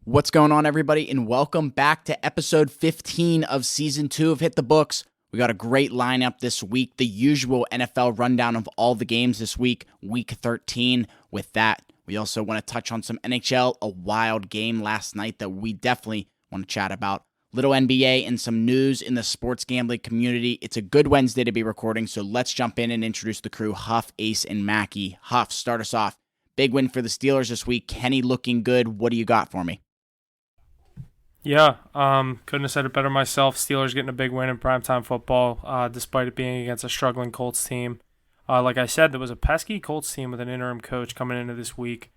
What's going on, everybody, and welcome back to episode 15 of season 2 of Hit the Books. We got a great lineup this week, the usual NFL rundown of all the games this week, week 13. With that, we also want to touch on some NHL, a wild game last night that we definitely want to chat about. Little NBA and some news in the sports gambling community. It's a good Wednesday to be recording, so let's jump in and introduce the crew, Huff, Ace, and Mackie. Huff, start us off. Big win for the Steelers this week. Kenny looking good. What do you got for me? Yeah, couldn't have said it better myself. Steelers getting a big win in primetime football, despite it being against a struggling Colts team. Like I said, there was a pesky Colts team with an interim coach coming into this week.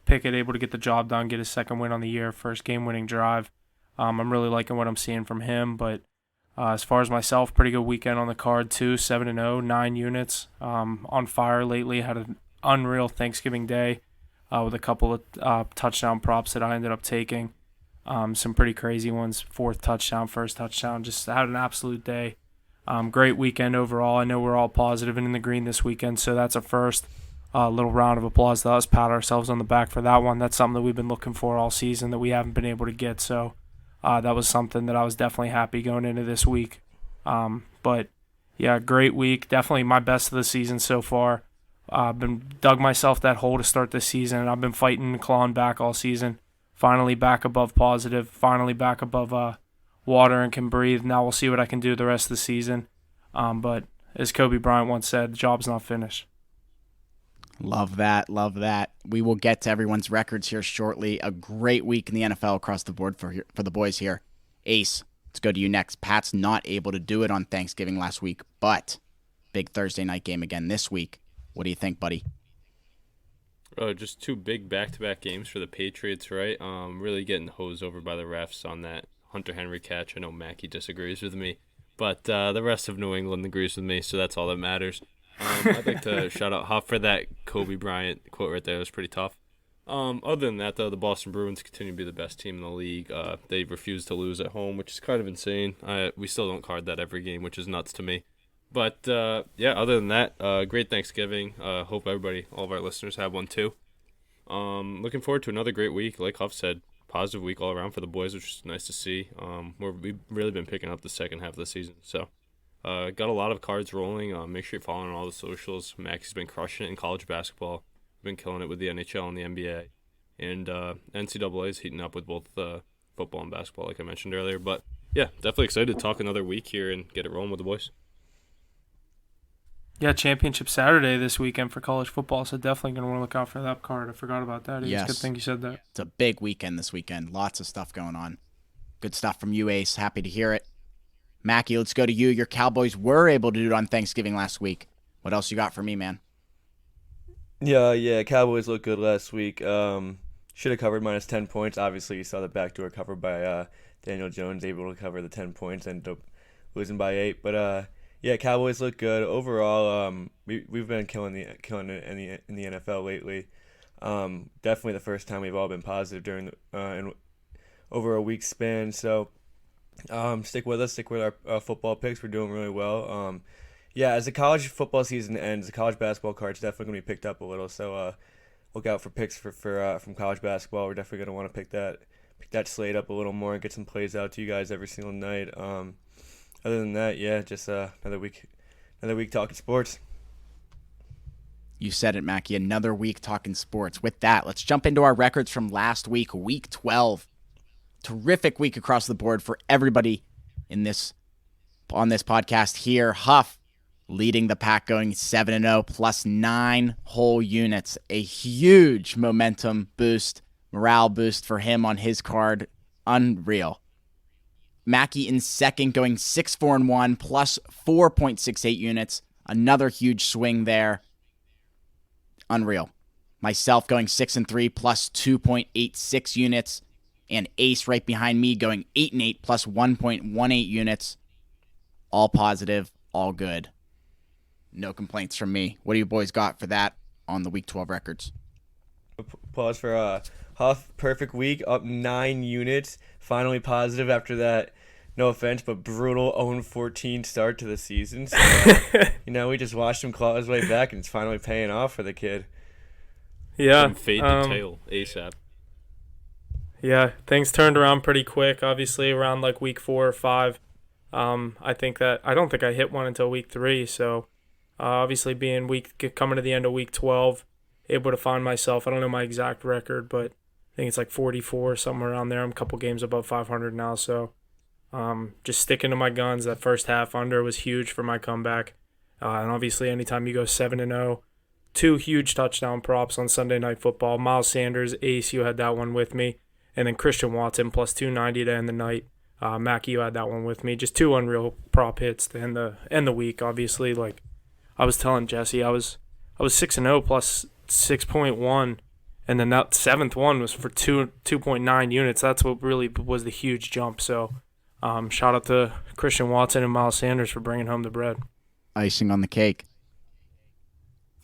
Pickett able to get the job done, get his second win on the year, first game-winning drive. I'm really liking what I'm seeing from him, but as far as myself, pretty good weekend on the card too, 7-0, 9 units. On fire lately, had an unreal Thanksgiving Day with a couple of touchdown props that I ended up taking. Some pretty crazy ones, fourth touchdown, first touchdown, just had an absolute day. Great weekend overall. I know we're all positive and in the green this weekend, so that's a first. Little round of applause to us, pat ourselves on the back for that one. That's something that we've been looking for all season that we haven't been able to get, so that was something that I was definitely happy going into this week. But yeah, great week. Definitely my best of the season so far. I've been dug myself that hole to start this season, and I've been fighting and clawing back all season. Finally back above positive, finally back above water and can breathe. Now we'll see what I can do the rest of the season. But as Kobe Bryant once said, the job's not finished. Love that, love that. We will get to everyone's records here shortly. A great week in the NFL across the board for the boys here. Ace, let's go to you next. Pat's not able to do it on Thanksgiving last week, but big Thursday night game again this week. What do you think, buddy? Just two big back-to-back games for the Patriots, right? Really getting hosed over by the refs on that Hunter Henry catch. I know Mackie disagrees with me, but the rest of New England agrees with me, so that's all that matters. I'd like to shout out Huff for that Kobe Bryant quote right there. It was pretty tough. Other than that, though, the Boston Bruins continue to be the best team in the league. They refuse to lose at home, which is kind of insane. We still don't card that every game, which is nuts to me. But, yeah, other than that, great Thanksgiving. Hope everybody, all of our listeners have one too. Looking forward to another great week. Like Huff said, positive week all around for the boys, which is nice to see. We've really been picking up the second half of the season. So, got a lot of cards rolling. Make sure you're following on all the socials. Max's been crushing it in college basketball. Been killing it with the NHL and the NBA. And NCAA is heating up with both football and basketball, like I mentioned earlier. But, yeah, definitely excited to talk another week here and get it rolling with the boys. Yeah, championship Saturday this weekend for college football, so definitely going to want to look out for that card. I forgot about that. Yes. It's a good thing you said that. It's a big weekend this weekend. Lots of stuff going on. Good stuff from you, Ace. Happy to hear it. Mackie, let's go to you. Your Cowboys were able to do it on Thanksgiving last week. What else you got for me, man? Yeah, Cowboys looked good last week. Should have covered minus 10 points. Obviously, you saw the backdoor cover by Daniel Jones, able to cover the 10 points, ended up losing by 8. But yeah, Cowboys look good overall. We've been killing it in the NFL lately. Definitely the first time we've all been positive during over a week span. So stick with us. Stick with our football picks. We're doing really well. Yeah, as the college football season ends, the college basketball card's definitely gonna be picked up a little. So look out for picks from college basketball. We're definitely gonna want to pick that slate up a little more and get some plays out to you guys every single night. Other than that, yeah, just another week talking sports. You said it, Mackie. Another week talking sports. With that, let's jump into our records from last week, week 12. Terrific week across the board for everybody on this podcast here. Huff leading the pack, going 7-0 plus 9 whole units. A huge momentum boost, morale boost for him on his card. Unreal. Mackie in second, going 6-4-1 plus 4.68 units. Another huge swing there. Unreal. Myself going 6-3 plus 2.86 units. And Ace right behind me going 8-8 plus 1.18 units. All positive, all good. No complaints from me. What do you boys got for that on the Week 12 records? Pause for Huff. Perfect week, up 9 units. Finally positive after that, no offense, but brutal 0-14 start to the season. So, we just watched him claw his way back, and it's finally paying off for the kid. Yeah. From fade to tail, ASAP. Yeah, things turned around pretty quick. Obviously, around like week 4 or 5. I don't think I hit one until week 3. So, obviously, being coming to the end of week 12, able to find myself. I don't know my exact record, but I think it's like 44 somewhere around there. I'm a couple games above 500 now. So, just sticking to my guns. That first half under was huge for my comeback. And obviously, anytime you go 7-0, 2 huge touchdown props on Sunday Night Football. Miles Sanders, Ace, you had that one with me. And then Christian Watson plus 290 to end the night. Mackie, you had that one with me. Just 2 unreal prop hits to end the week. Obviously, like I was telling Jesse, I was 6-0 plus 6.1, and then that 7th one was for 2.9 units. That's what really was the huge jump. So, shout out to Christian Watson and Miles Sanders for bringing home the bread. Icing on the cake.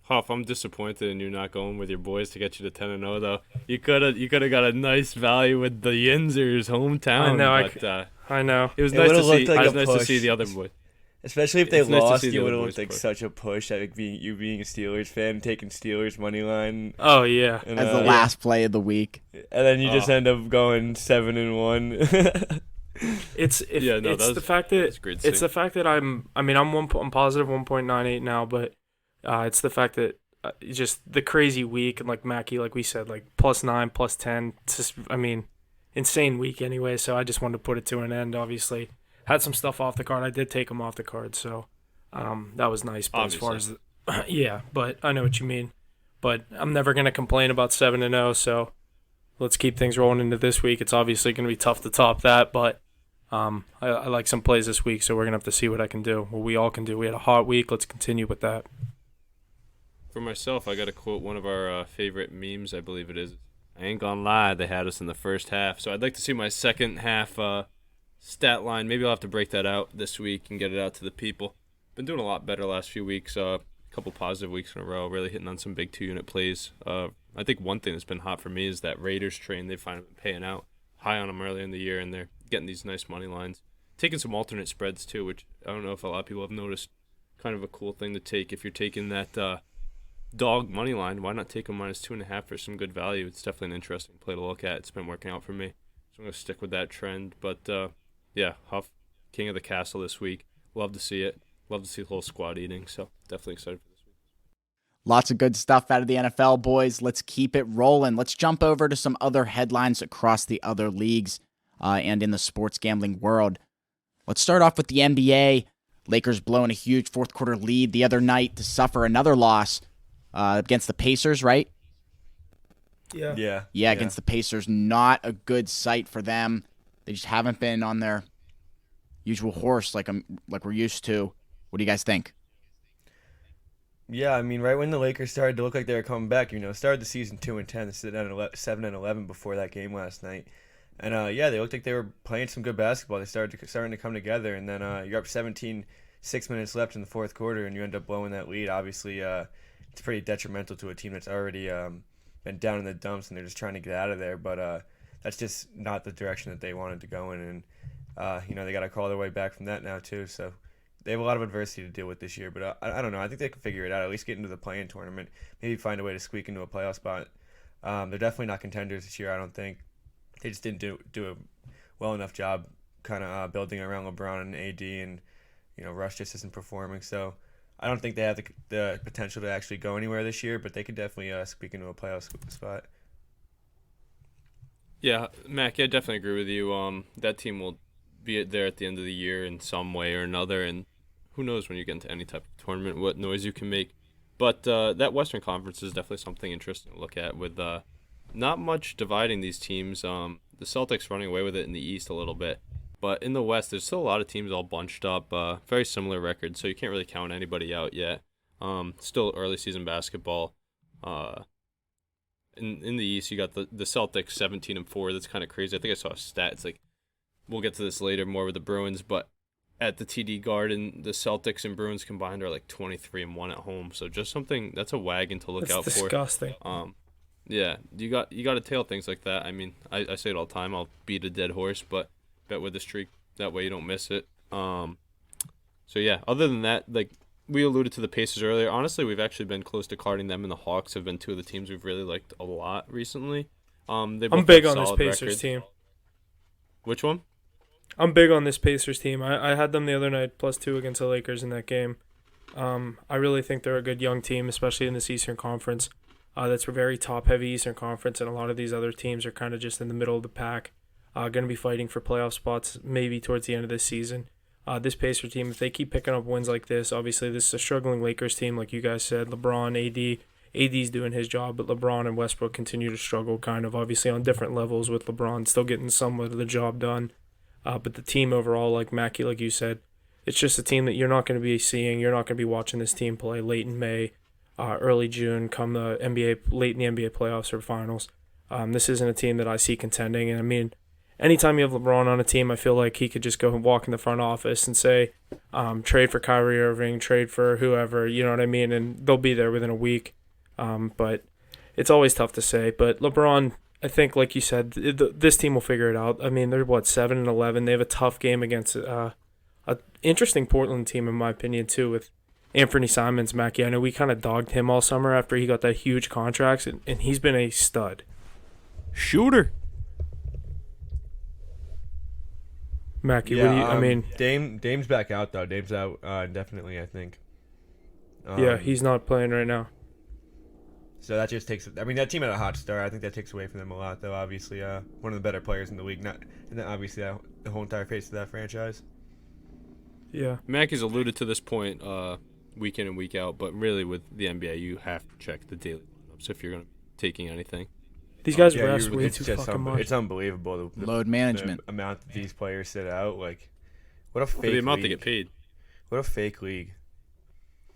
Huff, I'm disappointed in you not going with your boys to get you to 10-0 though. You could have got a nice value with the Yinzers hometown. I know. But, I know. It was It nice to would've see. looked like It was a nice to push. see the other boys. Especially if they It's nice to lost, see the it would other have boys looked like push. such a push. Like you being a Steelers fan, taking Steelers money line, Oh yeah. and, As the last play of the week. and then you just Oh. end up going 7-1. It's the fact that that's great to it's see. the fact that I'm positive 1.98 now, but it's the fact that just the crazy week, and like Mackie, like we said, like +9, +10. It's just, insane week anyway. So I just wanted to put it to an end. Obviously, had some stuff off the card. I did take them off the card, so that was nice. But as far as yeah, but I know what you mean. But I'm never gonna complain about 7-0. So let's keep things rolling into this week. It's obviously gonna be tough to top that, but I like some plays this week, so we're gonna have to see what I can do. What we all can do. We had a hot week. Let's continue with that. For myself, I got to quote one of our favorite memes, I believe it is. I ain't gonna lie, they had us in the first half. So I'd like to see my second half stat line. Maybe I'll have to break that out this week and get it out to the people. Been doing a lot better last few weeks. A couple positive weeks in a row, really hitting on some big 2-unit plays. I think one thing that's been hot for me is that Raiders train. They've finally been paying out. High on them early in the year, and they're getting these nice money lines. Taking some alternate spreads too, which I don't know if a lot of people have noticed. Kind of a cool thing to take if you're taking that dog money line. Why not take a -2.5 for some good value? It's definitely an interesting play to look at. It's been working out for me, so I'm gonna stick with that trend. But yeah, Huff, king of the castle this week. Love to see it. Love to see the whole squad eating. So definitely excited for this week. Lots of good stuff out of the NFL, boys. Let's keep it rolling. Let's jump over to some other headlines across the other leagues and in the sports gambling world. Let's start off with the NBA. Lakers blowing a huge fourth quarter lead the other night to suffer another loss against the Pacers, right? Yeah. Yeah, against the Pacers. Not a good sight for them. They just haven't been on their usual horse like we're used to. What do you guys think? Yeah, I mean, right when the Lakers started to look like they were coming back, started the season 2-10, they stood down 7-11 before that game last night, and yeah, they looked like they were playing some good basketball. They starting to come together, and then you're up 17, 6 minutes left in the fourth quarter, and you end up blowing that lead. Obviously, it's pretty detrimental to a team that's already been down in the dumps, and they're just trying to get out of there. But that's just not the direction that they wanted to go in, and they got to crawl their way back from that now too. So they have a lot of adversity to deal with this year, but I don't know. I think they can figure it out. At least get into the play-in tournament. Maybe find a way to squeak into a playoff spot. They're definitely not contenders this year. I don't think they just didn't do a well enough job, kind of building around LeBron and AD, and Russ just isn't performing. So I don't think they have the potential to actually go anywhere this year, but they could definitely squeak into a playoff spot. Yeah, Mac, I definitely agree with you. That team will be there at the end of the year in some way or another, and who knows when you get into any type of tournament what noise you can make. But that Western Conference is definitely something interesting to look at with not much dividing these teams. The Celtics running away with it in the East a little bit, but in the West there's still a lot of teams all bunched up, very similar records, so you can't really count anybody out yet. Still early season basketball. In the East, you got the Celtics 17-4. That's kind of crazy. I think I saw a stat. It's like, we'll get to this later more with the Bruins, but at the TD Garden, the Celtics and Bruins combined are like 23-1 at home. So just something that's a wagon to look out That's for. disgusting. Yeah, you got to tail things like that. I mean, I say it all the time. I'll beat a dead horse, but bet with the streak. That way you don't miss it. So yeah, other than that, like we alluded to the Pacers earlier. Honestly, we've actually been close to carding them, and the Hawks have been two of the teams we've really liked a lot recently. They both I'm big have on this solid Pacers records. team. Which one? I'm big on this Pacers team. I had them the other night +2 against the Lakers in that game. I really think they're a good young team, especially in this Eastern Conference. That's a very top-heavy Eastern Conference, and a lot of these other teams are kind of just in the middle of the pack, going to be fighting for playoff spots maybe towards the end of this season. This Pacer team, if they keep picking up wins like this, obviously this is a struggling Lakers team, like you guys said. LeBron, AD's doing his job, but LeBron and Westbrook continue to struggle kind of, obviously on different levels, with LeBron still getting somewhat of the job done. But the team overall, like Mackie, like you said, it's just a team that you're not going to be seeing. You're not going to be watching this team play late in May, early June, come the late in the NBA playoffs or finals. This isn't a team that I see contending. And I mean, anytime you have LeBron on a team, I feel like he could just go and walk in the front office and say, trade for Kyrie Irving, trade for whoever, you know what I mean? And they'll be there within a week. But it's always tough to say. But LeBron, I think, like you said, this team will figure it out. I mean, they're 7-11. They have a tough game against a interesting Portland team, in my opinion, too, with Anthony Simons. Mackie, I know we kind of dogged him all summer after he got that huge contract, and he's been a stud. Shooter. Mackie, Yeah, what do you? I mean, Dame's back out though. Dame's out definitely, I think. yeah, he's not playing right now. So that just takes. I mean, that team had a hot start. I think that takes away from them a lot, though. Obviously, one of the better players in the league. Not, and then obviously the whole entire face of that franchise. Yeah. Mackey's alluded to this point week in and week out, but really with the NBA, you have to check the daily lineups if you're going to be taking anything. These guys Yeah, rest way it's too just fucking much. It's unbelievable. The Load management. the amount that these players sit out. Like, what a fake For the amount they league. get paid. What a fake league.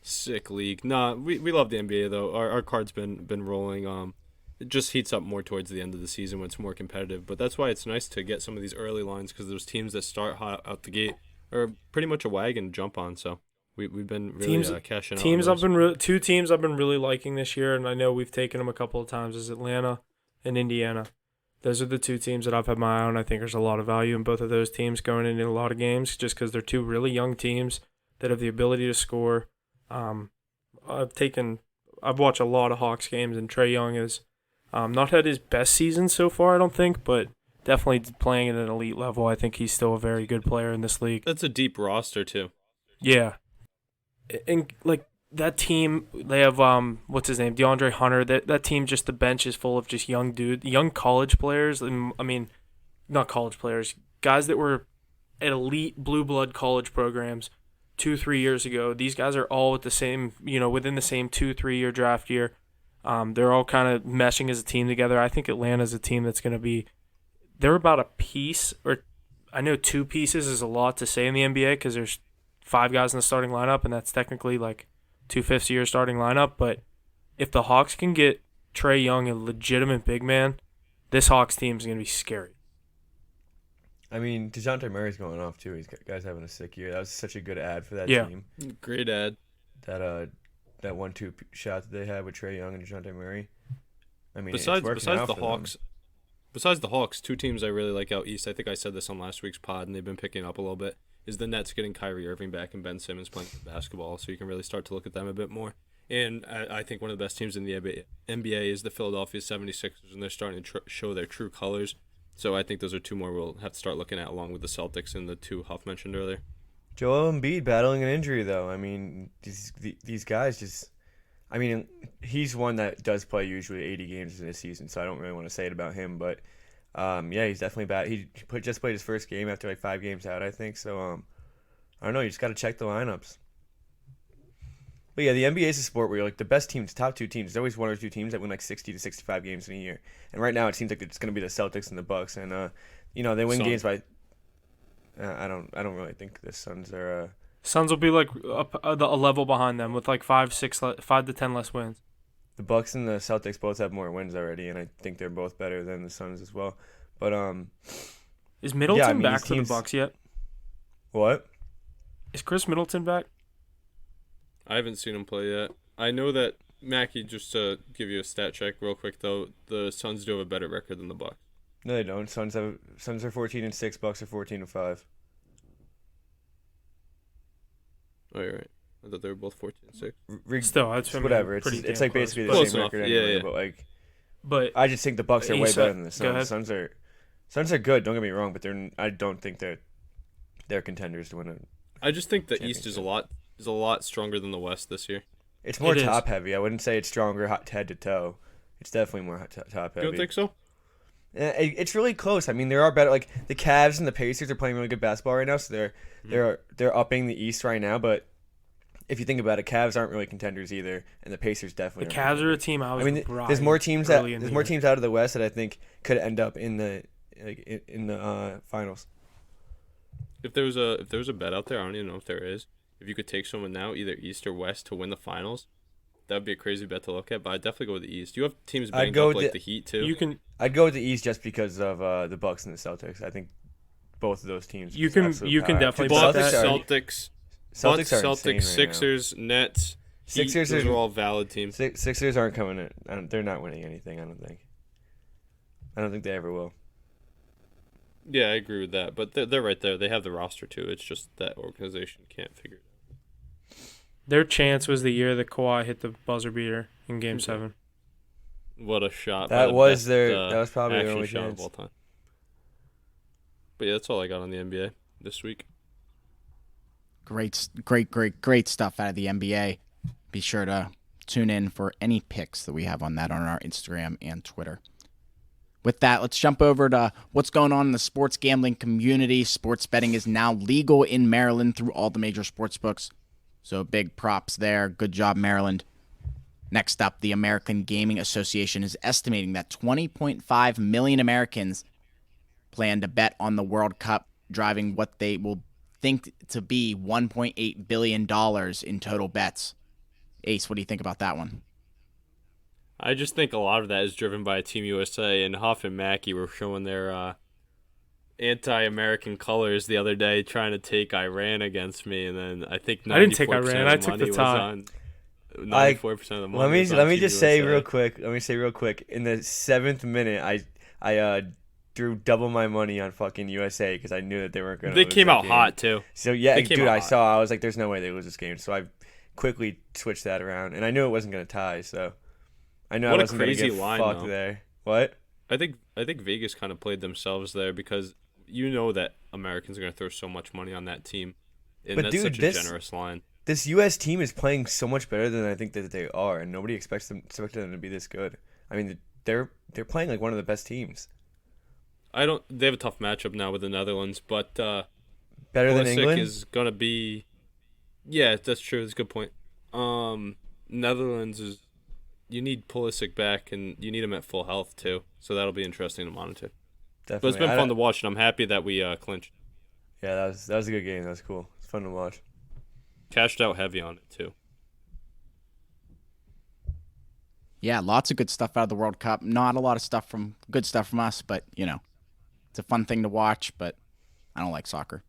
Sick league. Nah, we love the NBA though. Our card's been rolling. It just heats up more towards the end of the season when it's more competitive. But that's why it's nice to get some of these early lines, because those teams that start hot out the gate are pretty much a wagon to jump on. So we've been really cashing out. Teams I've been two teams I've been really liking this year, and I know we've taken them a couple of times, is Atlanta and Indiana. Those are the two teams that I've had my eye on. I think there's a lot of value in both of those teams going into a lot of games, just because they're two really young teams that have the ability to score. I've watched a lot of Hawks games, and Trae Young has not had his best season so far, I don't think, but definitely playing at an elite level. I think he's still a very good player in this league. That's a deep roster too. Yeah. And like that team, they have what's his name, DeAndre Hunter. That team, just the bench is full of just young college players. And I mean, not college players, guys that were at elite blue blood college programs 2-3 years ago. These guys are all with the same, within the same 2-3 year draft year. They're all kind of meshing as a team together. I think Atlanta's a team that's going to be. They're about a piece, or I know 2 pieces is a lot to say in the NBA because there's 5 guys in the starting lineup, and that's technically like 2/5 of your starting lineup. But if the Hawks can get Trae Young, a legitimate big man, this Hawks team is going to be scary. I mean, DeJounte Murray's going off too. He's guy's having a sick year. That was such a good ad for that Yeah. team. Great ad. That 1-2 shot that they had with Trae Young and DeJounte Murray. I mean, Besides it's working out the for them. Hawks, besides the Hawks, 2 teams I really like out east. I think I said this on last week's pod, and they've been picking up a little bit. Is the Nets getting Kyrie Irving back and Ben Simmons playing basketball, so you can really start to look at them a bit more. And I think one of the best teams in the NBA is the Philadelphia 76ers, and they're starting to show their true colors. So I think those are 2 more we'll have to start looking at, along with the Celtics and the 2 Huff mentioned earlier. Joel Embiid battling an injury, though. I mean, these guys just. I mean, he's one that does play usually 80 games in a season, so I don't really want to say it about him. But, yeah, he's definitely bad. He just played his first game after like 5 games out, I think. So, I don't know. You just got to check the lineups. But, yeah, the NBA is a sport where you're like the best teams, top 2 teams. There's always 1 or 2 teams that win like 60 to 65 games in a year. And right now it seems like it's going to be the Celtics and the Bucks. And, they win games by I don't really think the Suns are Suns will be like a level behind them with like 5 to 10 less wins. the Bucks and the Celtics both have more wins already, and I think they're both better than the Suns as well. But Is Middleton I mean, back these for the teams- Bucks yet? what? Is Chris Middleton back? I haven't seen him play yet. I know that Mackie, just to give you a stat check real quick though, the Suns do have a better record than the Bucks. No, they don't. Suns are 14-6. Bucks are 14-5. Oh, you're right. I thought they were both 14-6. Still, that's whatever. It's pretty like damn basically the Close same enough. record Yeah, anyway. yeah. But like, But I just think the Bucks are way Ace, better than the go ahead. Suns. Suns are good. Don't get me wrong, but I don't think they're contenders to win it. I just think the East is Championship. a lot stronger than the West this year. It's more It is. top heavy. I wouldn't say it's stronger head to toe. It's definitely more top heavy. You don't think so? It's really close. I mean, there are better. Like the Cavs and the Pacers are playing really good basketball right now, so they're upping the East right now. But if you think about it, Cavs aren't really contenders either, and the Pacers The definitely. Cavs are a team I mean, there's more teams out of the West that I think could end up in the finals. If there was a bet out there, I don't even know if there is. If you could take someone now, either East or West, to win the finals, that would be a crazy bet to look at. But I'd definitely go with the East. You have teams banged up like the Heat too. I'd go with the East just because of the Bucks and the Celtics. I think both of those teams. You can definitely bet Bucks, that. Celtics, Celtics, Sixers, Nets. Sixers those are all valid teams. Sixers aren't coming in. They're not winning anything. I don't think. I don't think they ever will. Yeah, I agree with that. But they're right there. They have the roster too. It's just that organization can't figure it out. Their chance was the year that Kawhi hit the buzzer beater in Game 7. What a shot! That was probably their action only shot chance. of all time. But yeah, that's all I got on the NBA this week. Great stuff out of the NBA. Be sure to tune in for any picks that we have on that on our Instagram and Twitter. With that, let's jump over to what's going on in the sports gambling community. Sports betting is now legal in Maryland through all the major sports books. So big props there. Good job, Maryland. Next up, the American Gaming Association is estimating that 20.5 million Americans plan to bet on the World Cup, driving what they will think to be $1.8 billion in total bets. Ace, what do you think about that one? I just think a lot of that is driven by Team USA, and Huff and Mackey were showing their anti-American colors the other day, trying to take Iran against me, and then I think 94% I didn't take Iran. of the I took money the was tie. on 94% of the money. Let me just say real quick. In the 7th minute, I threw double my money on fucking USA because I knew that they weren't going to. They lose came that out game. hot too. So yeah, They came dude, out I hot. saw. I was like, "There's no way they lose this game." So I quickly switched that around, and I knew it wasn't going to tie. So I know What I a wasn't going to crazy get line, fucked though. there. What? I think Vegas kind of played themselves there because you know that Americans are going to throw so much money on that team, and But that's dude, such a this- generous line. This U.S. team is playing so much better than I think that they are, and nobody expected them to be this good. I mean, they're playing like one of the best teams. They have a tough matchup now with the Netherlands, but Better than Pulisic England. is going to be. Yeah, that's true. That's a good point. Netherlands is. You need Pulisic back, and you need him at full health too. So that'll be interesting to monitor. But Definitely. it's been fun to watch, and I'm happy that we clinched. Yeah, that was a good game. That was cool. It's fun to watch. Cashed out heavy on it too. Yeah, lots of good stuff out of the World Cup. Not a lot of good stuff from us, but, it's a fun thing to watch, but I don't like soccer.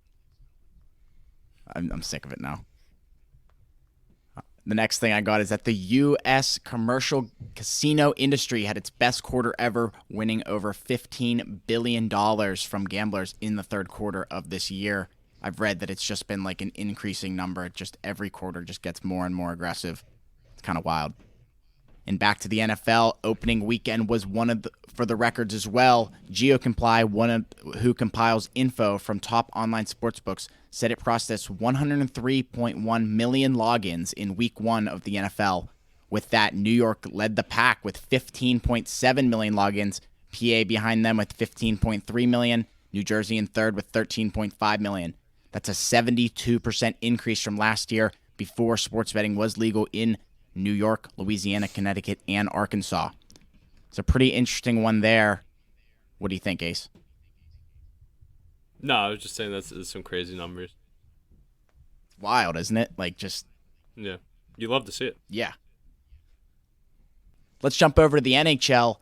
I'm sick of it now. The next thing I got is that the U.S. commercial casino industry had its best quarter ever, winning over $15 billion from gamblers in the third quarter of this year. I've read that it's just been like an increasing number. Just every quarter just gets more and more aggressive. It's kind of wild. And back to the NFL, opening weekend was for the records as well. GeoComply, who compiles info from top online sportsbooks, said it processed 103.1 million logins in week 1 of the NFL. With that, New York led the pack with 15.7 million logins, PA behind them with 15.3 million, New Jersey in third with 13.5 million. That's a 72% increase from last year before sports betting was legal in New York, Louisiana, Connecticut, and Arkansas. It's a pretty interesting one there. What do you think, Ace? No, I was just saying that's some crazy numbers. Wild, isn't it? Yeah, you love to see it. Yeah. Let's jump over to the NHL.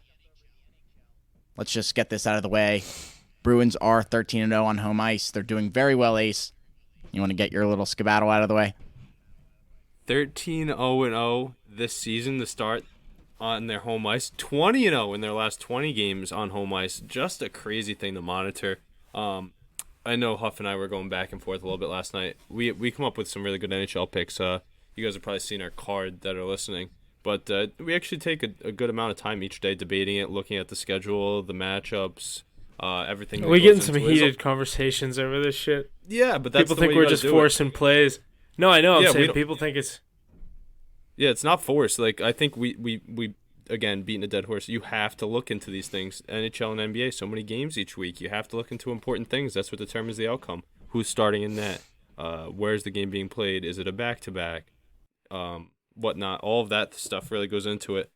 Let's just get this out of the way. Bruins are 13-0 on home ice. They're doing very well, Ace. You want to get your little skedaddle out of the way? 13-0-0 this season to start on their home ice. 20-0 in their last 20 games on home ice. Just a crazy thing to monitor. I know Huff and I were going back and forth a little bit last night. We come up with some really good NHL picks. You guys have probably seen our card that are listening. But we actually take a good amount of time each day debating it, looking at the schedule, the matchups, everything. We get in some into it. heated conversations over this shit. Yeah, but that's People the think way you we're gotta just do it. forcing plays. No, I know. I'm Yeah, we saying don't- people think it's. Yeah, it's not forced. Like I think we again beating a dead horse. You have to look into these things. NHL and NBA, so many games each week. You have to look into important things. That's what determines the outcome. Who's starting in net? Where's the game being played? Is it a back-to-back? Whatnot. All of that stuff really goes into it.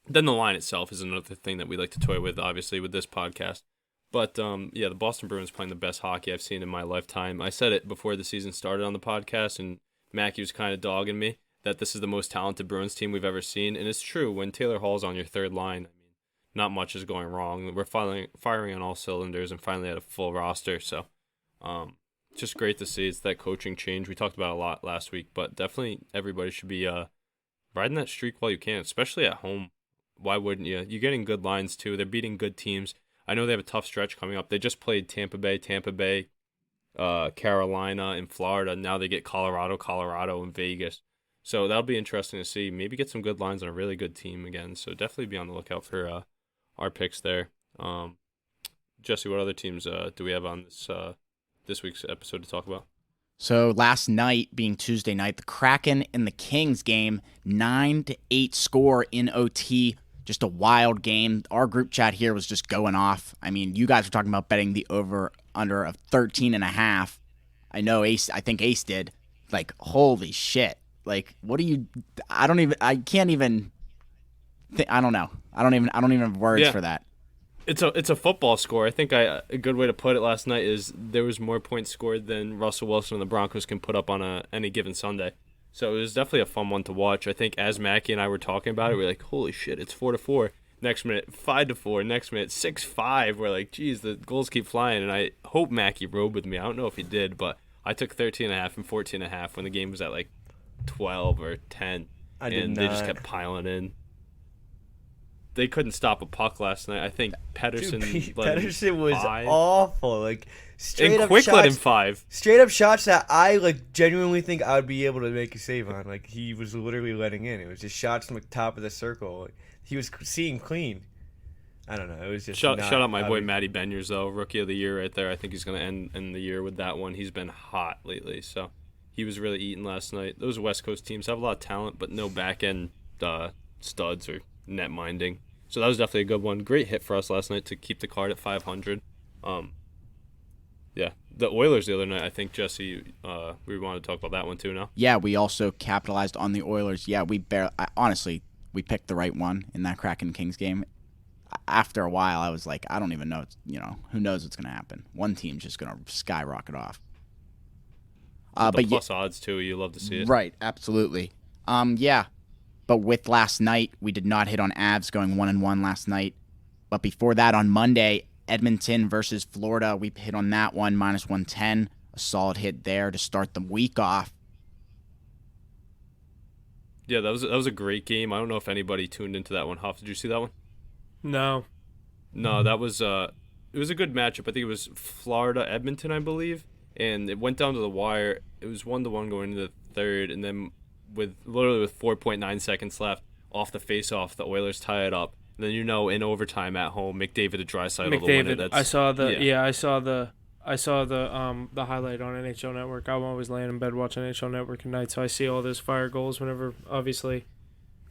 Then the line itself is another thing that we like to toy with, obviously, with this podcast. But yeah, the Boston Bruins playing the best hockey I've seen in my lifetime. I said it before the season started on the podcast, and Mackie was kind of dogging me that this is the most talented Bruins team we've ever seen. And it's true. When Taylor Hall's on your third line, I mean, not much is going wrong. We're firing on all cylinders and finally at a full roster. So just great to see. It's that coaching change we talked about a lot last week. But definitely everybody should be riding that streak while you can, especially at home. Why wouldn't you? You're getting good lines, too. They're beating good teams. I know they have a tough stretch coming up. They just played Tampa Bay, Carolina, and Florida. Now they get Colorado, and Vegas. So that'll be interesting to see. Maybe get some good lines on a really good team again. So definitely be on the lookout for our picks there. Jesse, what other teams do we have on this week's episode to talk about? So last night, being Tuesday night, the Kraken and the Kings game, 9-8 score in OT. Just a wild game. Our group chat here was just going off. I mean, you guys were talking about betting the over-under of 13.5. I know Ace. I think Ace did. Like, holy shit. Like, what do you? I don't even. I don't know. I don't even have words for that. It's a football score. I think a good way to put it last night is there was more points scored than Russell Wilson and the Broncos can put up on any given Sunday. So it was definitely a fun one to watch. I think as Mackie and I were talking about it, we were like, holy shit, it's 4-4. Next minute, 5-4. Next minute, 6-5. We're like, geez, the goals keep flying. And I hope Mackie rode with me. I don't know if he did, but I took 13.5 and 14.5 when the game was at like 12 or 10. And they just kept piling in. They couldn't stop a puck last night. I think Pedersen was 5. awful. Like straight and up Quick shots, let him 5. Straight up shots that I like genuinely think I would be able to make a save on. Like he was literally letting in. It was just shots from the top of the circle. Like, he was seeing clean. I don't know. It was just shout out my boy Matty Beniers though, rookie of the year right there. I think he's gonna end the year with that one. He's been hot lately, so he was really eating last night. Those West Coast teams have a lot of talent, but no back end studs or net minding. So that was definitely a good one. Great hit for us last night to keep the card at 500. Yeah, the Oilers the other night. I think Jesse, we wanted to talk about that one too now. Yeah, we also capitalized on the Oilers. Yeah, honestly, we picked the right one in that Kraken Kings game. After a while, I was like, I don't even know. Who knows what's going to happen? One team's just going to skyrocket off. But plus odds too. You love to see it. Right, absolutely. Yeah. But with last night, we did not hit on Avs going 1-1 last night. But before that, on Monday, Edmonton versus Florida, we hit on that one, -110. A solid hit there to start the week off. Yeah, that was a great game. I don't know if anybody tuned into that one. Huff, did you see that one? No. No, that was it was a good matchup. I think it was Florida Edmonton, I believe, and it went down to the wire. It was 1-1 going into the third, and then with 4.9 seconds left off the face-off, the Oilers tie it up. And then in overtime at home, McDavid to Draisaitl to win it. I saw the highlight on NHL Network. I'm always laying in bed watching NHL Network at night, so I see all those fire goals whenever, obviously,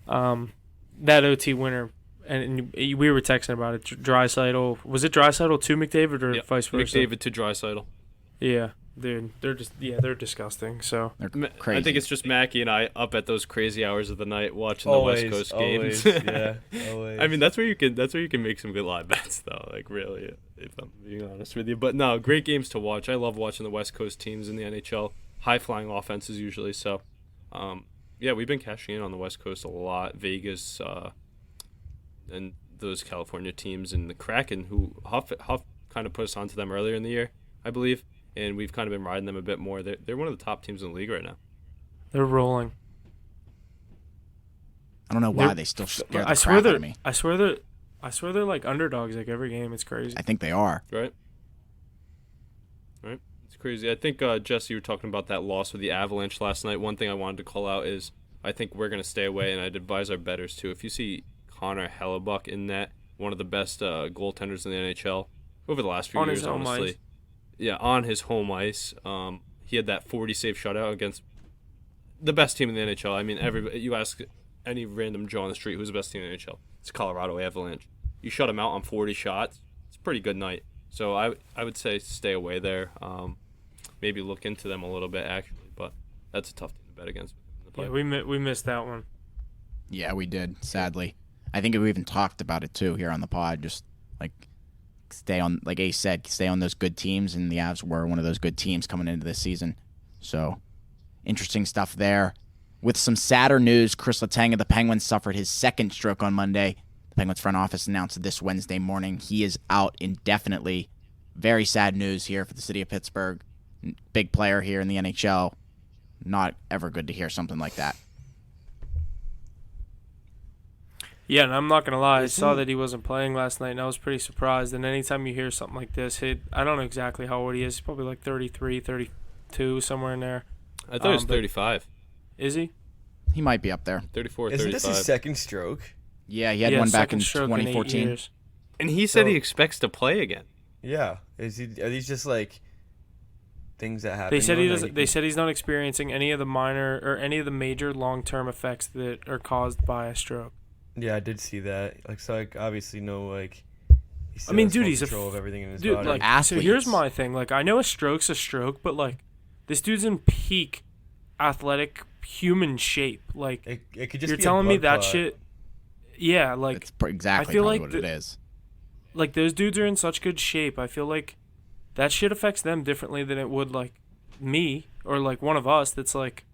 that OT winner. And we were texting about it. Draisaitl, was it Draisaitl to McDavid or vice versa? McDavid to Draisaitl. Yeah, dude, they're disgusting. So They're crazy. I think it's just Mackie and I up at those crazy hours of the night watching the West Coast games. Yeah, always. I mean, that's where you can make some good live bets though. Like really, if I'm being honest with you. But no, great games to watch. I love watching the West Coast teams in the NHL. High flying offenses usually. So, yeah, we've been cashing in on the West Coast a lot. Vegas, and those California teams, and the Kraken, who Huff kind of put us onto them earlier in the year, I believe, and we've kind of been riding them a bit more. They're one of the top teams in the league right now. they're rolling. I don't know why they still scare the crap out of me. I swear they're like underdogs like every game. It's crazy. I think they are. Right. It's crazy. I think, Jesse, you were talking about that loss with the Avalanche last night. One thing I wanted to call out is I think we're going to stay away, and I'd advise our bettors too. If you see Connor Hellebuck in net, one of the best goaltenders in the NHL over the last few On years, his home honestly. ice. Yeah, on his home ice. He had that 40 save shutout against the best team in the NHL. I mean, everybody. You ask any random Joe on the street who's the best team in the NHL, it's Colorado Avalanche. You shut him out on 40 shots, it's a pretty good night. So I would say stay away there. Maybe look into them a little bit actually, but that's a tough team to bet against. Yeah, we missed that one. Yeah, we did, sadly. I think we even talked about it too here on the pod. Just like stay on, like Ace said, stay on those good teams, and the Avs were one of those good teams coming into this season. So interesting stuff there. With some sadder news, Chris Letang of the Penguins suffered his second stroke on Monday. The Penguins front office announced this Wednesday morning he is out indefinitely. Very sad news here for the city of Pittsburgh. Big player here in the NHL. Not ever good to hear something like that. Yeah, and I'm not going to lie. I saw that he wasn't playing last night, and I was pretty surprised. And anytime you hear something like this, I don't know exactly how old he is. He's probably like 33, 32, somewhere in there. I thought he was 35. Is he? He might be up there. 34, Isn't 35. this his second stroke? Yeah, he had one back in second stroke in 8 2014. years. And he said So- he expects to play again. Yeah. Are these just like things that happen? They said to he him that doesn't. They said he's not experiencing any of the minor or any of the major long-term effects that are caused by a stroke. Yeah, I did see that. Like, so, like, obviously, no, like. He still I mean, has dude, full he's a control of everything in his Dude, body. like, so Athletes. here's my thing. Like, I know a stroke's a stroke, but like, this dude's in peak athletic human shape. Like, it could just you're be telling a me blood that cloot. shit. Yeah, like, It's exactly I feel probably like what it is. like those dudes are in such good shape. I feel like that shit affects them differently than it would like me or like one of us. That's like,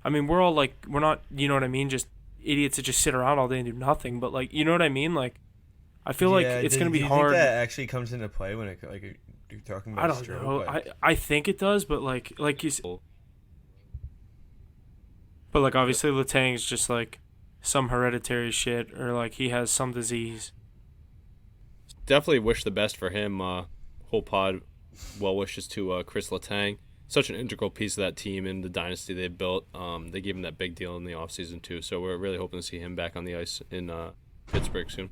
I mean, we're all like, we're not, you know what I mean, just idiots that just sit around all day and do nothing. But like, you know what I mean? Like, I feel like it's gonna be do you hard. think that actually comes into play when you're talking about I don't stroke? know. Like, I think it does, but like you. But like obviously Letang's just like some hereditary shit or like he has some disease. Definitely wish the best for him. Whole pod well wishes to Chris Letang. Such an integral piece of that team and the dynasty they built. They gave him that big deal in the offseason too, so we're really hoping to see him back on the ice in Pittsburgh soon.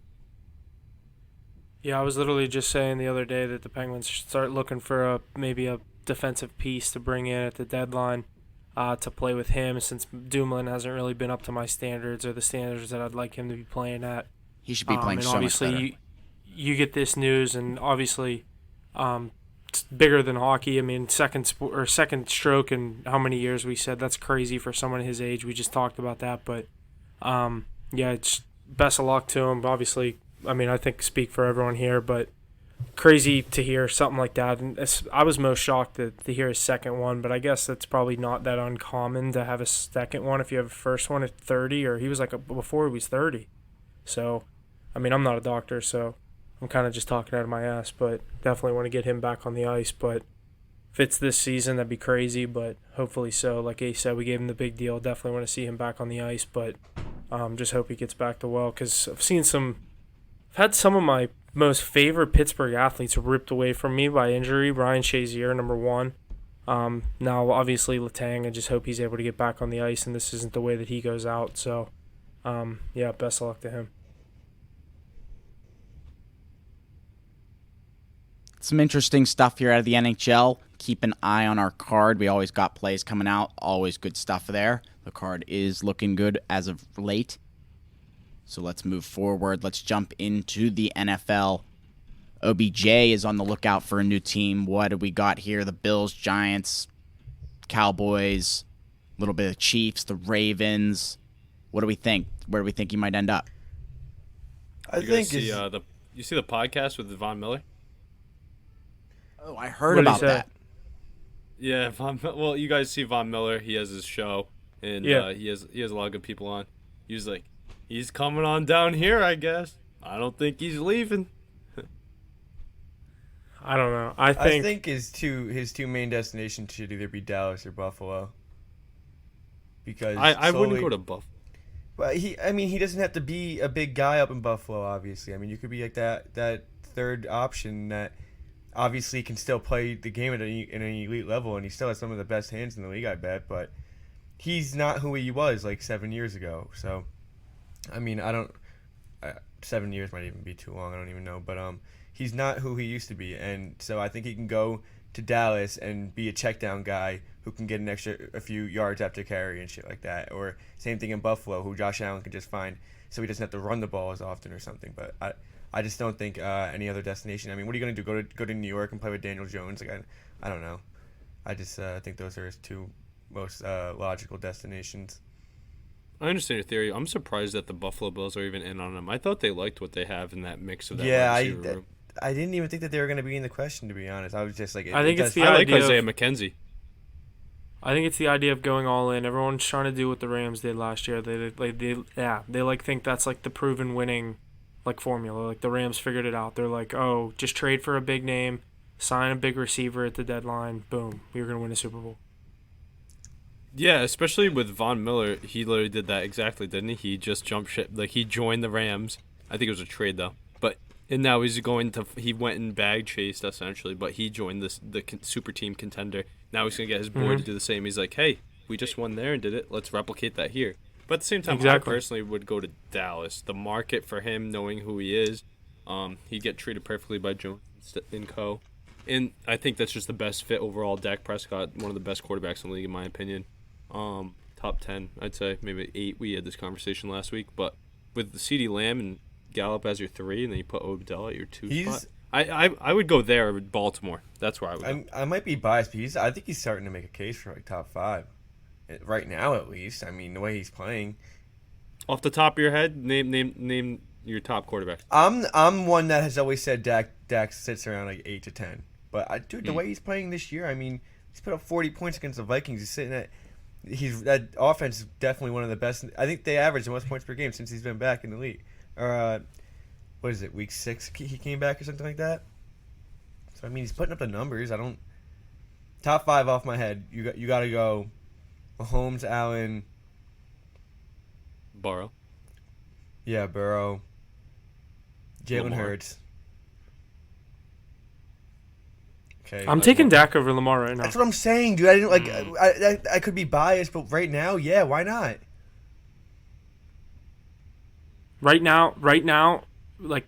Yeah, I was literally just saying the other day that the Penguins should start looking for maybe a defensive piece to bring in at the deadline to play with him, since Dumoulin hasn't really been up to my standards or the standards that I'd like him to be playing at. He should be playing and so much obviously better. you get this news, and obviously it's bigger than hockey. I mean, second stroke in how many years we said, that's crazy for someone his age. We just talked about that, but yeah, it's best of luck to him. Obviously, I mean, I think speak for everyone here, but crazy to hear something like that. And I was most shocked to hear his second one, but I guess that's probably not that uncommon to have a second one if you have a first one at 30, or he was like before he was 30. So, I mean, I'm not a doctor, so I'm kind of just talking out of my ass, but definitely want to get him back on the ice. But if it's this season, that'd be crazy, but hopefully so. Like Ace said, we gave him the big deal. Definitely want to see him back on the ice, but just hope he gets back to well, because I've had some of my most favorite Pittsburgh athletes ripped away from me by injury. Ryan Shazier, number one. Now, obviously, Letang, I just hope he's able to get back on the ice, and this isn't the way that he goes out. So, yeah, best of luck to him. Some interesting stuff here out of the NHL. Keep an eye on our card. We always got plays coming out. Always good stuff there. The card is looking good as of late. So let's move forward. Let's jump into the NFL. OBJ is on the lookout for a new team. What do we got here? The Bills, Giants, Cowboys, a little bit of Chiefs, the Ravens. What do we think? Where do we think he might end up? I You guys think see you see the podcast with Von Miller? Oh, I heard What'd he about say? that. Yeah, well, you guys see Von Miller. He has his show, and Yeah. he has a lot of good people on. He's like, he's coming on down here, I guess. I don't think he's leaving. I don't know. I I think his two main destinations should either be Dallas or Buffalo. Because I wouldn't slowly- go to Buffalo. But he doesn't have to be a big guy up in Buffalo. Obviously, I mean, you could be like that third option that obviously can still play the game at an elite level, and he still has some of the best hands in the league, I bet. But he's not who he was like 7 years ago. So, I mean, I don't. 7 years might even be too long. I don't even know, but he's not who he used to be, and so I think he can go to Dallas and be a check down guy who can get a few yards after carry and shit like that. Or same thing in Buffalo, who Josh Allen can just find so he doesn't have to run the ball as often or something. But I just don't think any other destination. I mean, what are you gonna do? Go to New York and play with Daniel Jones? Like I don't know. I just think those are his two most logical destinations. I understand your theory. I'm surprised that the Buffalo Bills are even in on him. I thought they liked what they have in that mix of that Yeah, wide receiver room. I didn't even think that they were going to be in the question, to be honest. I was just like, I think it's the I like idea Isaiah of- McKenzie. I think it's the idea of going all in. Everyone's trying to do what the Rams did last year. They think that's like the proven winning like formula. Like the Rams figured it out. They're like, oh, just trade for a big name, sign a big receiver at the deadline. Boom, you're gonna win a Super Bowl. Yeah, especially with Von Miller, he literally did that exactly, didn't he? He just jumped ship. Like he joined the Rams. I think it was a trade though, and now he went and bag chased essentially, but he joined the super team contender. Now he's gonna get his boy to do the same. He's like, hey, we just won there and did it. Let's replicate that here. But at the same time, Exactly. I personally would go to Dallas. The market for him, knowing who he is, he'd get treated perfectly by Jones and co. And I think that's just the best fit overall. Dak Prescott, one of the best quarterbacks in the league, in my opinion. Top 10, I'd say, maybe 8. We had this conversation last week, but with the CeeDee Lamb and Gallup as your 3, and then you put Odell at your 2 spot. I would go there with Baltimore. That's where I would go. I might be biased, but I think he's starting to make a case for like top 5 right now, at least. I mean, the way he's playing. Off the top of your head, name your top quarterback. I'm one that has always said Dak sits around like 8 to 10. But dude, the way he's playing this year, I mean, he's put up 40 points against the Vikings. That offense is definitely one of the best. I think they average the most points per game since he's been back in the league. Or what is it? Week 6 he came back or something like that. So I mean, he's putting up the numbers. Top 5 off my head. You got to go Mahomes, Allen, Burrow. yeah, Burrow, Jalen Lamar. Hurts. Okay, I'm taking Dak over Lamar right now. that's what I'm saying, dude. I didn't like. I could be biased, but right now, yeah, why not? Right now, like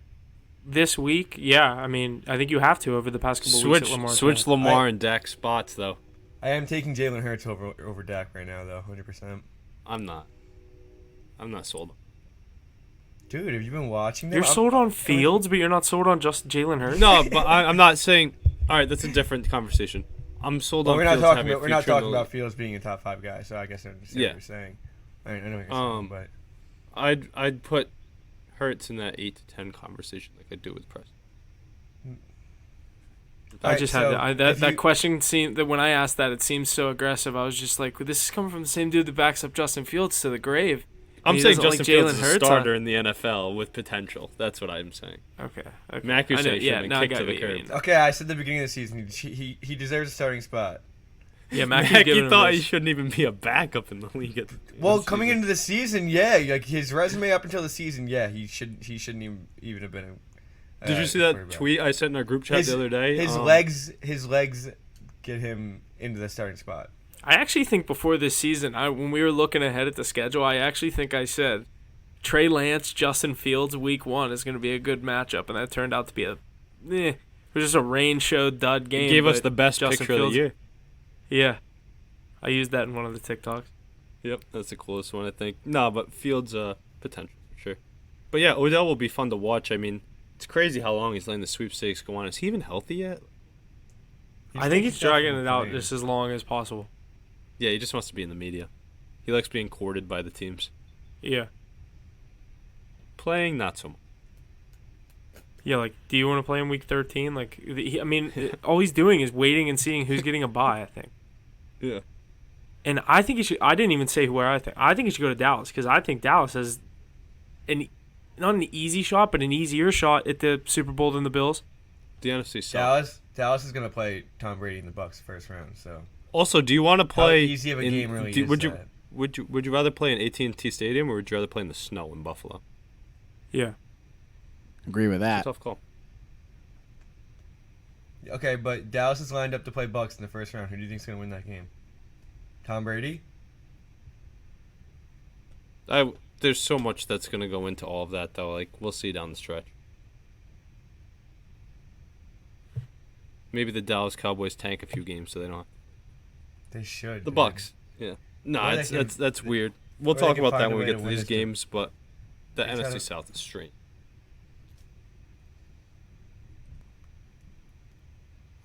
this week, yeah. I mean, I think you have to over the past couple weeks. Switch Lamar and Dak spots though. I am taking Jalen Hurts over Dak right now, though, 100%. I'm not sold. Dude, have you been watching them? You're sold on Fields, but you're not sold on just Jalen Hurts. No, but I'm not saying. All right, that's a different conversation. I'm sold on. We're not Fields talking. having a We're not future in talking the about Fields being a top 5 guy. So I guess I understand what you're saying. I know what you're saying, but I'd put Hurts in that 8 to 10 conversation like I do with Preston. I just had that question seemed that when I asked that, it seemed so aggressive. I was just like, this is coming from the same dude that backs up Justin Fields to the grave. I'm He saying doesn't Justin like Fields Jalen is a Hurts. starter in the NFL with potential. That's what I'm saying. Okay. Mac, you're I know, saying yeah, should now I have got been what kicked to you the mean. curb. okay, I said at the beginning of the season he deserves a starting spot. Yeah, Mac, Mackey's you giving him thought this. he shouldn't even be a backup in the league. Well, coming into the season, yeah, like his resume up until the season, yeah, he shouldn't even have been. Did you see that quarterback. tweet I sent in our group chat the other day? His legs get him into the starting spot. I actually think before this season, when we were looking ahead at the schedule, I actually think I said Trey Lance, Justin Fields, week 1 is going to be a good matchup, and that turned out to be it was just a rain show dud game. He gave us but the best Justin picture of Fields- the year. Yeah, I used that in one of the TikToks. Yep, that's the coolest one, I think. No, but Fields' potential, for sure. But yeah, Odell will be fun to watch. I mean, it's crazy how long he's letting the sweepstakes go on. Is he even healthy yet? I think he's dragging definitely it out playing. just as long as possible. Yeah, he just wants to be in the media. He likes being courted by the teams. Yeah. Playing, not so much. Yeah, like, do you want to play in week 13? Like, all he's doing is waiting and seeing who's getting a bye, I think. Yeah. And I think he should. I didn't even say where I think. I think he should go to Dallas because I think Dallas has not an easy shot, but an easier shot at the Super Bowl than the Bills. The NFC sucks. Dallas is gonna play Tom Brady in the Bucs first round. So Also, do you want to play? how easy of a game really is would that? you rather play in AT&T Stadium or would you rather play in the snow in Buffalo? Yeah. Agree with that. Tough call. Okay, but Dallas is lined up to play Bucs in the first round. Who do you think's gonna win that game? Tom Brady? There's so much that's going to go into all of that, though. Like, we'll see down the stretch. Maybe the Dallas Cowboys tank a few games so they don't. They should. The man. Bucks. Yeah. No, Or they can- that's weird. We'll or they talk can about find that a when we way get to to win these this game. games, but the They just NFC gotta- South is strange.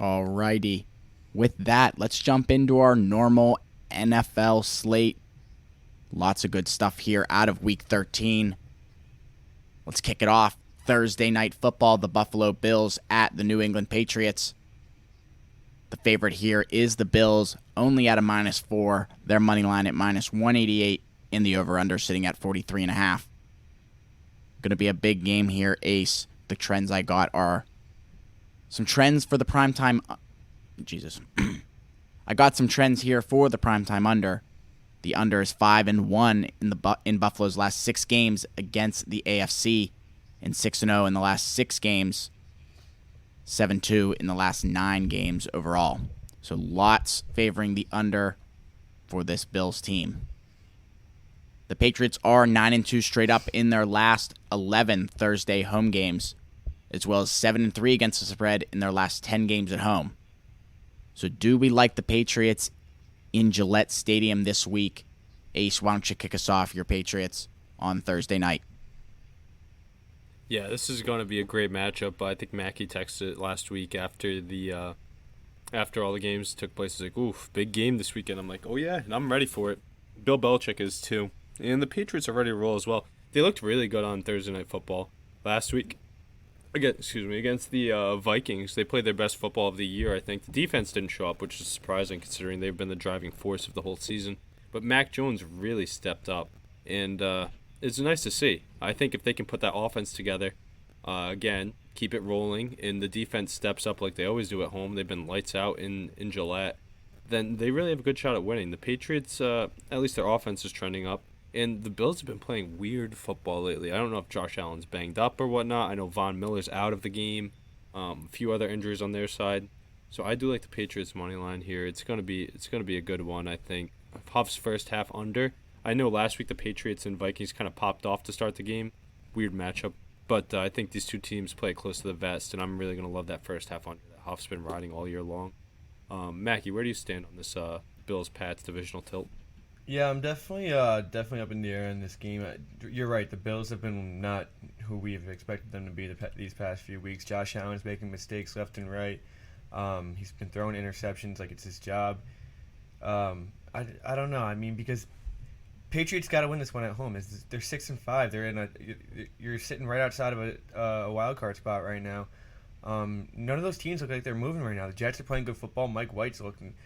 Alrighty. With that, let's jump into our normal NFL slate. Lots of good stuff here out of Week 13. Let's kick it off. Thursday night football, the Buffalo Bills at the New England Patriots. The favorite here is the Bills, only at a -4. Their money line at -188, and the over-under sitting at 43.5. Going to be a big game here, Ace. The trends I got are some trends for the primetime. Jesus. I got some trends here for the primetime under. The under is 5-1 in Buffalo's last 6 games against the AFC, and 6-0 in the last 6 games, 7-2 in the last 9 games overall. So lots favoring the under for this Bills team. The Patriots are 9-2 straight up in their last 11 Thursday home games, as well as 7-3 against the spread in their last 10 games at home. So do we like the Patriots in Gillette Stadium this week? Ace, why don't you kick us off, your Patriots, on Thursday night? Yeah, this is going to be a great matchup. I think Mackey texted it last week after all the games took place. He's like, oof, big game this weekend. I'm like, oh yeah, and I'm ready for it. Bill Belichick is too. And the Patriots are ready to roll as well. They looked really good on Thursday Night Football last week. Against the Vikings. They played their best football of the year, I think. The defense didn't show up, which is surprising considering they've been the driving force of the whole season. But Mac Jones really stepped up, and it's nice to see. I think if they can put that offense together, again, keep it rolling, and the defense steps up like they always do at home, they've been lights out in Gillette, then they really have a good shot at winning. The Patriots, at least their offense is trending up, and the Bills have been playing weird football lately. I don't know if Josh Allen's banged up or whatnot. I know Von Miller's out of the game. A few other injuries on their side. So I do like the Patriots money line here. It's gonna be a good one, I think. Huff's first half under. I know last week the Patriots and Vikings kind of popped off to start the game. Weird matchup. But I think these two teams play close to the vest, and I'm really going to love that first half under that Huff's been riding all year long. Mackie, where do you stand on this Bills-Pats divisional tilt? Yeah, I'm definitely up in the air in this game. You're right. The Bills have been not who we've expected them to be these past few weeks. Josh Allen's making mistakes left and right. He's been throwing interceptions like it's his job. I don't know. I mean, because Patriots got to win this one at home. They're 6-5. You're sitting right outside of a wild card spot right now. None of those teams look like they're moving right now. The Jets are playing good football. Mike White's looking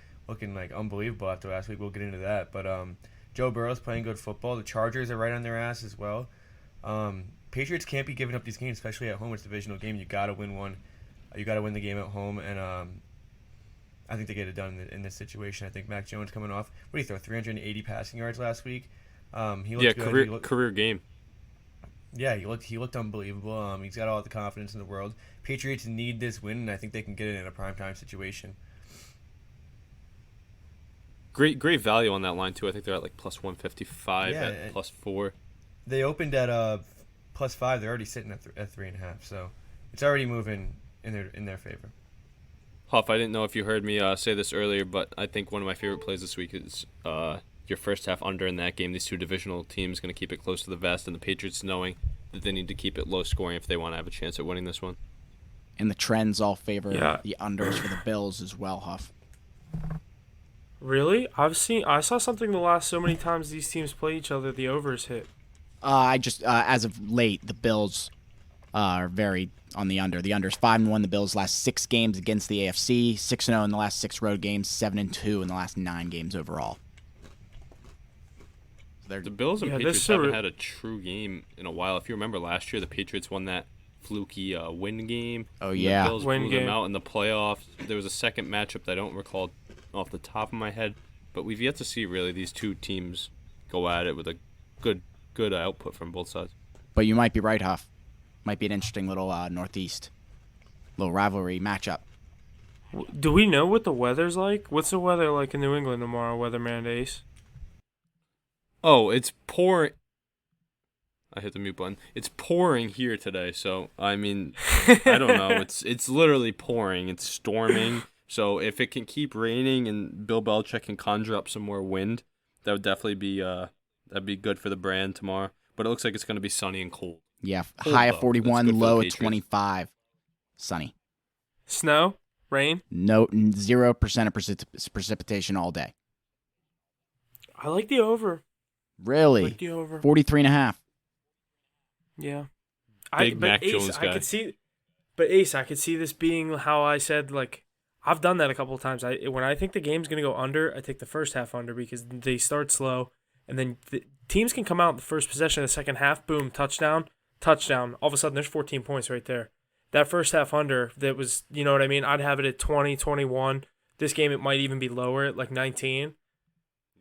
like unbelievable after last week. We'll get into that. But Joe Burrow's playing good football. The Chargers are right on their ass as well. Patriots can't be giving up these games, especially at home. It's a divisional game. You got to win one. You got to win the game at home, and I think they get it done in this situation. I think Mac Jones coming off. What did he throw? 380 passing yards last week. He looked good. Career game. Yeah, he looked unbelievable. He's got all the confidence in the world. Patriots need this win, and I think they can get it in a primetime situation. Great value on that line too. I think they're at like plus 155 at plus 4. They opened at plus 5. They're already sitting at 3.5. So it's already moving in their favor. Huff, I didn't know if you heard me say this earlier, but I think one of my favorite plays this week is your first half under in that game. These two divisional teams going to keep it close to the vest, and the Patriots knowing that they need to keep it low scoring if they want to have a chance at winning this one. And the trends all favor the unders for the Bills as well, Huff. Really? I saw something the last so many times these teams play each other, the overs hit. As of late, the Bills are very on the under. The under's 5-1. The Bills' last 6 games against the AFC, 6-0 in the last 6 road games, 7-2 in the last 9 games overall. The Bills and Patriots haven't had a true game in a while. If you remember last year, the Patriots won that fluky win game. Oh, yeah. The Bills blew them out in the playoffs. There was a second matchup that I don't recall off the top of my head, but we've yet to see really these two teams go at it with a good output from both sides. But you might be right, Huff. Might be an interesting little Northeast, little rivalry matchup. Do we know what the weather's like? What's the weather like in New England tomorrow, Weatherman Ace? Oh, it's pouring. I hit the mute button. It's pouring here today, so I mean, I don't know. It's literally pouring. It's storming. So if it can keep raining and Bill Belichick can conjure up some more wind, that would definitely be that'd be good for the brand tomorrow. But it looks like it's going to be sunny and cold. Yeah, Cold, high though. of 41, That's good for the low at Patriots. 25. Sunny. Snow, rain. No 0% of precipitation all day. I like the over. Really? I like the over. 43.5. Yeah. Big but Mac Ace, Jones guy. I could see this being how I said, like, I've done that a couple of times. When I think the game's going to go under, I take the first half under because they start slow, and then the teams can come out the first possession of the second half, boom, touchdown. All of a sudden, there's 14 points right there. That first half under, that was, you know what I mean? I'd have it at 20, 21. This game, it might even be lower at like 19.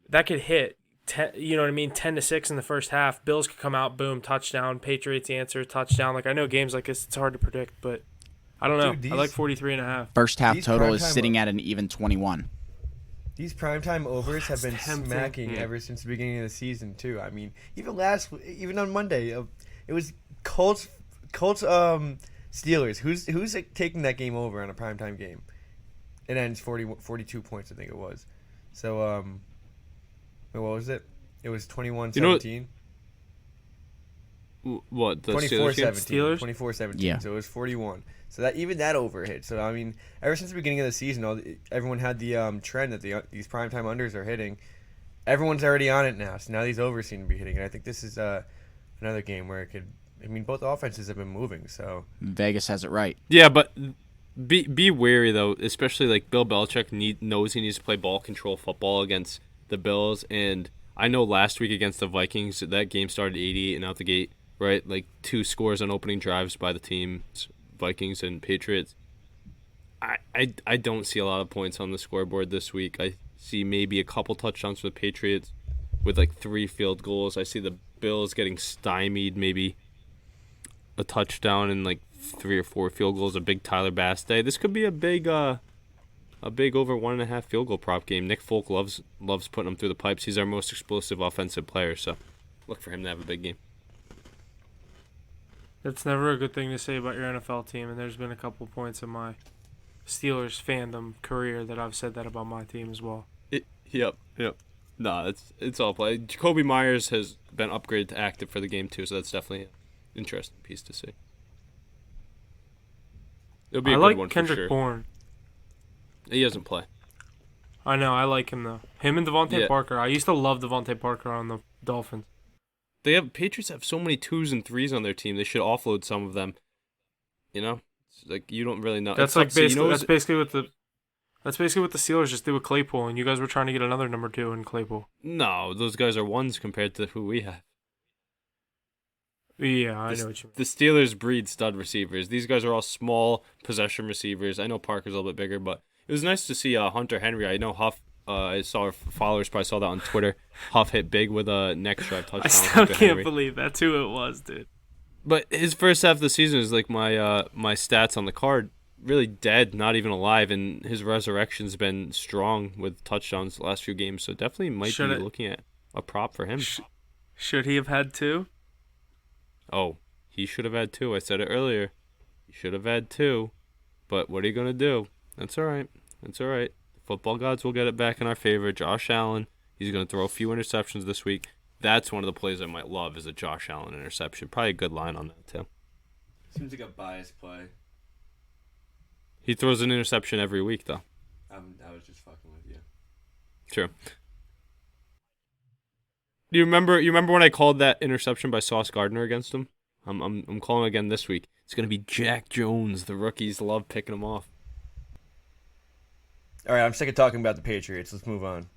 That could hit. 10, you know what I mean? 10-6 in the first half. Bills could come out, boom, touchdown. Patriots answer, touchdown. Like, I know games like this, it's hard to predict, but I don't know. Dude, I like 43.5. First half These total is primetime- sitting at an even 21. These primetime overs have been tempting. smacking ever since the beginning of the season too. I mean, even on Monday, it was Colts Steelers. Who's like, taking that game over on a primetime game? It ends 42 points, I think it was. So what was it? It was 21-17. What, the Steelers game? Steelers? 24-17. Yeah. So it was 41. So that over hit. So I mean, ever since the beginning of the season, everyone had the trend that these primetime unders are hitting. Everyone's already on it now. So now these overs seem to be hitting. And I think this is another game where it could. I mean, both offenses have been moving. So Vegas has it right. Yeah, but be wary though, especially like Bill Belichick knows he needs to play ball control football against the Bills, and I know last week against the Vikings that game started 88 and out the gate, right? Like 2 scores on opening drives by the teams, Vikings and Patriots. I don't see a lot of points on the scoreboard this week. I see maybe a couple touchdowns for the Patriots with like 3 field goals. I see the Bills getting stymied, maybe a touchdown and like 3 or 4 field goals, a big Tyler Bass day. This could be a big over 1.5 field goal prop game. Nick Folk loves putting them through the pipes. He's our most explosive offensive player, so look for him to have a big game. That's never a good thing to say about your NFL team, and there's been a couple points in my Steelers fandom career that I've said that about my team as well. Yep. Nah, it's all play. Jacoby Myers has been upgraded to active for the game too, so that's definitely an interesting piece to see. It'll be a I good like one Kendrick for sure. Bourne. He doesn't play. I know, I like him though. Him and Devontae Yeah. Parker. I used to love Devontae Parker on the Dolphins. Patriots have so many 2s and 3s on their team. They should offload some of them. You know, it's like you don't really know. That's It's like tough. So basically you know, that's basically what the Steelers just did with Claypool, and you guys were trying to get another number 2 in Claypool. no, those guys are 1s compared to who we have. Yeah, I know what you mean. The Steelers breed stud receivers. These guys are all small possession receivers. I know Parker's a little bit bigger, but it was nice to see Hunter Henry. I know Huff. I saw our followers probably saw that on Twitter. Huff hit big with a next drive touchdown. I with still Hunter can't Henry. believe that's who it was, dude. But his first half of the season is like my stats on the card, really dead, not even alive, and his resurrection's been strong with touchdowns the last few games. So definitely might be looking at a prop for him. Should he have had 2? Oh, he should have had 2. I said it earlier. He should have had 2. But what are you gonna do? That's all right. Football gods will get it back in our favor. Josh Allen, he's gonna throw a few interceptions this week. That's one of the plays I might love is a Josh Allen interception. Probably a good line on that too. seems like a biased play. He throws an interception every week though. I was just fucking with you. True. Do you remember when I called that interception by Sauce Gardner against him? I'm calling again this week. It's gonna be Jack Jones. The rookies love picking him off. All right, I'm sick of talking about the Patriots. Let's move on.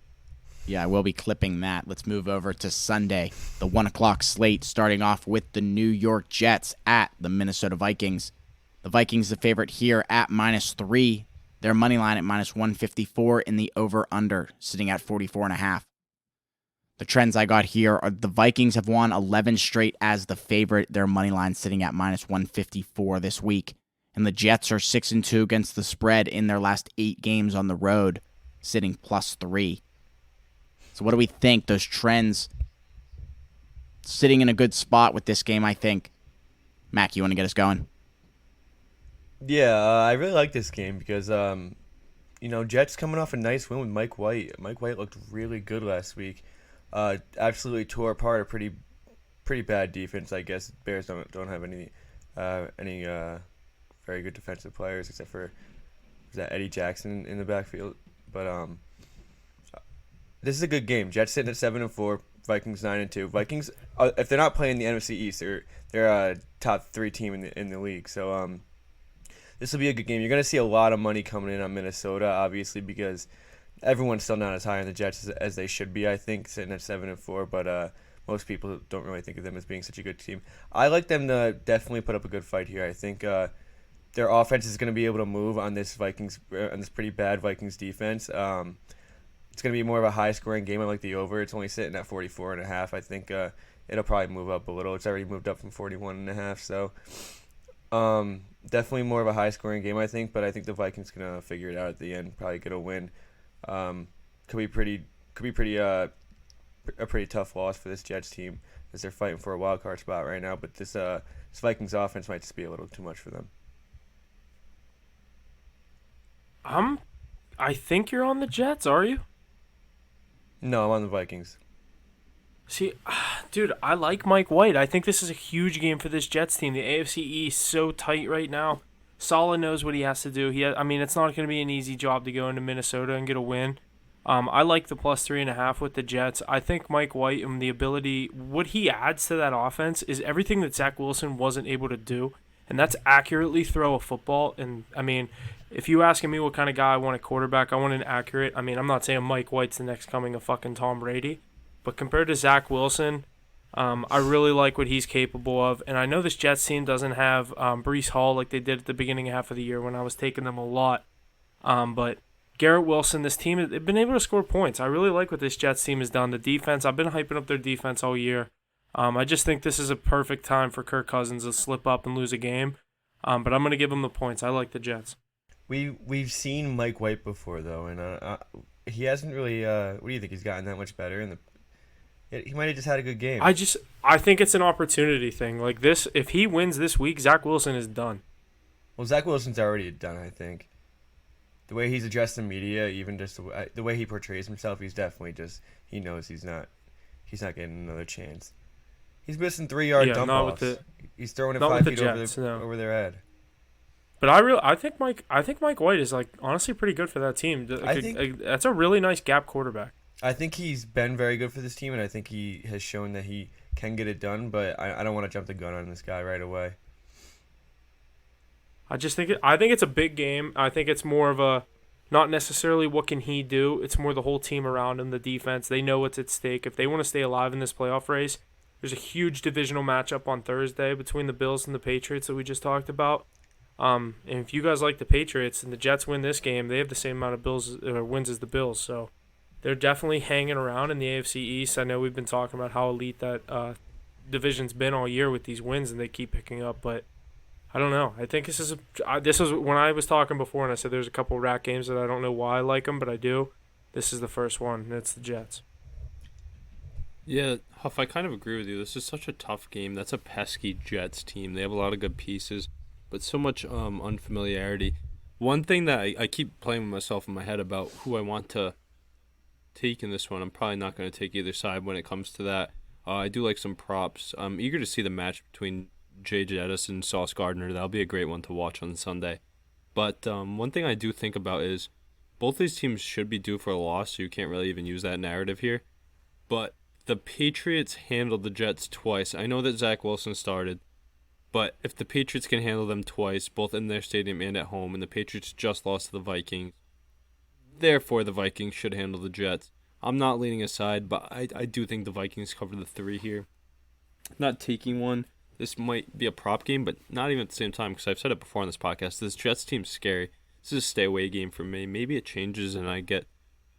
Yeah, I will be clipping that. Let's move over to Sunday, the 1 o'clock slate, starting off with the New York Jets at the Minnesota Vikings. The Vikings the favorite here at -3. Their money line at -154 in the over-under, sitting at 44.5. The trends I got here are the Vikings have won 11 straight as the favorite. Their money line sitting at -154 this week. And the Jets are 6-2 against the spread in their last 8 games on the road, sitting +3. So what do we think? Those trends sitting in a good spot with this game, I think. Mac, you want to get us going? Yeah, I really like this game because Jets coming off a nice win with Mike White. Mike White looked really good last week. Absolutely tore apart a pretty bad defense. I guess Bears don't have any very good defensive players except for Eddie Jackson in the backfield. But this is a good game. Jets sitting at 7-4. Vikings 9-2. Vikings, if they're not playing the NFC East, they're a top 3 team in the league. So this will be a good game. You're going to see a lot of money coming in on Minnesota, obviously, because everyone's still not as high on the Jets as they should be, I think, sitting at 7-4. But most people don't really think of them as being such a good team. I like them to definitely put up a good fight here. I think their offense is going to be able to move on this pretty bad Vikings defense. It's going to be more of a high-scoring game. I like the over. It's only sitting at 44.5. I think it'll probably move up a little. It's already moved up from 41.5. So definitely more of a high-scoring game, I think. But I think the Vikings going to figure it out at the end. Probably get a win. Could be pretty a pretty tough loss for this Jets team as they're fighting for a wild card spot right now. But this Vikings offense might just be a little too much for them. I think you're on the Jets, are you? No, I'm on the Vikings. See, dude, I like Mike White. I think this is a huge game for this Jets team. The AFC East so tight right now. Saleh knows what he has to do. It's not going to be an easy job to go into Minnesota and get a win. I like the plus 3.5 with the Jets. I think Mike White and the ability, what he adds to that offense is everything that Zach Wilson wasn't able to do, and that's accurately throw a football. And if you asking me what kind of guy I want a quarterback, I want an accurate. I'm not saying Mike White's the next coming of fucking Tom Brady, but compared to Zach Wilson, I really like what he's capable of. And I know this Jets team doesn't have Breece Hall like they did at the beginning half of the year when I was taking them a lot. But Garrett Wilson, this team, they've been able to score points. I really like what this Jets team has done. The defense, I've been hyping up their defense all year. I just think this is a perfect time for Kirk Cousins to slip up and lose a game. But I'm going to give him the points. I like the Jets. We've seen Mike White before though, and he hasn't really. What do you think? He's gotten that much better? He might have just had a good game. I think it's an opportunity thing. Like this, if he wins this week, Zach Wilson is done. Well, Zach Wilson's already done. I think the way he's addressed the media, even just the way he portrays himself, he's definitely he knows he's not getting another chance. He's missing 3-yard dump offs. He's throwing it 5 feet over their head. But I think Mike White is honestly pretty good for that team. That's a really nice gap quarterback. I think he's been very good for this team, and I think he has shown that he can get it done. But I don't want to jump the gun on this guy right away. I think it's a big game. I think it's more of a not necessarily what can he do. It's more the whole team around him, the defense. They know what's at stake. If they want to stay alive in this playoff race, there's a huge divisional matchup on Thursday between the Bills and the Patriots that we just talked about. And if you guys like the Patriots and the Jets win this game, they have the same amount of wins as the Bills. So they're definitely hanging around in the AFC East. I know we've been talking about how elite that division's been all year with these wins, and they keep picking up. But I don't know. I think this is when I was talking before, and I said there's a couple rat games that I don't know why I like them, but I do. This is the first one, and it's the Jets. Yeah, Huff, I kind of agree with you. This is such a tough game. That's a pesky Jets team. They have a lot of good pieces, but so much unfamiliarity. One thing that I keep playing with myself in my head about who I want to take in this one, I'm probably not going to take either side when it comes to that. I do like some props. I'm eager to see the match between Jay Jettis and Sauce Gardner. That'll be a great one to watch on Sunday. But one thing I do think about is both these teams should be due for a loss, so you can't really even use that narrative here. But the Patriots handled the Jets twice. I know that Zach Wilson started, but if the Patriots can handle them twice, both in their stadium and at home, and the Patriots just lost to the Vikings, therefore the Vikings should handle the Jets. I'm not leaning aside, but I do think the Vikings cover the 3 here. Not taking one. This might be a prop game, but not even at the same time, because I've said it before on this podcast. This Jets team's scary. This is a stay-away game for me. Maybe it changes and I get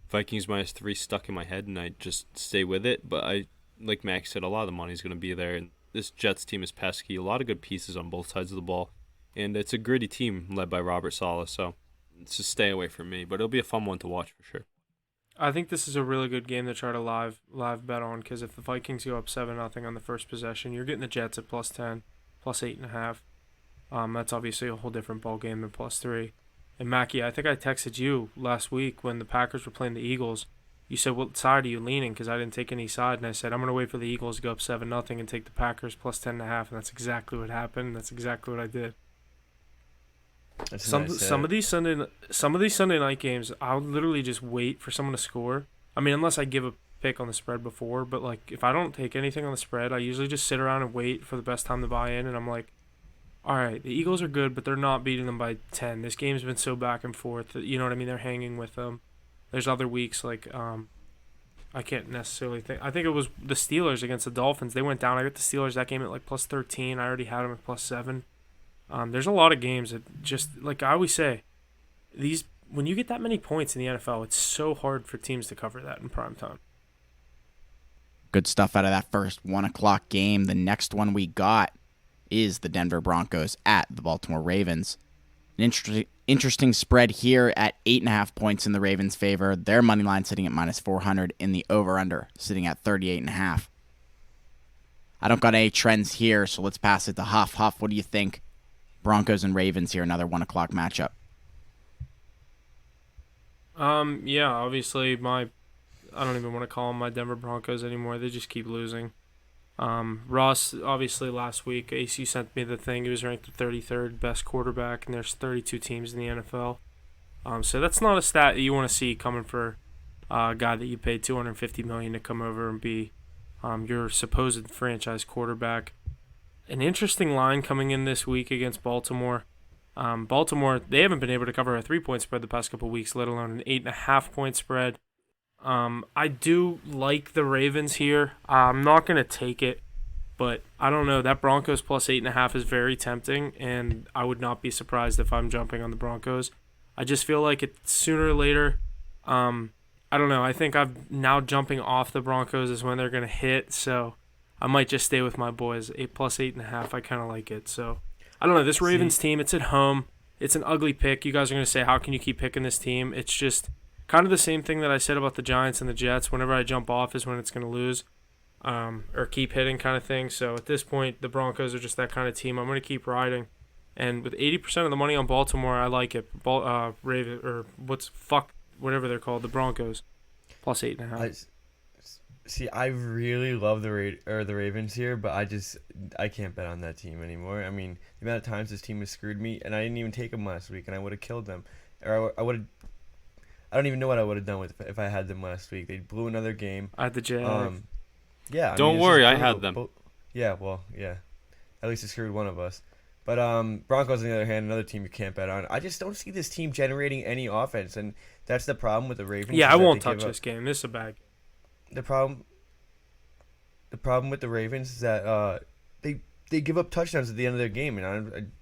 Vikings -3 stuck in my head and I just stay with it. But like Max said, a lot of the money's going to be there. And this Jets team is pesky. A lot of good pieces on both sides of the ball. And it's a gritty team led by Robert Saleh. So it's a stay away from me. But it'll be a fun one to watch for sure. I think this is a really good game to try to live bet on because if the Vikings go up 7-0 on the first possession, you're getting the Jets at +10, +8.5. That's obviously a whole different ball game than +3. And Mackie, I think I texted you last week when the Packers were playing the Eagles. You said, "What side are you leaning?" Because I didn't take any side, and I said I'm going to wait for the Eagles to go up 7-0 and take the Packers +10.5, and that's exactly what happened. That's exactly what I did. That's a Some nice some of these Sunday night games, I'll literally just wait for someone to score. I mean, unless I give a pick on the spread before, but like if I don't take anything on the spread, I usually just sit around and wait for the best time to buy in, and I'm like, all right, the Eagles are good, but they're not beating them by 10. This game's been so back and forth that, you know what I mean? They're hanging with them. There's other weeks like I can't necessarily think. I think it was the Steelers against the Dolphins. They went down. I got the Steelers that game at like +13. I already had them at +7. There's a lot of games that just like I always say, these when you get that many points in the NFL, it's so hard for teams to cover that in prime time. Good stuff out of that first 1 o'clock game. The next one we got is the Denver Broncos at the Baltimore Ravens. An interesting spread here at 8.5 points in the Ravens' favor. Their money line sitting at -400 in the over/under sitting at 38.5. I don't got any trends here, so let's pass it to Huff. Huff, what do you think? Broncos and Ravens here, another 1 o'clock matchup. Yeah, obviously I don't even want to call them my Denver Broncos anymore. They just keep losing. Ross, obviously last week, AC sent me the thing. He was ranked the 33rd best quarterback, and there's 32 teams in the NFL. So that's not a stat that you want to see coming for a guy that you paid $250 million to come over and be your supposed franchise quarterback. An interesting line coming in this week against Baltimore. Baltimore, they haven't been able to cover a 3-point spread the past couple of weeks, let alone an 8.5-point spread. I do like the Ravens here. I'm not going to take it, but I don't know. That Broncos +8.5 is very tempting, and I would not be surprised if I'm jumping on the Broncos. I just feel like it's sooner or later. I don't know. I think I'm now jumping off the Broncos is when they're going to hit, so I might just stay with my boys. 8+8.5, I kind of like it. So I don't know. This Ravens team, it's at home. It's an ugly pick. You guys are going to say, how can you keep picking this team? It's just kind of the same thing that I said about the Giants and the Jets. Whenever I jump off is when it's going to lose or keep hitting kind of thing. So at this point, the Broncos are just that kind of team. I'm going to keep riding. And with 80% of the money on Baltimore, I like it. Raven or whatever they're called, the Broncos, +8.5. I really love the Ravens here, but I can't bet on that team anymore. I mean, the amount of times this team has screwed me, and I didn't even take them last week, and I would have killed them. Or I would have. I don't even know what I would have done if I had them last week. They blew another game. I had the Jags. Yeah. Don't worry, I had them. Yeah, well, yeah. At least it screwed one of us. But Broncos, on the other hand, another team you can't bet on. I just don't see this team generating any offense, and that's the problem with the Ravens. Yeah, I won't touch this game. This is a bad game. The problem with the Ravens is that they give up touchdowns at the end of their game, and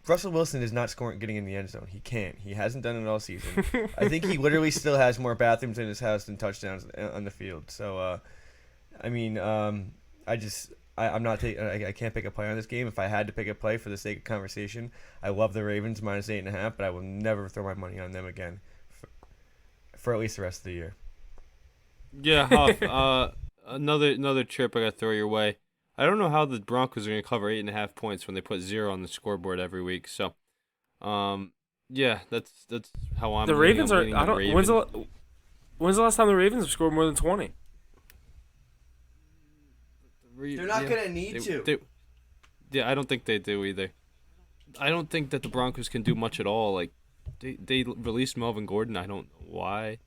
Russell Wilson is not getting in the end zone. He can't. He hasn't done it all season. I think he literally still has more bathrooms in his house than touchdowns on the field. So, I'm not taking. I can't pick a play on this game. If I had to pick a play for the sake of conversation, I love the Ravens -8.5, but I will never throw my money on them again for at least the rest of the year. Yeah, Huff. Another trip I got to throw your way. I don't know how the Broncos are going to cover 8.5 points when they put 0 on the scoreboard every week. So, yeah, that's how I'm. The Ravens are. I don't. When's the last time the Ravens have scored more than 20? They're not going to need to. I don't think they do either. I don't think that the Broncos can do much at all. Like, they released Melvin Gordon. I don't know why.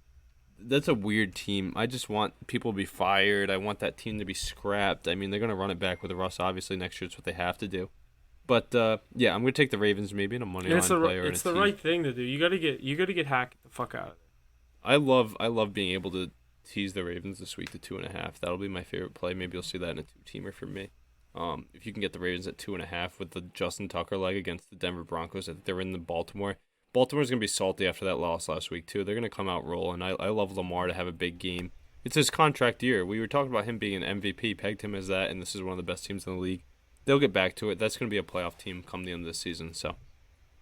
That's a weird team. I just want people to be fired. I want that team to be scrapped. I mean, they're going to run it back with Russ. Obviously, next year it's what they have to do. But yeah, I'm going to take the Ravens maybe in a money line play or it's the right thing to do. You got to get hacked the fuck out of it. I love being able to tease the Ravens this week to 2.5. That'll be my favorite play. Maybe you'll see that in a 2-teamer for me. If you can get the Ravens at 2.5 with the Justin Tucker leg against the Denver Broncos, I think they're in the Baltimore's going to be salty after that loss last week, too. They're going to come out rolling. I love Lamar to have a big game. It's his contract year. We were talking about him being an MVP, pegged him as that, and this is one of the best teams in the league. They'll get back to it. That's going to be a playoff team come the end of the season. So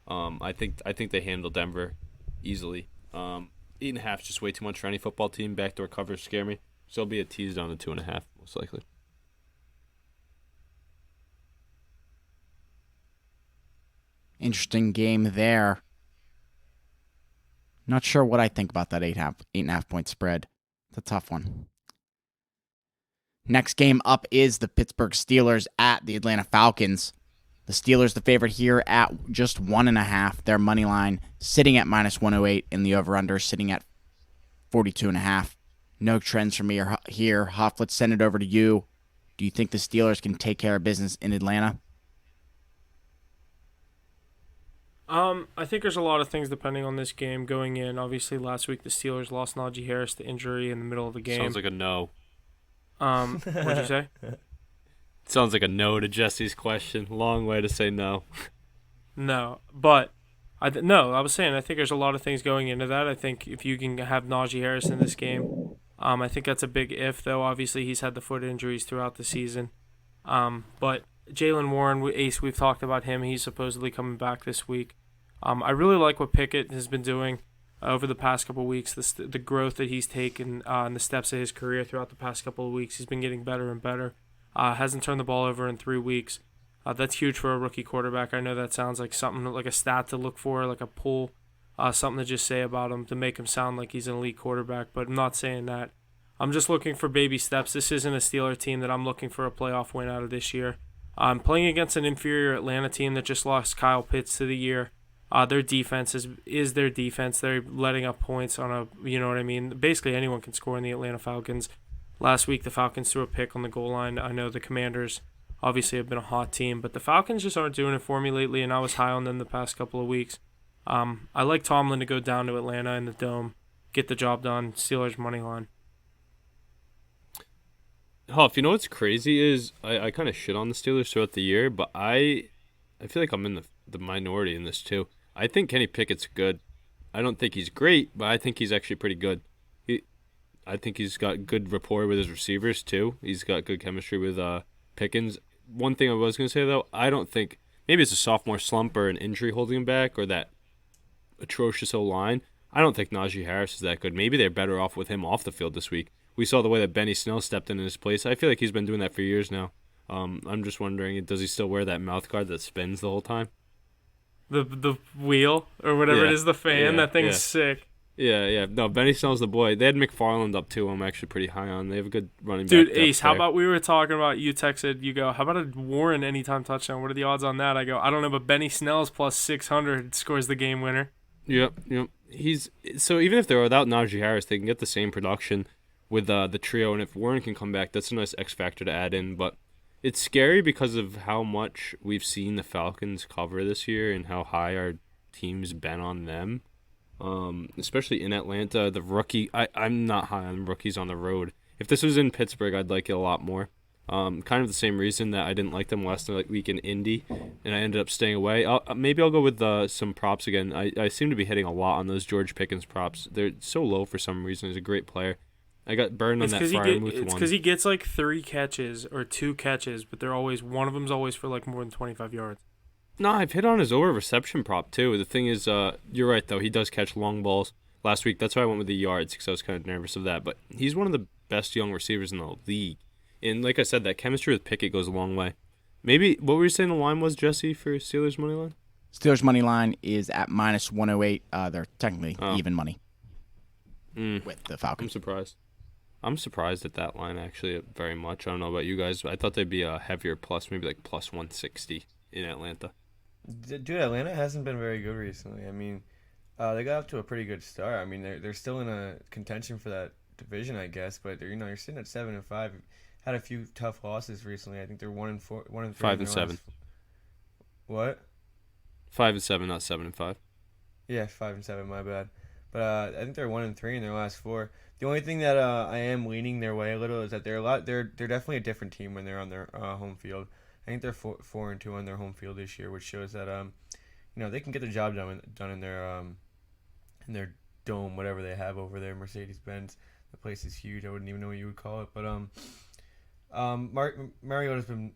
I think they handle Denver easily. 8.5 is just way too much for any football team. Backdoor covers scare me. So it'll be a tease down to 2.5, most likely. Interesting game there. Not sure what I think about that 8.5 point spread. It's a tough one. Next game up is the Pittsburgh Steelers at the Atlanta Falcons. The Steelers, the favorite here at just 1.5. Their money line sitting at -108, and the over/under sitting at 42.5. No trends from me here. Huff, let's send it over to you. Do you think the Steelers can take care of business in Atlanta? I think there's a lot of things depending on this game going in. Obviously, last week the Steelers lost Najee Harris to injury in the middle of the game. Sounds like a no. What'd you say? Sounds like a no to Jesse's question. Long way to say no. No, but I was saying I think there's a lot of things going into that. I think if you can have Najee Harris in this game, I think that's a big if. Though obviously he's had the foot injuries throughout the season. But Jalen Warren, Ace, we've talked about him. He's supposedly coming back this week. I really like what Pickett has been doing over the past couple of weeks. The growth that he's taken and the steps of his career throughout the past couple of weeks. He's been getting better and better. Hasn't turned the ball over in 3 weeks. That's huge for a rookie quarterback. I know that sounds like something like a stat to look for, like a pull, something to just say about him to make him sound like he's an elite quarterback, but I'm not saying that. I'm just looking for baby steps. This isn't a Steeler team that I'm looking for a playoff win out of this year. I'm playing against an inferior Atlanta team that just lost Kyle Pitts to the year. Their defense is their defense. They're letting up points on a, you know what I mean? Basically anyone can score in the Atlanta Falcons. Last week the Falcons threw a pick on the goal line. I know the Commanders obviously have been a hot team, but the Falcons just aren't doing it for me lately, and I was high on them the past couple of weeks. I like Tomlin to go down to Atlanta in the Dome, get the job done. Steelers money line. Huff, you know what's crazy is I kind of shit on the Steelers throughout the year, but I feel like I'm in the minority in this too. I think Kenny Pickett's good. I don't think he's great, but I think he's actually pretty good. I think he's got good rapport with his receivers too. He's got good chemistry with Pickens. One thing I was going to say though, I don't think, maybe it's a sophomore slump or an injury holding him back or that atrocious O-line. I don't think Najee Harris is that good. Maybe they're better off with him off the field this week. We saw the way that Benny Snell stepped in his place. I feel like he's been doing that for years now. I'm just wondering, does he still wear that mouth guard that spins the whole time? The wheel or whatever it is, the fan. That thing's sick. Yeah. No, Benny Snell's the boy. They had McFarland up too. I'm actually pretty high on. They have a good running back. Dude, Ace, how about we were talking about, you texted, you go, how about a Warren anytime touchdown? What are the odds on that? I go, I don't know, but Benny Snell's plus 600 scores the game winner. Yep. So even if they're without Najee Harris, they can get the same production with the trio, and if Warren can come back, that's a nice X factor to add in. But it's scary because of how much we've seen the Falcons cover this year and how high our team's been on them. Especially in Atlanta, the rookie. I'm not high on rookies on the road. If this was in Pittsburgh, I'd like it a lot more. Kind of the same reason that I didn't like them last week in Indy, and I ended up staying away. Maybe I'll go with some props again. I seem to be hitting a lot on those George Pickens props. They're so low for some reason. He's a great player. I got burned on that Freiermuth one. It's because he gets like 3 catches or 2 catches, but they're always, one of them's always for like more than 25 yards. No, I've hit on his over reception prop too. The thing is, you're right though. He does catch long balls. Last week, that's why I went with the yards because I was kind of nervous of that. But he's one of the best young receivers in the league. And like I said, that chemistry with Pickett goes a long way. Maybe, what were you saying the line was, Jesse, for Steelers money line? Steelers money line is at -108. They're technically even money with the Falcons. I'm surprised at that line actually very much. I don't know about you guys. I thought they'd be a heavier plus, maybe like plus 160 in Atlanta. Dude, Atlanta hasn't been very good recently. I mean, they got off to a pretty good start. I mean, they're still in a contention for that division, I guess. But you're sitting at 7-5. Had a few tough losses recently. I think they're 1-4, 1-3. 5-7. What? 5-7, not 7-5. Yeah, 5-7. My bad. But I think they're 1-3 in their last 4. The only thing that I am leaning their way a little is that they're definitely a different team when they're on their home field. I think they're 4-2 on their home field this year, which shows that they can get the job done in their dome, whatever they have over there, Mercedes-Benz. The place is huge. I wouldn't even know what you would call it, but Mariota's been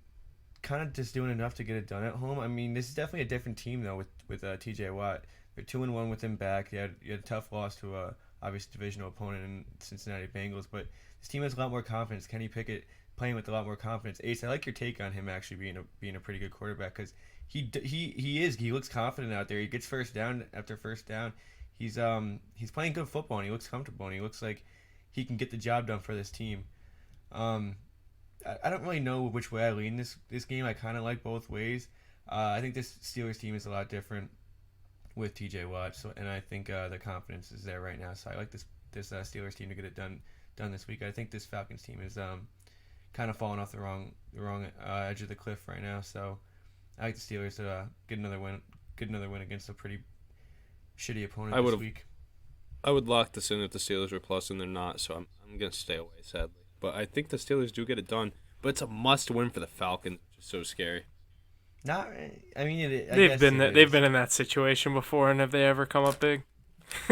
kind of just doing enough to get it done at home. I mean, this is definitely a different team though with T.J. Watt. They're 2-1 with him back. You had a tough loss to a obvious divisional opponent in Cincinnati Bengals. But this team has a lot more confidence. Kenny Pickett playing with a lot more confidence. Ace, I like your take on him actually being a pretty good quarterback because he looks confident out there. He gets first down after first down. He's playing good football and he looks comfortable and he looks like he can get the job done for this team. I don't really know which way I lean this game. I kind of like both ways. I think this Steelers team is a lot different with TJ Watt, and I think the confidence is there right now. So I like this Steelers team to get it done this week. I think this Falcons team is kind of falling off the wrong edge of the cliff right now. So I like the Steelers to get another win against a pretty shitty opponent this week. I would lock this in if the Steelers were plus, and they're not. So I'm gonna stay away, sadly. But I think the Steelers do get it done. But it's a must-win for the Falcons, which is so scary. Not, I mean, they've been in that situation before, and have they ever come up big?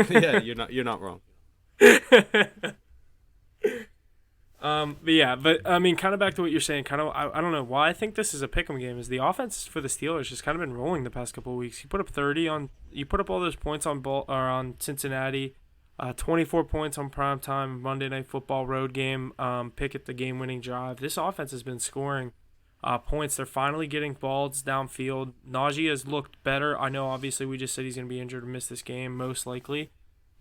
Yeah, you're not wrong. But I mean, kind of back to what you're saying. Kind of, I don't know why I think this is a pick'em game. Is the offense for the Steelers just kind of been rolling the past couple of weeks? You put up all those points on Cincinnati. 24 points on primetime Monday Night Football road game. Pickett the game-winning drive. This offense has been scoring points. They're finally getting balls downfield. Najee has looked better. I know, obviously, we just said he's going to be injured and miss this game, most likely.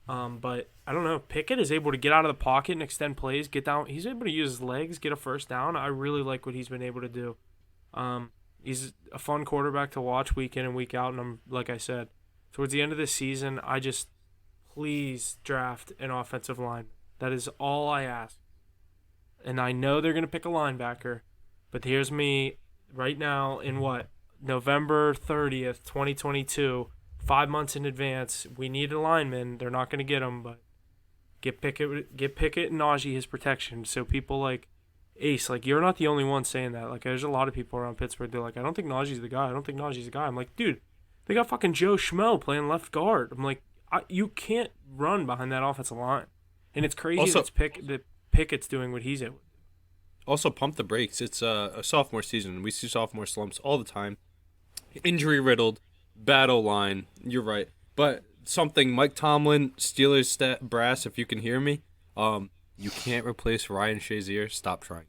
But I don't know. Pickett is able to get out of the pocket and extend plays, get down. He's able to use his legs, get a first down. I really like what he's been able to do. He's a fun quarterback to watch week in and week out. And like I said, towards the end of this season, please draft an offensive line. That is all I ask. And I know they're going to pick a linebacker, but here's me right now in November 30th, 2022, 5 months in advance. We need a lineman. They're not going to get him, but get Pickett and Najee his protection. So people like Ace, like, you're not the only one saying that. Like, there's a lot of people around Pittsburgh. They're like, I don't think Najee's the guy. I'm like, dude, they got fucking Joe Schmo playing left guard. I'm like, you can't run behind that offensive line. And it's crazy that Pickett's doing what he's able to do. Also, pump the brakes. It's a sophomore season. We see sophomore slumps all the time. Injury-riddled, bad O-line. You're right. But something Mike Tomlin, Steelers brass, if you can hear me, you can't replace Ryan Shazier. Stop trying.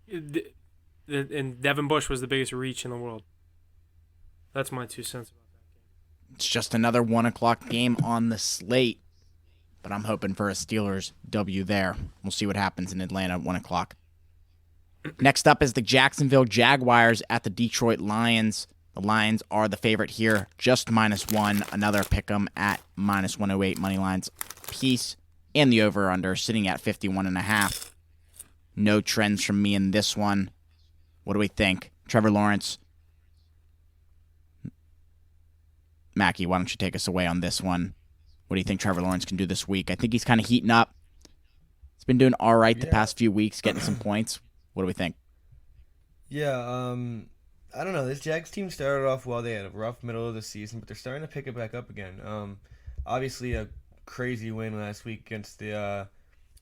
And Devin Bush was the biggest reach in the world. That's my 2 cents. It's just another 1 o'clock game on the slate, but I'm hoping for a Steelers W there. We'll see what happens in Atlanta at 1 o'clock. Next up is the Jacksonville Jaguars at the Detroit Lions. The Lions are the favorite here, just -1. Another pick'em at -108 money lines piece, and the over/under sitting at 51.5. No trends from me in this one. What do we think? Trevor Lawrence. Mackie, why don't you take us away on this one? What do you think Trevor Lawrence can do this week? I think he's kind of heating up. He's been doing all right the past few weeks, getting some points. What do we think? Yeah, I don't know. This Jags team started off well. They had a rough middle of the season, but they're starting to pick it back up again. Obviously, a crazy win last week against the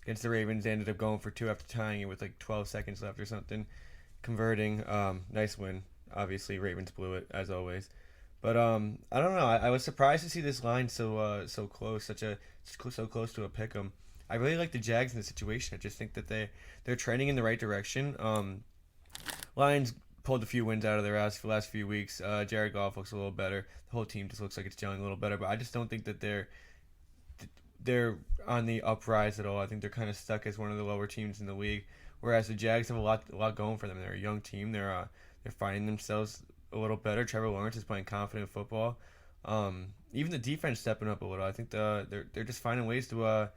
Ravens. They ended up going for 2 after tying it with like 12 seconds left or something, converting. Nice win. Obviously, Ravens blew it as always. But I don't know. I was surprised to see this line so close, so close to a pick'em. I really like the Jags in this situation. I just think that they're trending in the right direction. Lions pulled a few wins out of their ass for the last few weeks. Jared Goff looks a little better. The whole team just looks like it's gelling a little better. But I just don't think that they're on the uprise at all. I think they're kind of stuck as one of the lower teams in the league. Whereas the Jags have a lot going for them. They're a young team. They're finding themselves a little better. Trevor Lawrence is playing confident football. Even the defense stepping up a little. I think they're just finding ways to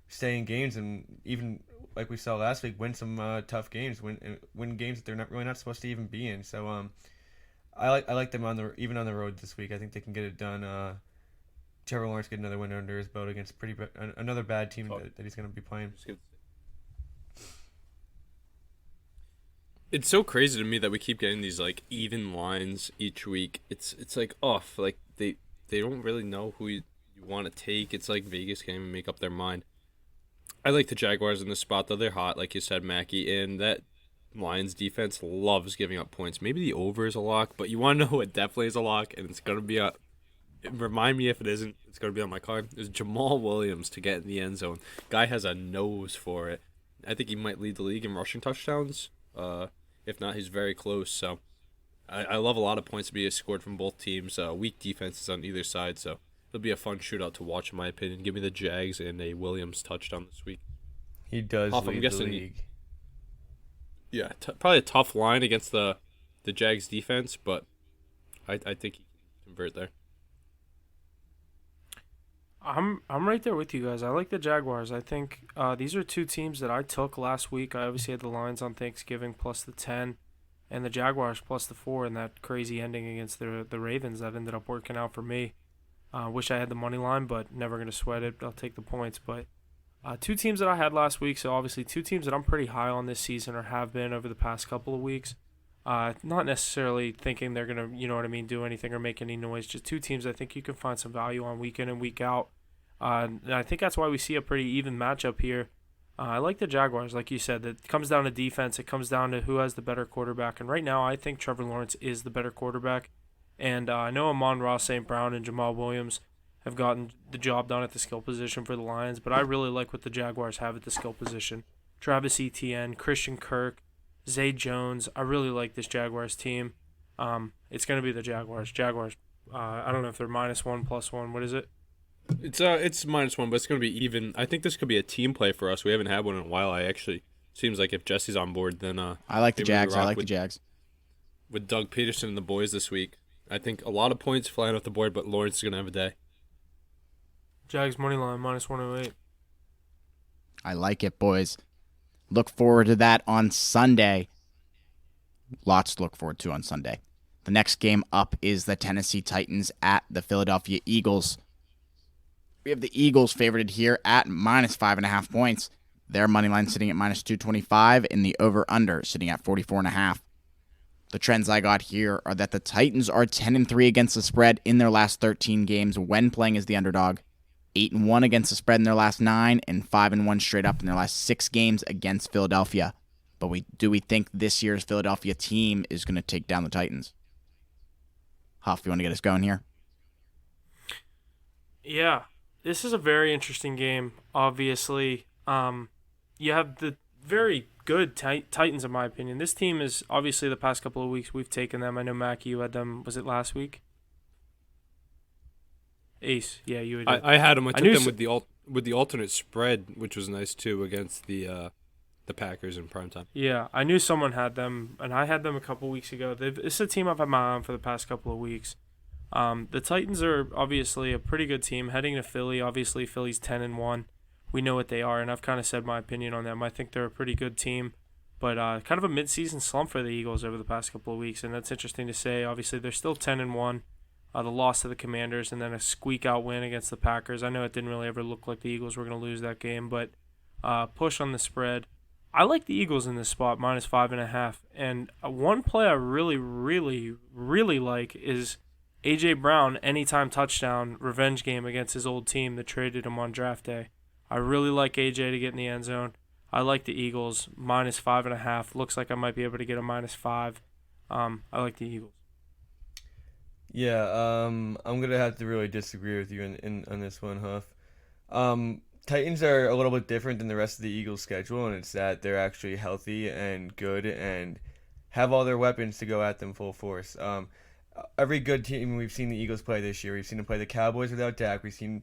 stay in games and even like we saw last week, win some tough games, win games that they're really not supposed to even be in. So I like them even on the road this week. I think they can get it done. Trevor Lawrence get another win under his belt against another bad team that he's going to be playing. It's so crazy to me that we keep getting these like even lines each week. It's like off. Like they don't really know who you want to take. It's like Vegas can't even make up their mind. I like the Jaguars in this spot though. They're hot, like you said, Mackie, and that Lions defense loves giving up points. Maybe the over is a lock, but you want to know what definitely is a lock, and it's gonna be remind me if it isn't. It's going to be on my card. Is Jamal Williams to get in the end zone. Guy has a nose for it. I think he might lead the league in rushing touchdowns. If not, he's very close. So I love a lot of points to be scored from both teams. Weak defenses on either side. So it'll be a fun shootout to watch, in my opinion. Give me the Jags and a Williams touchdown this week. He does I'm lead the guessing league. Yeah, probably a tough line against the Jags defense, but I think he can convert there. I'm right there with you guys. I like the Jaguars. I think these are two teams that I took last week. I obviously had the Lions on Thanksgiving plus the 10, and the Jaguars plus the 4, and that crazy ending against the Ravens that ended up working out for me. Wish I had the money line, but never going to sweat it. I'll take the points. But two teams that I had last week, so obviously two teams that I'm pretty high on this season or have been over the past couple of weeks. Not necessarily thinking they're going to, do anything or make any noise. Just two teams I think you can find some value on week in and week out. And I think that's why we see a pretty even matchup here. I like the Jaguars, like you said. It comes down to defense. It comes down to who has the better quarterback. And right now, I think Trevor Lawrence is the better quarterback. And I know Amon-Ra St. Brown and Jamal Williams have gotten the job done at the skill position for the Lions, but I really like what the Jaguars have at the skill position. Travis Etienne, Christian Kirk, Zay Jones. I really like this Jaguars team. It's going to be the Jaguars. I don't know if they're -1, +1. What is it? It's -1, but it's going to be even. I think this could be a team play for us. We haven't had one in a while. Seems like if Jesse's on board, then I like the Jags. The Jags. With Doug Peterson and the boys this week, I think a lot of points flying off the board, but Lawrence is going to have a day. Jags money line -108. I like it, boys. Look forward to that on Sunday. Lots to look forward to on Sunday. The next game up is the Tennessee Titans at the Philadelphia Eagles. We have the Eagles favored here at -5.5 points. Their money line sitting at -225, and the over/under sitting at 44.5. The trends I got here are that the Titans are 10-3 against the spread in their last 13 games when playing as the underdog, 8-1 against the spread in their last 9, and 5-1 straight up in their last 6 games against Philadelphia. But do we think this year's Philadelphia team is going to take down the Titans? Huff, you want to get us going here? Yeah, this is a very interesting game. Obviously, you have the very good Titans, in my opinion. This team is obviously the past couple of weeks we've taken them. I know, Mackie, you had them. Was it last week? Ace, yeah, you had. I had them. I took them with the alternate spread, which was nice too against the Packers in primetime. Yeah, I knew someone had them, and I had them a couple weeks ago. It's a team I've had my eye on for the past couple of weeks. The Titans are obviously a pretty good team heading to Philly. Obviously, Philly's 10-1. We know what they are, and I've kind of said my opinion on them. I think they're a pretty good team, but kind of a mid-season slump for the Eagles over the past couple of weeks, and that's interesting to say. Obviously, they're still 10-1. The loss to the Commanders, and then a squeak-out win against the Packers. I know it didn't really ever look like the Eagles were going to lose that game, but push on the spread. I like the Eagles in this spot, -5.5. And one play I really, really, really like is A.J. Brown, anytime touchdown, revenge game against his old team that traded him on draft day. I really like A.J. to get in the end zone. I like the Eagles, -5.5. Looks like I might be able to get a -5. I like the Eagles. Yeah, I'm gonna have to really disagree with you on this one, Huff. Titans are a little bit different than the rest of the Eagles' schedule, and it's that they're actually healthy and good and have all their weapons to go at them full force. Every good team we've seen the Eagles play this year, we've seen them play the Cowboys without Dak, we've seen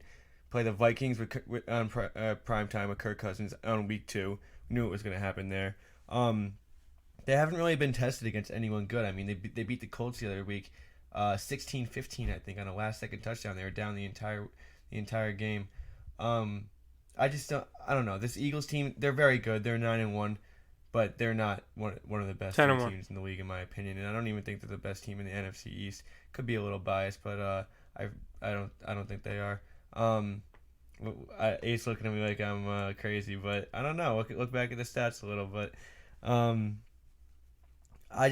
play the Vikings on prime time with Kirk Cousins on week 2. We knew it was going to happen there. They haven't really been tested against anyone good. I mean, they beat the Colts the other week, 16-15, I think, on a last-second touchdown. They were down the entire game. I don't know. This Eagles team, they're very good. They're 9-1, but they're not one of the best teams in the league, in my opinion. And I don't even think they're the best team in the NFC East. Could be a little biased, but I don't think they are. Ace looking at me like I'm crazy, but I don't know. Look back at the stats a little, but I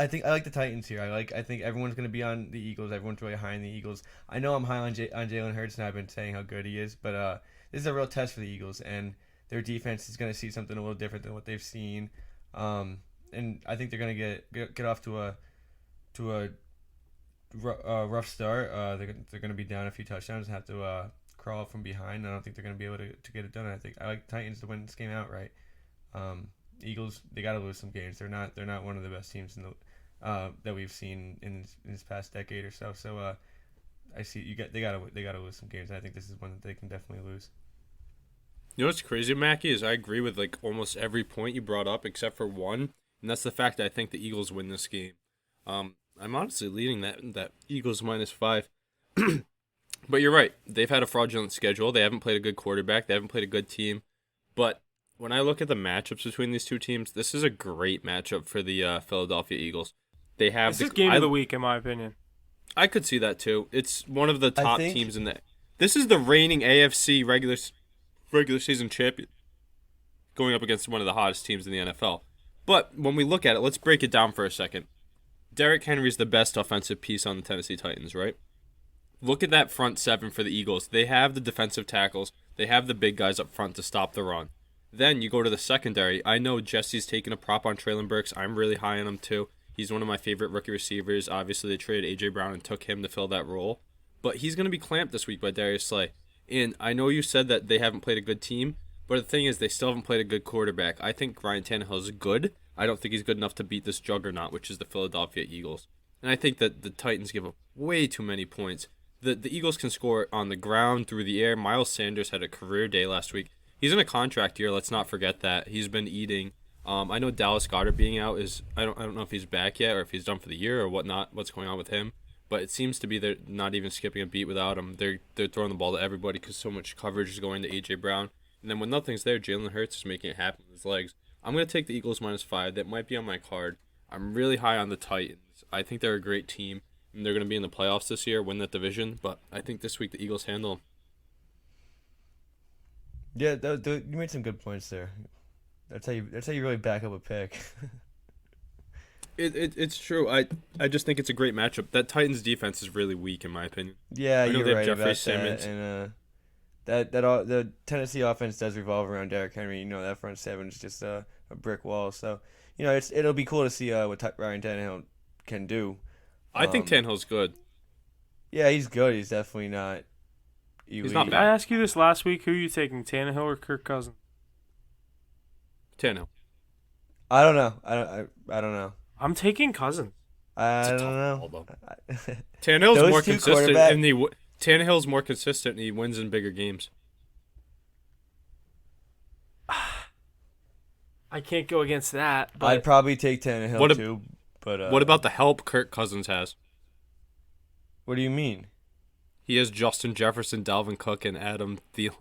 think I like the Titans here. I think everyone's going to be on the Eagles. Everyone's really high on the Eagles. I know I'm high on Jalen Hurts, and I've been saying how good he is, but this is a real test for the Eagles, and their defense is going to see something a little different than what they've seen. And I think they're going to get off to a rough start. They're going to be down a few touchdowns and have to crawl up from behind. I don't think they're going to be able to get it done. I like Titans to win this game outright. Eagles, they got to lose some games. They're not one of the best teams in the that we've seen in this past decade or so. So I see they got to lose some games. And I think this is one that they can definitely lose. You know what's crazy, Mackie, is I agree with like almost every point you brought up except for one, and that's the fact that I think the Eagles win this game. I'm honestly leading that Eagles -5. But you're right. They've had a fraudulent schedule. They haven't played a good quarterback. They haven't played a good team. But when I look at the matchups between these two teams, this is a great matchup for the Philadelphia Eagles. They have This is game of the week, in my opinion. I could see that too. It's one of the top teams in the. This is the reigning AFC regular season champion going up against one of the hottest teams in the NFL. But when we look at it, let's break it down for a second. Derrick Henry's the best offensive piece on the Tennessee Titans, right? Look at that front seven for the Eagles. They have the defensive tackles. They have the big guys up front to stop the run. Then you go to the secondary. I know Jesse's taking a prop on Traylon Burks. I'm really high on him too. He's one of my favorite rookie receivers. Obviously, they traded A.J. Brown and took him to fill that role. But he's going to be clamped this week by Darius Slay. And I know you said that they haven't played a good team, but the thing is they still haven't played a good quarterback. I think Ryan Tannehill is good. I don't think he's good enough to beat this juggernaut, which is the Philadelphia Eagles. And I think that the Titans give up way too many points. The Eagles can score on the ground, through the air. Miles Sanders had a career day last week. He's in a contract year. Let's not forget that. He's been eating. I know Dallas Goedert being out is I don't know if he's back yet or if he's done for the year or whatnot. What's going on with him? But it seems to be they're not even skipping a beat without him. They're throwing the ball to everybody because so much coverage is going to A.J. Brown. And then when nothing's there, Jalen Hurts is making it happen with his legs. I'm going to take the Eagles -5. That might be on my card. I'm really high on the Titans. I think they're a great team. And they're going to be in the playoffs this year, win that division. But I think this week the Eagles handle them. Yeah, you made some good points there. That's how you really back up a pick. It's true. I just think it's a great matchup. That Titans defense is really weak in my opinion. Yeah, you're right Jeffrey about Simmons. that. And the Tennessee offense does revolve around Derrick Henry. You know, that front seven is just a brick wall. So you know, it'll be cool to see what Ryan Tannehill can do. I think Tannehill's good. Yeah, he's good. He's definitely not elite. He's not Did I ask you this last week? Who are you taking, Tannehill or Kirk Cousins? Tannehill. I don't know. I don't know. I'm taking Cousins. I It's a don't know. tough call, Tannehill's Those more two consistent, quarterback- and Tannehill's more consistent, and he wins in bigger games. I can't go against that. But I'd probably take Tannehill too. But what about the help Kirk Cousins has? What do you mean? He has Justin Jefferson, Dalvin Cook, and Adam Thielen.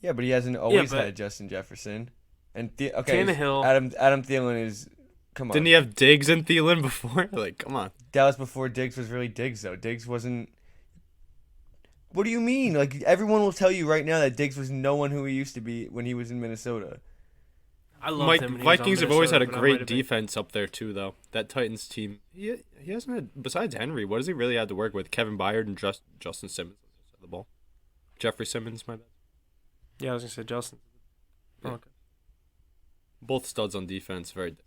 Yeah, but he hasn't always but- had Justin Jefferson. And Tannehill. Adam Thielen is. Come on. Didn't he have Diggs and Thielen before? Like, come on. That was before Diggs was really Diggs, though. Diggs wasn't. What do you mean? Like, everyone will tell you right now that Diggs was no one who he used to be when he was in Minnesota. I love him. when he was on Vikings have always had a Minnesota, but I great might have been- defense up there too, though. That Titans team, he hasn't had, besides Henry, what has he really had to work with? Kevin Byard and Justin Simmons on the side of the ball. Jeffrey Simmons, my bad. Yeah, I was gonna say Justin. Yeah. Okay. Both studs on defense, very different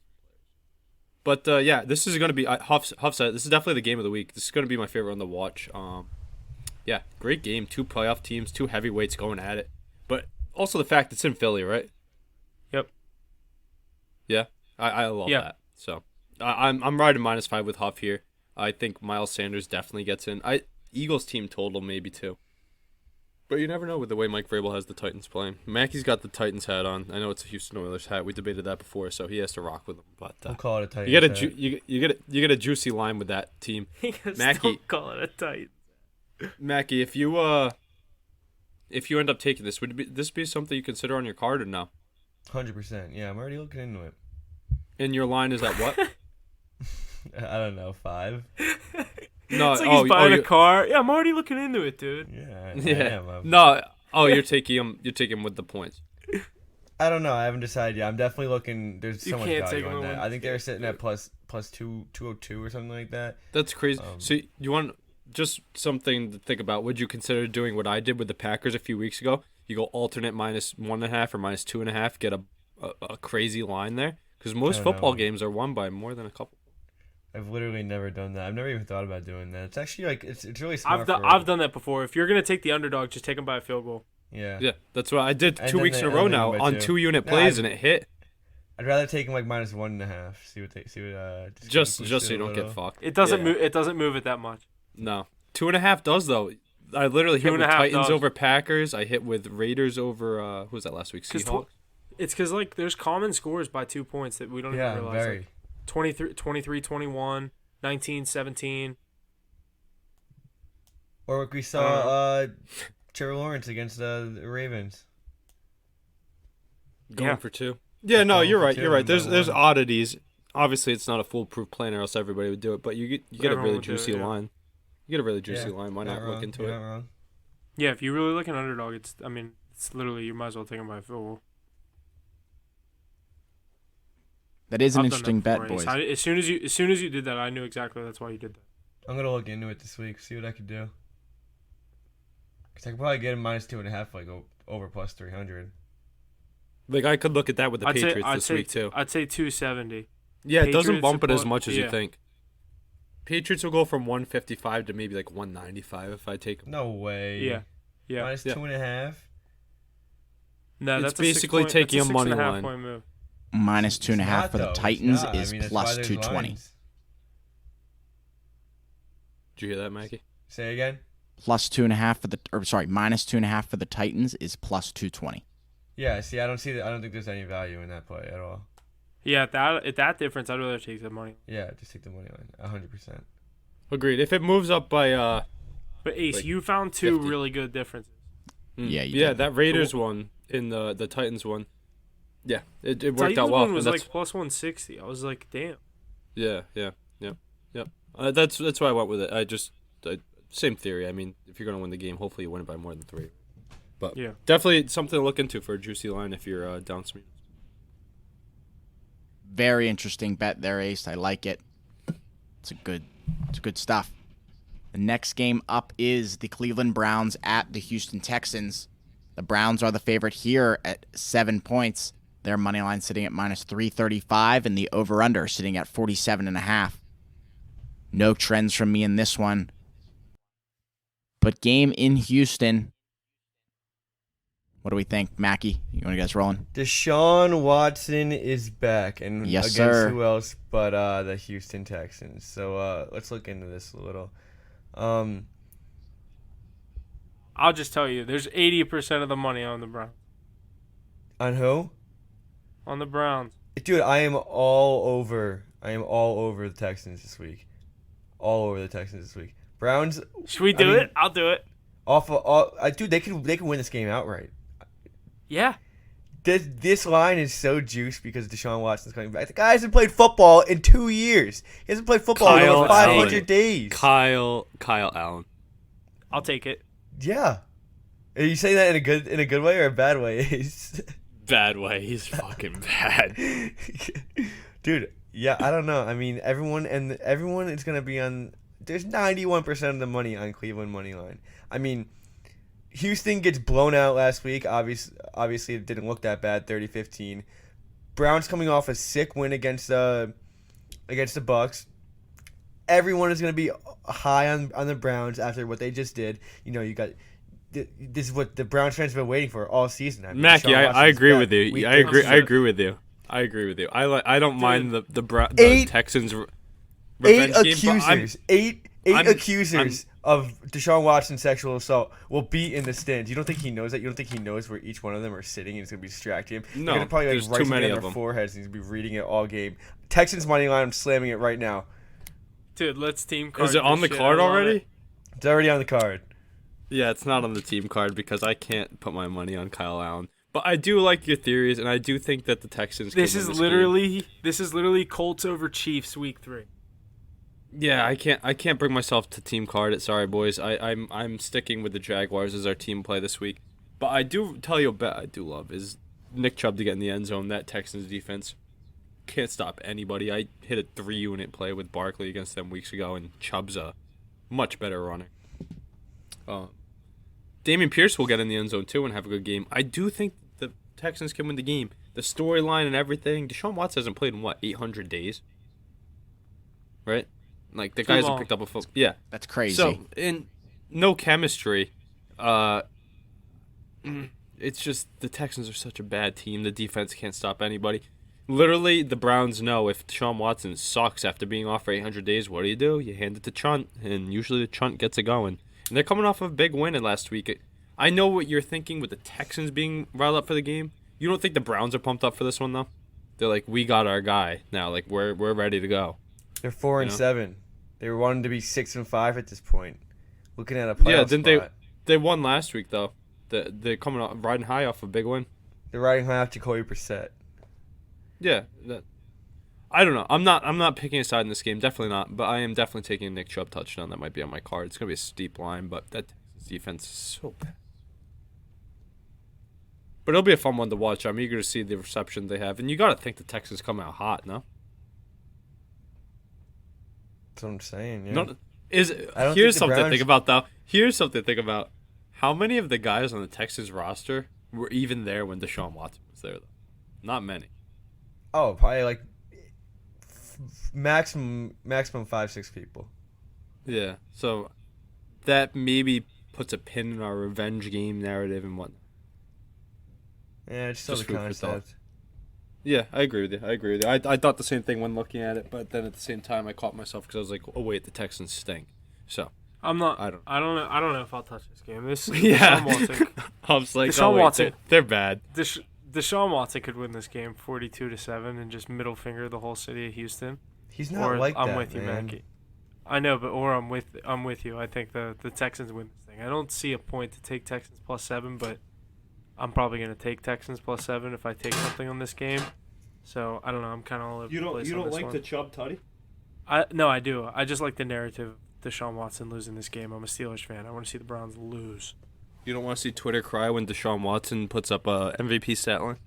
players. But yeah, this is going to be Huff said this is definitely the game of the week. This is going to be my favorite one to watch. Yeah, great game. Two playoff teams, two heavyweights going at it. But also the fact it's in Philly, right? Yep. Yeah, I love Yeah. that. So I'm riding -5 with Huff here. I think Miles Sanders definitely gets in. Eagles team total maybe too. But you never know with the way Mike Vrabel has the Titans playing. Mackey's got the Titans hat on. I know it's a Houston Oilers hat. We debated that before, so he has to rock with them. But We'll call it a Titans. you get a juicy line with that team. Mackie- Don't call it a tight. Mackie, if you end up taking this, would this be something you consider on your card or no? 100%. Yeah, I'm already looking into it. And your line is at what? I don't know, 5. No, It's like he's buying a car. Yeah, I'm already looking into it, dude. Yeah, I yeah. am. No. Oh, you're taking him. You're taking him with the points. I don't know. I haven't decided yet. I'm definitely looking. There's so You much can't value take him on that. with- I think they're sitting at plus 202 or something like that. That's crazy. So you want just something to think about? Would you consider doing what I did with the Packers a few weeks ago? You go alternate -1.5 or -2.5. Get a crazy line there because most I don't football know. games are won by more than a couple. I've literally never done that. I've never even thought about doing that. It's actually like it's really smart. I've done that before. If you're gonna take the underdog, just take them by a field goal. Yeah. Yeah, that's what I did And 2 then weeks in a they- row and then now by on two. 2-unit No, plays, I- and it hit. I'd rather take him like -1.5. See what Just boost so it you a don't get little. fucked. It doesn't Yeah. move. It doesn't move it that much. No, 2.5 does though. I literally hit with 2.5 Titans does. over Packers. I hit with Raiders over who was that last week? 'Cause Seahawks. It's because like there's common scores by 2 points that we don't Yeah, even realize. very. Like 23, 21, 19, 17. Or like we saw Trevor Lawrence against the Ravens. Going Yeah. for 2. Yeah, no, Going you're for right. 2 You're right. and There's then one. oddities. Obviously, it's not a foolproof plan, or else everybody would do it. But you get a Everyone really would do it, juicy yeah. line. You get a really juicy Yeah, line. Why you're not wrong. look into You're it? not wrong. Yeah, if you really look at underdog, it's literally you might as well take them by a field goal. That is an I've done interesting that bet, before, boys. Ace. As soon as you did that, I knew exactly that's why you did that. I'm gonna look into it this week. See what I can do. Cause I could probably get him -2.5, like over +300. Like I could look at that with the Patriots this week too. I'd say 270. Yeah, it doesn't Patriots bump it as support- much as you yeah. think. Patriots will go from 155 to maybe like 195 if I take them. No way. Yeah, yeah. Minus Yeah. 2.5. No, It's that's basically a 6 point, taking that's a money 6.5 line. point move. -2.5 for the It's Titans not. is That's why plus there's 220. lines. Did you hear that, Mackie? Say again. +2.5 for the, or sorry, -2.5 for the Titans is plus 220. Yeah. See, I don't see that. I don't think there's any value in that play at all. Yeah, at that difference, I'd rather take the money. Yeah, just take the money line. 100%. Agreed. If it moves up by But Ace, Like you found two 50. really good differences. Yeah, you yeah, did. that Raiders one in the Titans one. Yeah, it worked Titans out well. one was and like that's, plus 160. I was like, damn. yeah. That's why I went with it. Same theory. I mean, if you're gonna win the game, hopefully you win it by more than 3. But Yeah. definitely something to look into for a juicy line if you're down some. Very interesting bet there, Ace. I like it. It's good stuff. The next game up is the Cleveland Browns at the Houston Texans. The Browns are the favorite here at 7 points. Their money line sitting at -335, and the over/under sitting at 47.5. No trends from me in this one. But game in Houston. What do we think, Mackie? You want to get us rolling? Deshaun Watson is back, and Yes, against sir. who else but the Houston Texans. So let's look into this a little. I'll just tell you, there's 80% of the money on the Browns. On who? On the Browns. Dude, I am all over the Texans this week. All over the Texans this week. Browns. Should we do it? I'll do it. Dude, they can win this game outright. Yeah. This line is so juiced because Deshaun Watson's coming back. The guy hasn't played football in 2 years. He hasn't played football in Kyle over 500 Allen. days. Kyle Allen. I'll take it. Yeah. Are you saying that in a good way or a bad way? Bad way. He's fucking bad. Dude, yeah, I don't know. I mean, everyone is gonna be on. There's 91% of the money on Cleveland money line. I mean, Houston gets blown out last week. Obviously, it didn't look that bad, 30-15. Browns coming off a sick win against the Bucks. Everyone is gonna be high on the Browns after what they just did. You know, you got. This is what the Browns fans have been waiting for all season. I mean, Mackie, Deshaun I Watson's agree back with you. week I agree. 13. I agree with you. I agree with you. I don't mind the Eight- Texans Eight revenge game. But accusers, eight I'm- accusers of Deshaun Watson sexual assault will be in the stands. You don't think he knows that? You don't think he knows where each one of them are sitting and it's gonna be distracting him? No, They're gonna probably there's write too something many on of their them. foreheads and he's gonna be reading it all game. Texans money line, I'm slamming it right now. Dude, let's team card. Is it on the this shit. card I love already? it. It's already on the card. Yeah, it's not on the team card because I can't put my money on Kyle Allen. But I do like your theories, and I do think that the Texans. This can is win literally Colts over Chiefs week 3. game. Yeah, I can't bring myself to team card it. Sorry, boys. I'm sticking with the Jaguars as our team play this week. But I do tell you a bet I do love is Nick Chubb to get in the end zone. That Texans defense can't stop anybody. I hit a 3-unit play with Barkley against them weeks ago, and Chubb's a much better runner. Damian Pierce will get in the end zone too and have a good game. I do think the Texans can win the game. The storyline and everything. Deshaun Watson hasn't played in 800 days? right? Like the Too guys who long. picked up a football. Yeah. That's crazy. So in no chemistry. It's just the Texans are such a bad team. The defense can't stop anybody. Literally, the Browns know if Deshaun Watson sucks after being off for 800 days, what do? You hand it to Chunt, and usually the Chunt gets it going. And they're coming off of a big win in last week. I know what you're thinking with the Texans being riled up for the game. You don't think the Browns are pumped up for this one, though? They're like, we got our guy now. Like, we're ready to go. They're 4 and You know? 7. They were wanting to be 6 and 5 at this point. Looking at a playoff spot. They won last week, though. They're coming off, riding high off a big win. They're riding high off Jacoby Brissett. Yeah, I don't know. I'm not picking a side in this game. Definitely not. But I am definitely taking a Nick Chubb touchdown. That might be on my card. It's gonna be a steep line, but that Texans defense is so bad. But it'll be a fun one to watch. I'm eager to see the reception they have, and you got to think the Texans come out hot, no? That's what I'm saying. Yeah. No, I don't here's think something to Browns- think about though. Here's something to think about. How many of the guys on the Texans roster were even there when Deshaun Watson was there? Though, not many. Oh, probably like maximum 5-6 people. Yeah, so that maybe puts a pin in our revenge game narrative and whatnot. Yeah, it's still Just the food for thought. concept. Yeah, I agree with you. I thought the same thing when looking at it, but then at the same time, I caught myself because I was like, "Oh wait, the Texans stink." So I'm not. I don't- I don't know. I don't know if I'll touch this game. This yeah, Deshaun Watson. I was like, Deshaun "Oh wait, Watson. they're bad." Deshaun Watson could win this game 42-7 and just middle finger the whole city of Houston. He's not Or like I'm that, with you, man. Mackey. I know, but I'm with you. I think the Texans win this thing. I don't see a point to take Texans +7, but I'm probably gonna take Texans +7 if I take something on this game. So I don't know. I'm kind of all over the place on this one. Chubb tutty? No, I do. I just like the narrative of Deshaun Watson losing this game. I'm a Steelers fan. I want to see the Browns lose. You don't want to see Twitter cry when Deshaun Watson puts up a MVP stat line?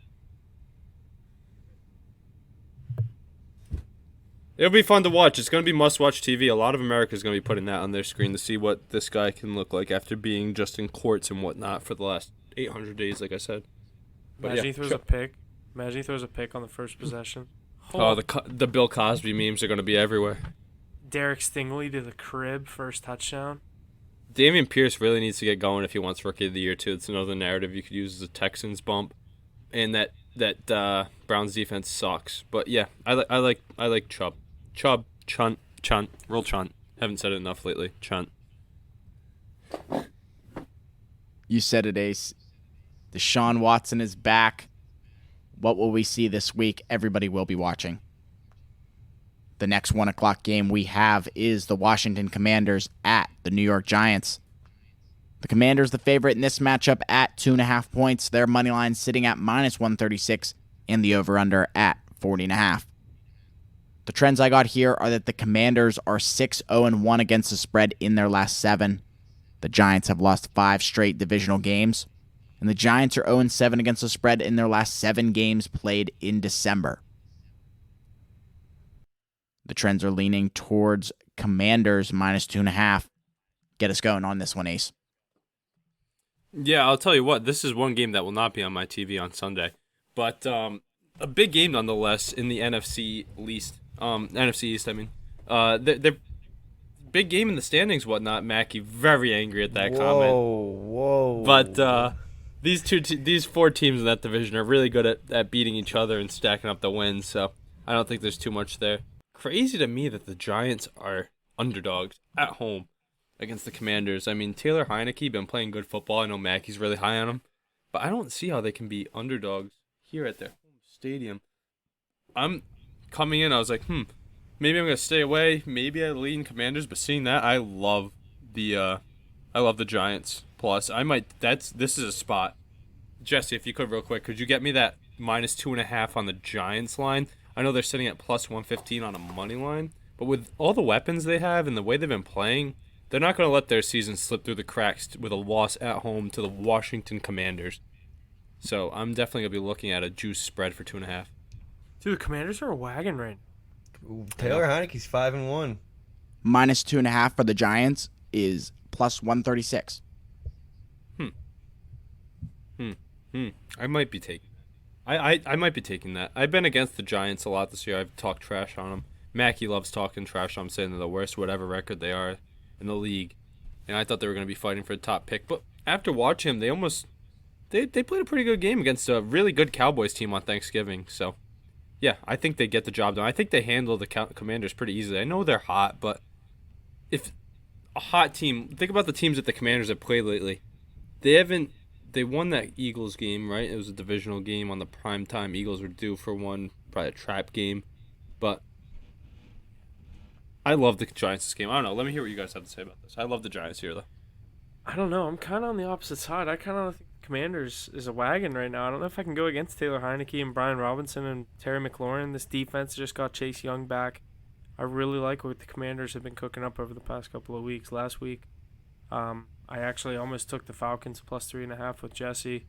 It'll be fun to watch. It's going to be must-watch TV. A lot of America's going to be putting that on their screen to see what this guy can look like after being just in courts and whatnot for the last 800 days, like I said. But Imagine yeah, he throws sure. a pick. Imagine he throws a pick on the first possession. Oh, the Bill Cosby memes are going to be everywhere. Derek Stingley to the crib, first touchdown. Dameon Pierce really needs to get going if he wants Rookie of the Year, too. It's another narrative you could use as a Texans bump. And that Browns defense sucks. But yeah, I like Chubb. Chunt, real Chunt. Haven't said it enough lately. Chunt. You said it, Ace. Deshaun Watson is back. What will we see this week? Everybody will be watching. The next 1 o'clock game we have is the Washington Commanders at the New York Giants. The Commanders the favorite in this matchup at 2.5 points. Their money line sitting at -136 and the over-under at 40.5. The trends I got here are that the Commanders are 6-0-1 against the spread in their last 7. The Giants have lost 5 straight divisional games. And the Giants are 0-7 against the spread in their last 7 games played in December. The trends are leaning towards Commanders -2.5. Get us going on this one, Ace. Yeah, I'll tell you what. This is one game that will not be on my TV on Sunday. But a big game nonetheless in the NFC East. NFC East, I mean. They're big game in the standings, whatnot. Mackie, very angry at that comment. Whoa. But these 4 teams in that division are really good at beating each other and stacking up the wins, so I don't think there's too much there. Crazy to me that the Giants are underdogs at home against the Commanders. I mean, Taylor Heineke been playing good football. I know Mackey's really high on him, but I don't see how they can be underdogs here at their home stadium. I'm coming in, I was like, maybe I'm gonna stay away. Maybe I lean Commanders, but seeing that, I love the Giants. Plus, this is a spot. Jesse, if you could real quick, could you get me that -2.5 on the Giants line? I know they're sitting at +115 on a money line, but with all the weapons they have and the way they've been playing, they're not going to let their season slip through the cracks with a loss at home to the Washington Commanders. So I'm definitely going to be looking at a juice spread for 2.5. Dude, the Commanders are a wagon right now. Ooh, Taylor Heineke's 5-1. -2.5 for the Giants is +136. I might be taking that. I might be taking that. I've been against the Giants a lot this year. I've talked trash on them. Mackey loves talking trash, so I'm saying they're the worst, whatever record they are in the league. And I thought they were going to be fighting for the top pick. But after watching them, they played a pretty good game against a really good Cowboys team on Thanksgiving. So, yeah, I think they get the job done. I think they handle the Commanders pretty easily. I know they're hot, but if a hot team, think about the teams that the Commanders have played lately. They won that Eagles game, right? It was a divisional game on the prime time. Eagles were due for one, probably a trap game. But I love the Giants this game. I don't know. Let me hear what you guys have to say about this. I love the Giants here, though. I don't know. I'm kind of on the opposite side. I kind of think Commanders is a wagon right now. I don't know if I can go against Taylor Heineke and Brian Robinson and Terry McLaurin. This defense just got Chase Young back. I really like what the Commanders have been cooking up over the past couple of weeks. Last week, I actually almost took the Falcons plus 3.5 with Jesse.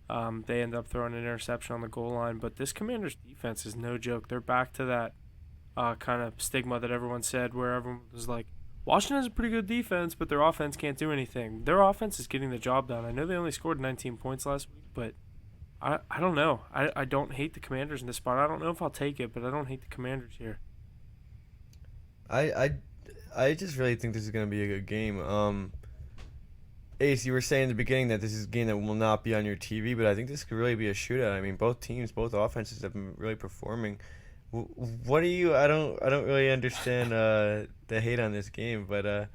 They end up throwing an interception on the goal line. But this Commanders defense is no joke. They're back to that kind of stigma that everyone said where everyone was like, Washington has a pretty good defense, but their offense can't do anything. Their offense is getting the job done. I know they only scored 19 points last week, but I don't know. I don't hate the Commanders in this spot. I don't know if I'll take it, but I don't hate the Commanders here. I just really think this is going to be a good game. Ace, you were saying in the beginning that this is a game that will not be on your TV, but I think this could really be a shootout. I mean, both teams, both offenses have been really performing. What do you? I don't really understand the hate on this game, but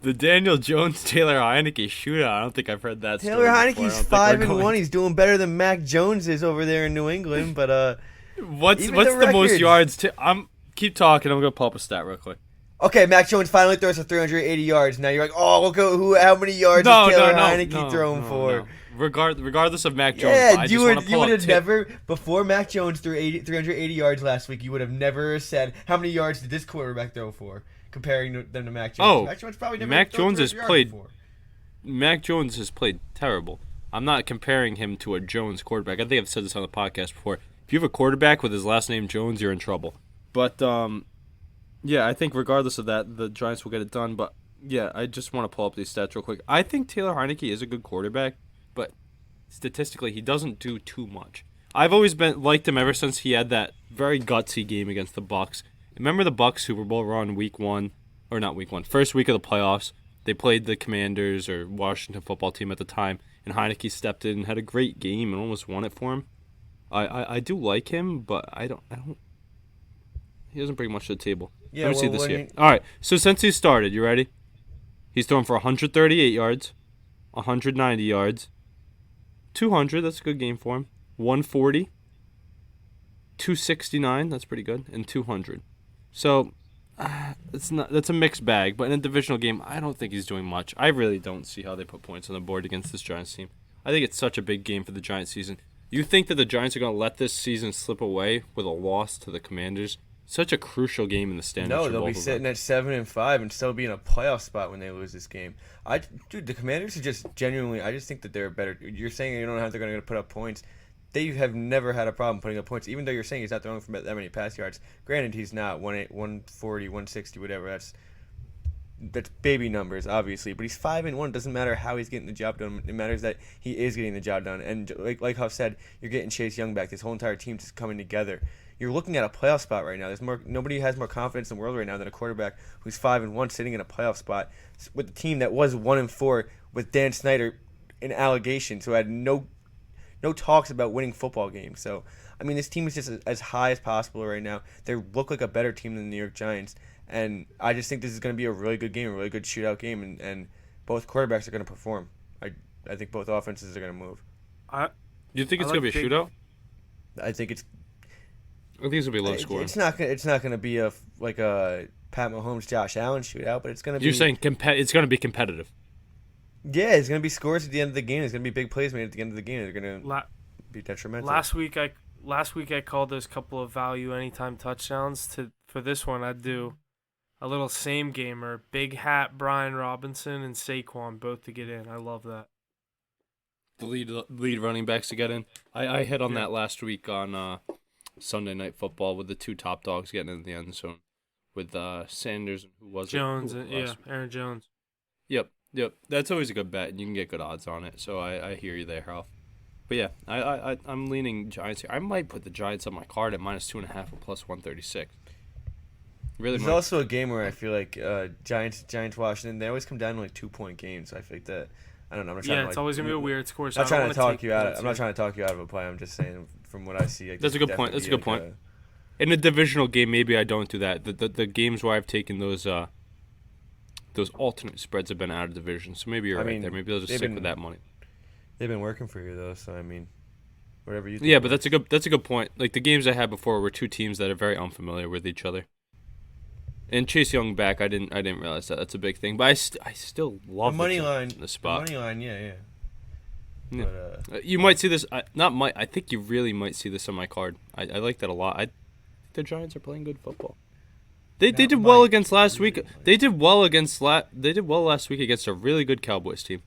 The Daniel Jones Taylor Heineke shootout. I don't think I've heard that. Taylor story before. Heineke's 5-1. He's doing better than Mac Jones is over there in New England. But what's even the most records- yards? Keep talking. I'm gonna pull up a stat real quick. Okay, Mac Jones finally throws for 380 yards. Now you're like, oh, look at how many yards is Taylor Heineke throwing for? No. Regardless of Mac Jones, Yeah, I you just would have never, before Mac Jones threw 380 yards last week, you would have never said, how many yards did this quarterback throw for, comparing them to Mac Jones. Oh, Mac Jones probably never Mac thrown Jones has 300 yards played. before. Mac Jones has played terrible. I'm not comparing him to a Jones quarterback. I think I've said this on the podcast before. If you have a quarterback with his last name Jones, you're in trouble. But yeah, I think regardless of that, the Giants will get it done. But yeah, I just want to pull up these stats real quick. I think Taylor Heineke is a good quarterback, but statistically, he doesn't do too much. I've always liked him ever since he had that very gutsy game against the Bucs. Remember the Bucs Super Bowl run first week of the playoffs. They played the Commanders or Washington football team at the time, and Heineke stepped in and had a great game and almost won it for him. I do like him, but I don't. He doesn't bring much to the table. Yeah, Let me see well, this when year. he- All right, so since he started, you ready? He's thrown for 138 yards, 190 yards, 200. That's a good game for him. 140, 269. That's pretty good, and 200. So that's a mixed bag. But in a divisional game, I don't think he's doing much. I really don't see how they put points on the board against this Giants team. I think it's such a big game for the Giants season. You think that the Giants are going to let this season slip away with a loss to the Commanders? Such a crucial game in the standings. No, for they'll both be of them. sitting at 7-5 and still be in a playoff spot when they lose this game. Dude, the Commanders are just genuinely. I just think that they're better. You're saying you don't know how they're going to put up points. They have never had a problem putting up points, even though you're saying he's not throwing for that many pass yards. Granted, he's not 140, 160, whatever. That's baby numbers, obviously. But he's 5-1. It doesn't matter how he's getting the job done. It matters that he is getting the job done. And like Huff said, you're getting Chase Young back. This whole entire team is coming together. You're looking at a playoff spot right now. Nobody has more confidence in the world right now than a quarterback who's 5-1 sitting in a playoff spot with a team that was 1-4 with Dan Snyder in allegations, who had no talks about winning football games. So, I mean, this team is just as high as possible right now. They look like a better team than the New York Giants. And I just think this is going to be a really good game, a really good shootout game, and both quarterbacks are going to perform. I think both offenses are going to move. You think it's I going to be a shootout? I think it's I think it's going to be low scoring. It's not going to be a Pat Mahomes, Josh Allen shootout, but it's going to be. You're saying it's going to be competitive. Yeah, it's going to be scores at the end of the game. It's going to be big plays made at the end of the game. They're going to be detrimental. Last week I called those couple of value anytime touchdowns. For this one, I'd do a little same gamer, big hat Brian Robinson and Saquon both to get in. I love that. The lead running backs to get in. I hit on that last week on Sunday Night Football with the two top dogs getting in the end zone with Sanders and who was Jones, it? Who was it? Aaron Jones. Yep. That's always a good bet, and you can get good odds on it. So I hear you there, Ralph. But yeah, I'm leaning Giants here. I might put the Giants on my card at -2.5 or +136. Really There's might. also a game where I feel like Giants Washington, they always come down to like 2-point games. So I feel like that. I don't know. I'm not trying Yeah, to it's like. always gonna be a weird score. So I'm not I don't trying want to to talk take you out. points I'm not here. trying to talk you out of a play. I'm just saying from what I see. Like, That's a good point. That's a good point. In a divisional game, maybe I don't do that. The games where I've taken those alternate spreads have been out of division, so maybe you're I right mean, there. Maybe they'll just they've stick been- with that money. They've been working for you though, so I mean, whatever you think. Yeah, but works. that's a good point. Like the games I had before were two teams that are very unfamiliar with each other. And Chase Young back, I didn't realize that. That's a big thing. But I still love the money Giants line. in the spot. The money line, yeah. Yeah. But, You might see this. I think you really might see this on my card. I like that a lot. I think the Giants are playing good football. They Not did well might, against last week. really might. They did well last week against a really good Cowboys team.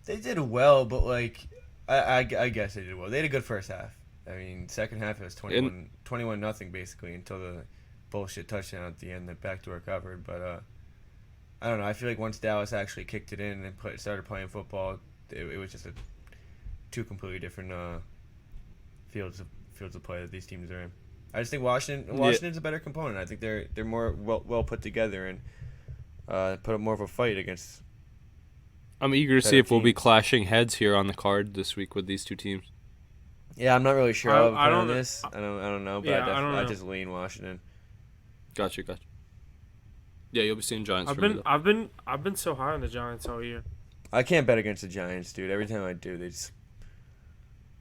they did well, but like, I guess they did well. They had a good first half. I mean, second half it was 21 nothing basically until the bullshit touchdown at the end that backdoor covered. But I don't know. I feel like once Dallas actually kicked it in and started playing football, it was just two completely different fields of play that these teams are in. I just think Washington's a better component. I think they're more well put together and put up more of a fight against. I'm eager to see Better if we'll be teams. clashing heads here on the card this week with these two teams. Yeah, I'm not really sure I how I don't- on this. I don't know, but Yeah, I don't I know. just lean Washington. Gotcha. Yeah, you'll be seeing Giants. I've been so high on the Giants all year. I can't bet against the Giants, dude. Every time I do, they just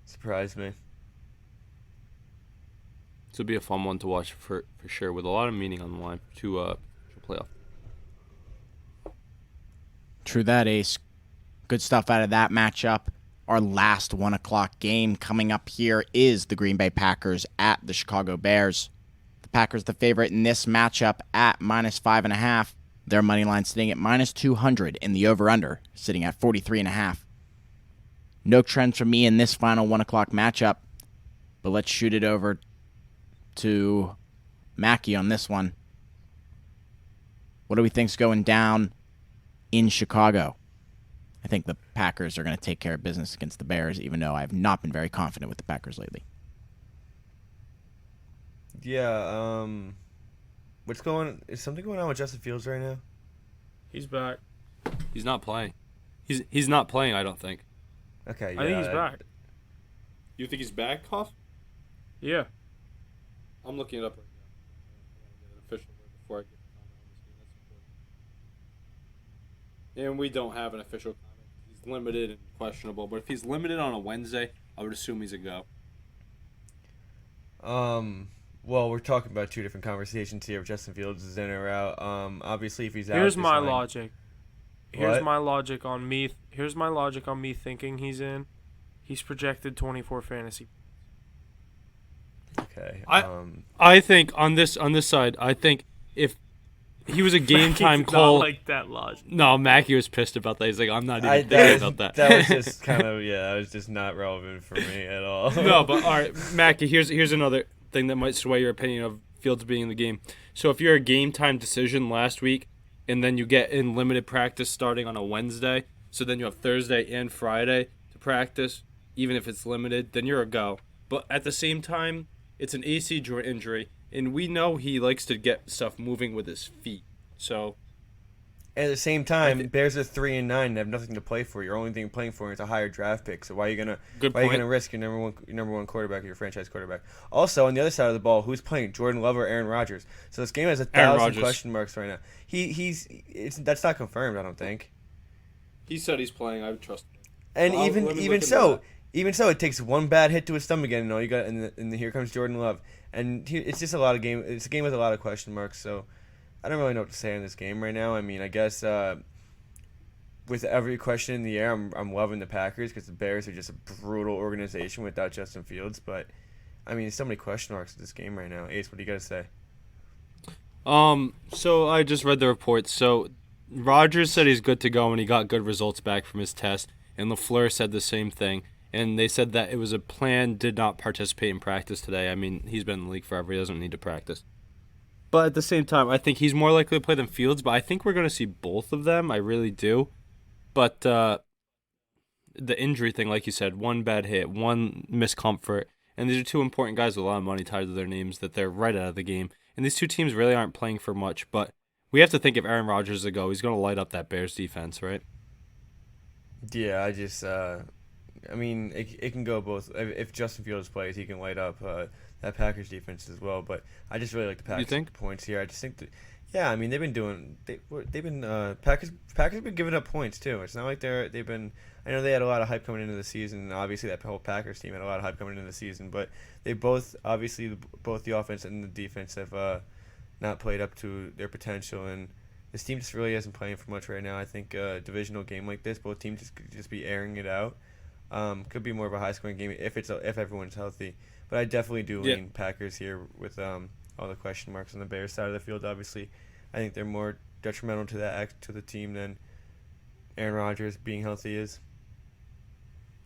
surprise me. This will be a fun one to watch for sure, with a lot of meaning on the line to playoff. True that, Ace. Good stuff out of that matchup. Our last 1 o'clock game coming up here is the Green Bay Packers at the Chicago Bears. The Packers the favorite in this matchup at -5.5. Their money line sitting at -200, and the over/under sitting at 43.5. No trends from me in this final 1 o'clock matchup, but let's shoot it over to Mackie on this one. What do we think's going down in Chicago? I think the Packers are going to take care of business against the Bears, even though I have not been very confident with the Packers lately. Yeah. Is something going on with Justin Fields right now? He's back. He's not playing. He's not playing. I don't think. Okay. Yeah, I think he's back. You think he's back, Hoff? Yeah. I'm looking it up right now. I want to get an official word before I give a comment on this game. That's important. And we don't have an official comment. He's limited and questionable. But if he's limited on a Wednesday, I would assume he's a go. Well, we're talking about two different conversations here. If Justin Fields is in or out. Obviously, if he's out, Here's this my line- logic. What? Here's my logic on me thinking he's in. He's projected 24 fantasy. Okay. I think on this side, I think if he was a game time call. Like that logic. No, Mackie was pissed about that. He's like, I'm not even that thinking was, about that. that was just kind of that was just not relevant for me at all. No, but all right, Mackie. Here's another thing that might sway your opinion of Fields being in the game. So if you're a game time decision last week, and then you get in limited practice starting on a Wednesday, so then you have Thursday and Friday to practice, even if it's limited, then you're a go. But at the same time, it's an AC joint injury, and we know he likes to get stuff moving with his feet. So At the same time, Bears are 3-9 and have nothing to play for. Your only thing you're playing for is a higher draft pick. So why are you gonna risk your number one quarterback, your franchise quarterback? Also, on the other side of the ball, who's playing, Jordan Love or Aaron Rodgers? So this game has 1,000 question marks right now. That's not confirmed, I don't think. he said he's playing. I would trust him. And Well, let me even look so, it takes one bad hit to his stomach again, and all you got, and here comes Jordan Love, and it's just a lot of game. It's a game with a lot of question marks. So I don't really know what to say on this game right now. I mean, I guess with every question in the air, I'm loving the Packers because the Bears are just a brutal organization without Justin Fields. But I mean, so many question marks in this game right now. Ace, what do you got to say? So I just read the report. So Rodgers said he's good to go and he got good results back from his test, and LaFleur said the same thing. And they said that it was a plan, did not participate in practice today. I mean, he's been in the league forever. He doesn't need to practice. But at the same time, I think he's more likely to play than Fields, but I think we're going to see both of them. I really do. But the injury thing, like you said, one bad hit, one miscomfort, and these are two important guys with a lot of money tied to their names that they're right out of the game. and these two teams really aren't playing for much. But we have to think if Aaron Rodgers is a go, he's going to light up that Bears defense, right? Yeah, I mean, it can go both. If Justin Fields plays, he can light up that Packers defense as well. But I just really like the You Packers think? points here. I just think that, yeah, I mean, Packers have been giving up points too. It's not like they've been. I know they had a lot of hype coming into the season. And obviously, that whole Packers team had a lot of hype coming into the season. But they both, obviously, both the offense and the defense have not played up to their potential. And this team just really isn't playing for much right now. I think a divisional game like this, both teams could just be airing it out. Could be more of a high-scoring game if everyone's healthy. But I definitely do lean Packers here with all the question marks on the Bears side of the field. Obviously, I think they're more detrimental to the team than Aaron Rodgers being healthy is.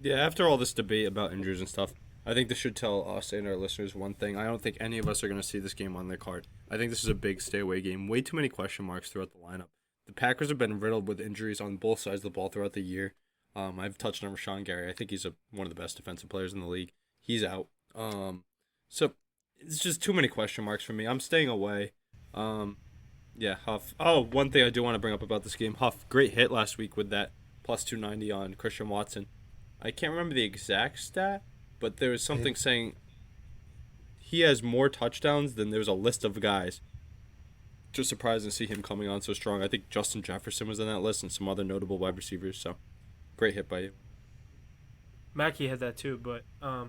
Yeah, after all this debate about injuries and stuff, I think this should tell us and our listeners one thing. I don't think any of us are going to see this game on their card. I think this is a big stay-away game. Way too many question marks throughout the lineup. The Packers have been riddled with injuries on both sides of the ball throughout the year. I've touched on Rashawn Gary. I think he's one of the best defensive players in the league. He's out. So it's just too many question marks for me. I'm staying away. Yeah, Huff. Oh, one thing I do want to bring up about this game. Huff, great hit last week with that plus 290 on Christian Watson. I can't remember the exact stat, but there was something saying he has more touchdowns than there's a list of guys. Just surprised to see him coming on so strong. I think Justin Jefferson was on that list and some other notable wide receivers. So, great hit by you. Mackey had that too, but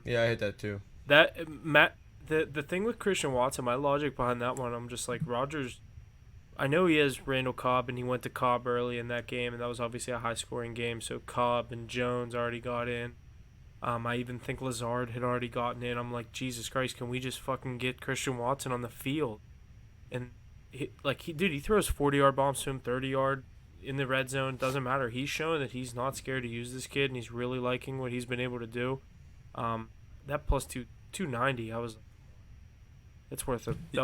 Yeah, I hit that too. The thing with Christian Watson, my logic behind that one, I'm just like Rodgers. I know he has Randall Cobb, and he went to Cobb early in that game, and that was obviously a high-scoring game. So Cobb and Jones already got in. I even think Lazard had already gotten in. I'm like, Jesus Christ, can we just fucking get Christian Watson on the field? And he throws 40-yard bombs to him, 30-yard in the red zone. Doesn't matter. He's showing that he's not scared to use this kid, and he's really liking what he's been able to do. That plus 290, that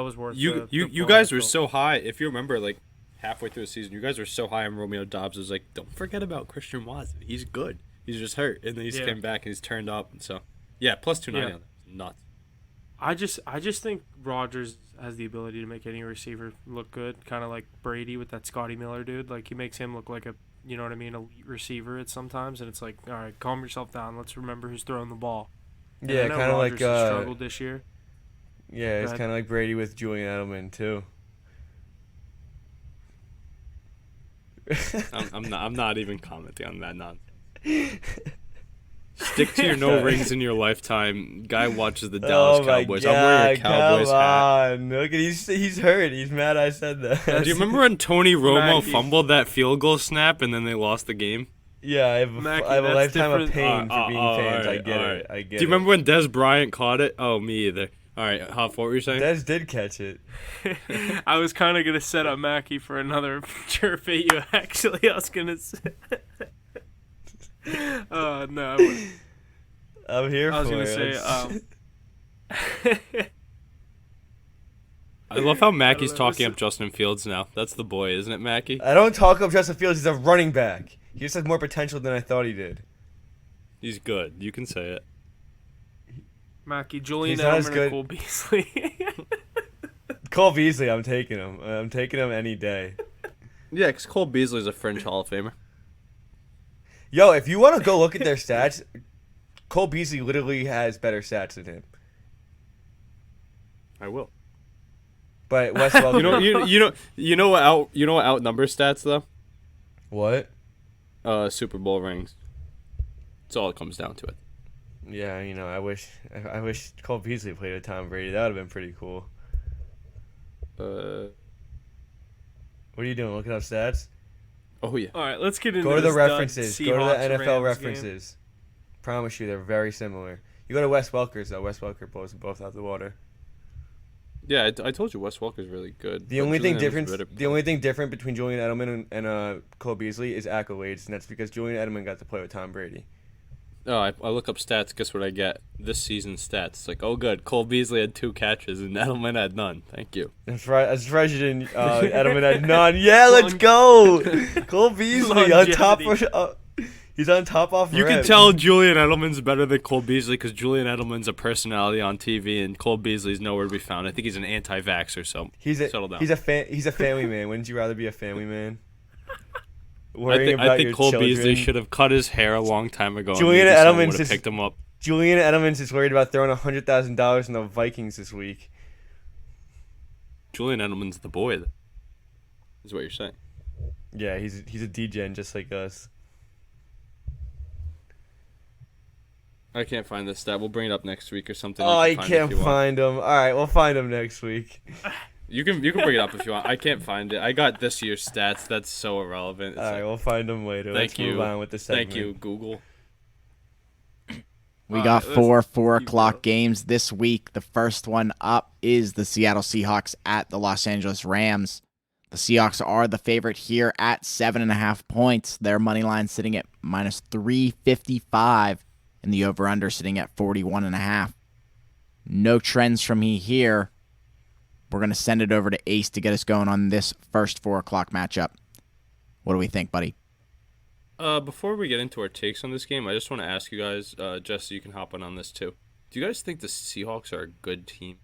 was worth. You guys were so high. If you remember, like halfway through the season, you guys were so high on Romeo Dobbs. It was like, don't forget about Christian Watson. He's good. He's just hurt, and then he's came back and he's turned up. And so, yeah, plus 290 on that. Nuts. I just think Rodgers has the ability to make any receiver look good, kind of like Brady with that Scotty Miller dude. Like he makes him look like a, you know what I mean, elite receiver at sometimes, and it's like, all right, calm yourself down. Let's remember who's throwing the ball. And Yeah, kind of like struggled this year. Yeah, it's kind of like Brady with Julian Edelman too. I'm not even commenting on that nonsense. Stick to your no rings in your lifetime. Guy watches the Dallas Cowboys. God, I'm wearing a Cowboys hat. on. Look at he's hurt. He's mad I said that. Do you remember when Tony Romo fumbled that field goal snap and then they lost the game? Yeah, I have a lifetime of pain for being fans. Right, I get it. Do you remember when Des Bryant caught it? Oh, me either. All right, Huff, what were you saying? Des did catch it. I was kind of gonna set up Mackey for another chirp at you. Actually, I was gonna say. No, I'm here I was for gonna it. say. I love how Mackey's talking up Justin Fields now. That's the boy, isn't it, Mackey? I don't talk up Justin Fields. He's a running back. He just has more potential than I thought he did. He's good. You can say it. Mackey, Julian He's not as Edelman, good. and Cole Beasley. Cole Beasley, I'm taking him. I'm taking him any day. Yeah, because Cole Beasley's a fringe Hall of Famer. Yo, if you want to go look at their stats, Cole Beasley literally has better stats than him. I will. But Wes Welker, You know what outnumbers stats though? what? Super Bowl rings. That's all it comes down to it. Yeah, I wish Cole Beasley played with Tom Brady. That would have been pretty cool. Uh, What are you doing? Looking up stats? Oh yeah. All right, let's get into Go to the this references. Go to the Seahawks-Rams NFL game. references. Promise you, they're very similar. You go to Wes Welker's though. Wes Welker blows them both out the water. Yeah, I told you Wes Welker's really good. The but only thing Julian Edelman's different between Julian Edelman and Cole Beasley is accolades, and that's because Julian Edelman got to play with Tom Brady. Oh, I look up stats. Guess what I get? This season's stats. It's like, oh, good. Cole Beasley had 2 catches and Edelman had none. Thank you. I'm surprised you didn't. Edelman had none. Yeah, let's go. Cole Beasley on top. He's on top off You rip. can tell Julian Edelman's better than Cole Beasley because Julian Edelman's a personality on TV and Cole Beasley's nowhere to be found. I think he's an anti-vaxxer, so settle down. He's a family man. Wouldn't you rather be a family man? I think Cole Beasley should have cut his hair a long time ago. Julian and Edelman would have picked him up. Julian Edelman's is worried about throwing $100,000 in the Vikings this week. Julian Edelman's the boy, is what you're saying. Yeah, he's a degen just like us. I can't find this stat. We'll bring it up next week or something. Oh, you you can can't find him. All right, we'll find him next week. You can bring it up if you want. I can't find it. I got this year's stats. That's so irrelevant. All right, we'll find him later. Thank Let's you. move on with the segment. Thank you, Google. We got four 4:00 go. games this week. The first one up is the Seattle Seahawks at the Los Angeles Rams. The Seahawks are the favorite here at 7.5 points. Their money line sitting at minus 355, and the over/under sitting at 41.5. No trends from me here. We're going to send it over to Ace to get us going on this first 4:00 matchup. What do we think, buddy? Before we get into our takes on this game, I just want to ask you guys, Jesse, you can hop on this too. Do you guys think the Seahawks are a good team?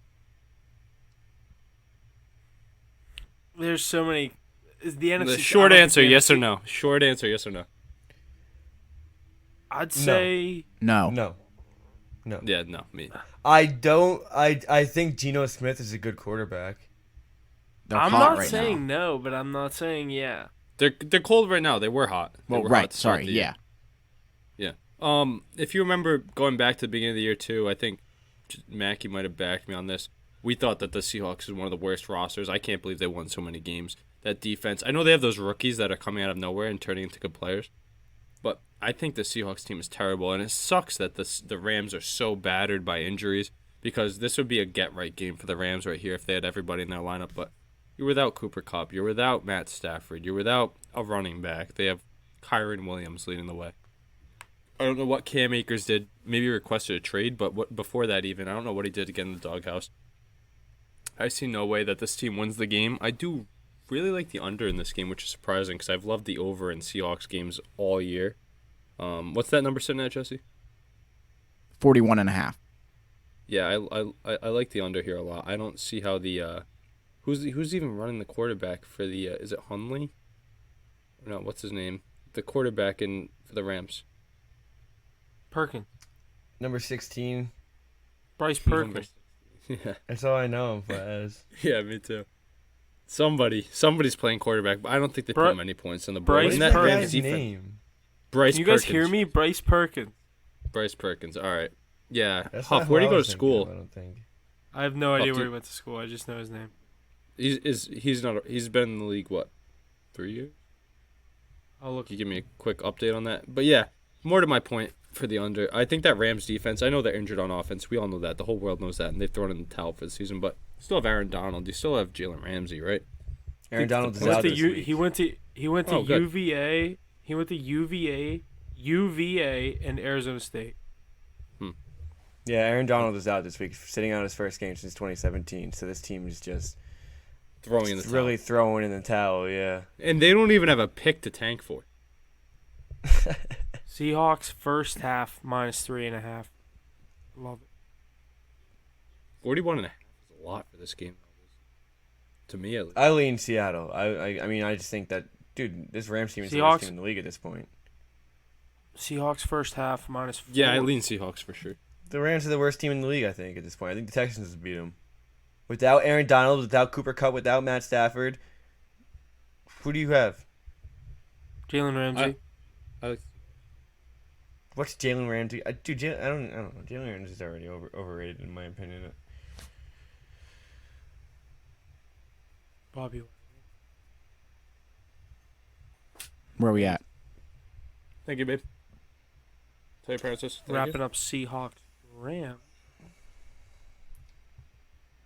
There's so many. Is the NFC The short I don't answer, think the yes or NFC no. Short answer, yes or no. I'd say No. No. Yeah, no, me. I don't. I think Geno Smith is a good quarterback. They're I'm hot not right saying now. no, but I'm not saying yeah. They're cold right now. They were hot. They Well, were right. hot to start Sorry. the year. Yeah. Yeah. If you remember going back to the beginning of the year too, I think Mackie might have backed me on this. We thought that the Seahawks is one of the worst rosters. I can't believe they won so many games. That defense. I know they have those rookies that are coming out of nowhere and turning into good players, but I think the Seahawks team is terrible, and it sucks that the Rams are so battered by injuries because this would be a get-right game for the Rams right here if they had everybody in their lineup, but you're without Cooper Kupp. You're without Matt Stafford. You're without a running back. They have Kyron Williams leading the way. I don't know what Cam Akers did. Maybe he requested a trade, but before that even, I don't know what he did to get in the doghouse. I see no way that this team wins the game. I do really like the under in this game, which is surprising because I've loved the over in Seahawks games all year. What's that number sitting at, Jesse? 41.5. Yeah, I like the under here a lot. I don't see how the who's even running the quarterback for the is it Hundley? No, what's his name? The quarterback for the Rams. Perkins, Number 16. Bryce Perkins. Yeah. That's all I know him for as. Yeah, me too. Somebody's playing quarterback, but I don't think they put many points on the board. Bryce Isn't that Perkins. Rams Guy's defense? name. Bryce Can you guys Perkins. hear me? Bryce Perkins. Bryce Perkins. All right. Yeah. That's Huff, not where'd who he go I to was thinking school? of, I don't think. I have no idea Huff, where he went to school. I just know his name. He's not. He's been in the league what? 3 years? I'll look. Can you give me a quick update on that? But yeah, more to my point for the under. I think that Rams defense. I know they're injured on offense. We all know that. The whole world knows that, and they've thrown in the towel for the season. But you still have Aaron Donald. You still have Jalen Ramsey, right? Aaron Donald is He went out to this U- week. he went to Oh, good. UVA. He went to UVA, and Arizona State. Yeah, Aaron Donald is out this week, sitting out his first game since 2017. So this team is just Throwing in the towel. really throwing in the towel. Yeah. And they don't even have a pick to tank for. Seahawks first half minus 3.5. Love it. 41.5 is a lot for this game. To me, at least. I lean Seattle. I mean, I just think that, dude, this Rams team is the Seahawks- worst team in the league at this point. Seahawks first half minus 4. Yeah, I lean Seahawks for sure. The Rams are the worst team in the league, I think, at this point. I think the Texans would beat them. Without Aaron Donald, without Cooper Kupp, without Matt Stafford, who do you have? Jalen Ramsey. I What's Jalen Ramsey? Dude, I don't know. Jalen Ramsey is already overrated in my opinion. Bobby. Where are we at? Thank you, babe. Tell your parents this. Thank you. Wrapping up Seahawks Rams.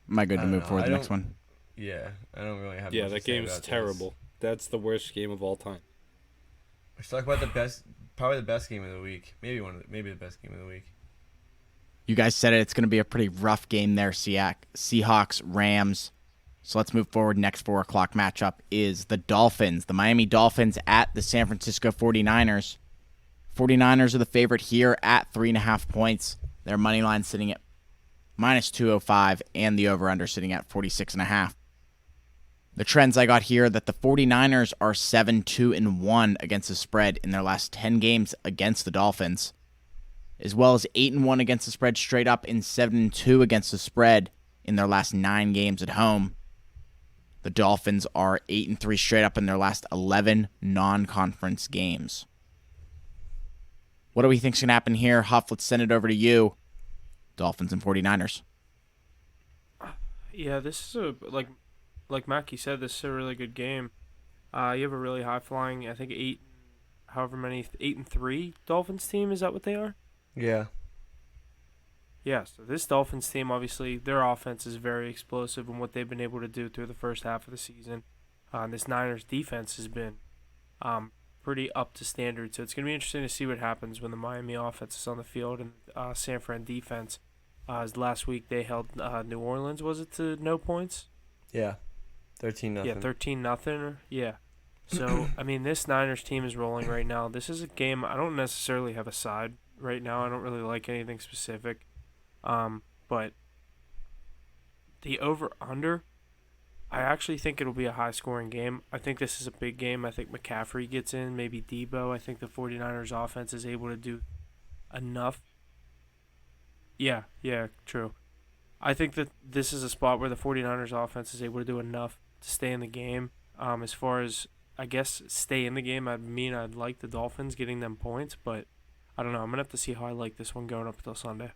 Am I good I to don't move know. forward I to the next don't- one? Yeah, I don't really have. Yeah, much that to say game's about this. terrible. That's the worst game of all time. Let's talk about probably the best game of the week. Maybe the best game of the week. You guys said it. It's going to be a pretty rough game there, Seahawks, Rams. So let's move forward. Next 4:00 matchup is the Dolphins. The Miami Dolphins at the San Francisco 49ers. 49ers are the favorite here at 3.5 points. Their money line sitting at minus 205 and the over-under sitting at 46.5. The trends I got here that the 49ers are 7-2-1 against the spread in their last 10 games against the Dolphins, as well as 8-1 against the spread straight up and 7-2 against the spread in their last 9 games at home. The Dolphins are 8-3 straight up in their last 11 non-conference games. What do we think's going to happen here? Huff, let's send it over to you. Dolphins and 49ers. Yeah, this is like Mackie said, this is a really good game. You have a really high flying, I think 8-3 Dolphins team. Is that what they are? Yeah. Yeah, so this Dolphins team, obviously, their offense is very explosive in what they've been able to do through the first half of the season. This Niners defense has been pretty up to standard, so it's going to be interesting to see what happens when the Miami offense is on the field and San Fran defense. Last week they held New Orleans, was it, to no points? Yeah. 13-0. Yeah, 13-0. Yeah. So, I mean, this Niners team is rolling right now. This is a game, I don't necessarily have a side right now. I don't really like anything specific. But the over-under, I actually think it'll be a high-scoring game. I think this is a big game. I think McCaffrey gets in, maybe Debo. I think the 49ers offense is able to do enough. Yeah, true. I think that this is a spot where the 49ers offense is able to do enough to stay in the game. As far as, I guess, stay in the game, I'd like the Dolphins getting them points, but I don't know. I'm going to have to see how I like this one going up until Sunday.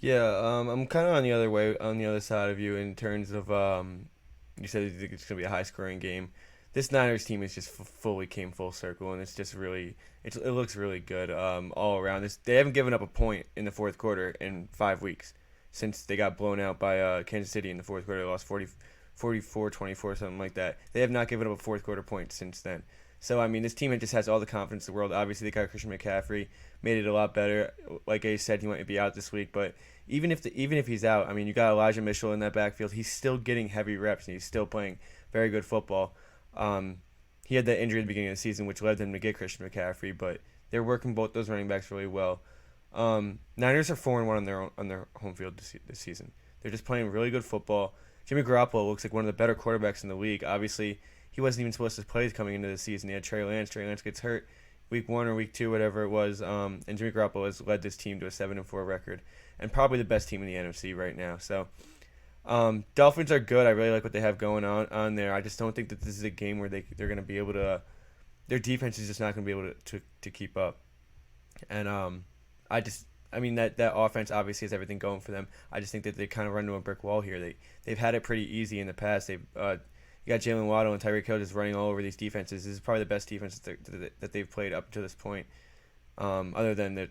Yeah, I'm kind of on the other side of you in terms of you said you think it's going to be a high-scoring game. This Niners team is just fully came full circle, and it's just really it looks really good all around. They haven't given up a point in the fourth quarter in 5 weeks since they got blown out by Kansas City in the fourth quarter. They lost 44-24, something like that. They have not given up a fourth quarter point since then. So, I mean, this team just has all the confidence in the world. Obviously, they got Christian McCaffrey, made it a lot better. Like Ace said, he might be out this week, but even if he's out, I mean, you got Elijah Mitchell in that backfield. He's still getting heavy reps, and he's still playing very good football. He had that injury at the beginning of the season, which led them to get Christian McCaffrey, but they're working both those running backs really well. Niners are 4-1 on their home field this season. They're just playing really good football. Jimmy Garoppolo looks like one of the better quarterbacks in the league. Obviously, he wasn't even supposed to play coming into the season. He had Trey Lance. Trey Lance gets hurt week 1 or week 2, whatever it was, and Jimmy Garoppolo has led this team to a 7-4 record and probably the best team in the NFC right now. So, Dolphins are good. I really like what they have going on there. I just don't think that this is a game where they're going to be able to their defense is just not going to be able to keep up. And I mean that offense obviously has everything going for them. I just think that they kind of run into a brick wall here. They've had it pretty easy in the past. You got Jalen Waddle and Tyreek Hill just running all over these defenses. This is probably the best defense that they've played up to this point. Other than that,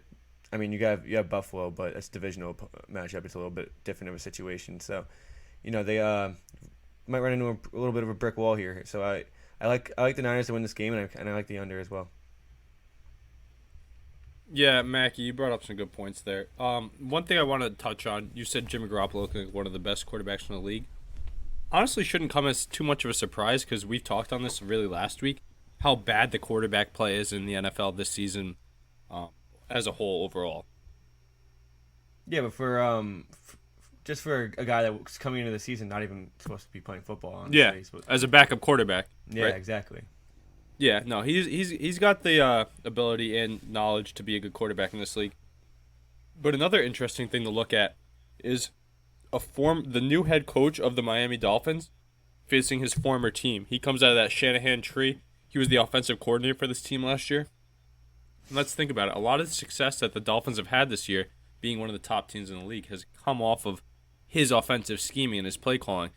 I mean, you have Buffalo, but it's a divisional matchup. It's a little bit different of a situation. So, they might run into a little bit of a brick wall here. So I like the Niners to win this game, and I like the under as well. Yeah, Mackie, you brought up some good points there. One thing I wanted to touch on, you said Jimmy Garoppolo looking like one of the best quarterbacks in the league. Honestly, shouldn't come as too much of a surprise because we've talked on this really last week, how bad the quarterback play is in the NFL this season as a whole overall. Yeah, but for just for a guy that was coming into the season not even supposed to be playing football. Honestly, yeah, as a backup quarterback. Yeah, right? Exactly. Yeah, no, he's got the ability and knowledge to be a good quarterback in this league. But another interesting thing to look at is the new head coach of the Miami Dolphins facing his former team. He comes out of that Shanahan tree. He was the offensive coordinator for this team last year. And let's think about it. A lot of the success that the Dolphins have had this year, being one of the top teams in the league, has come off of his offensive scheming and his play calling.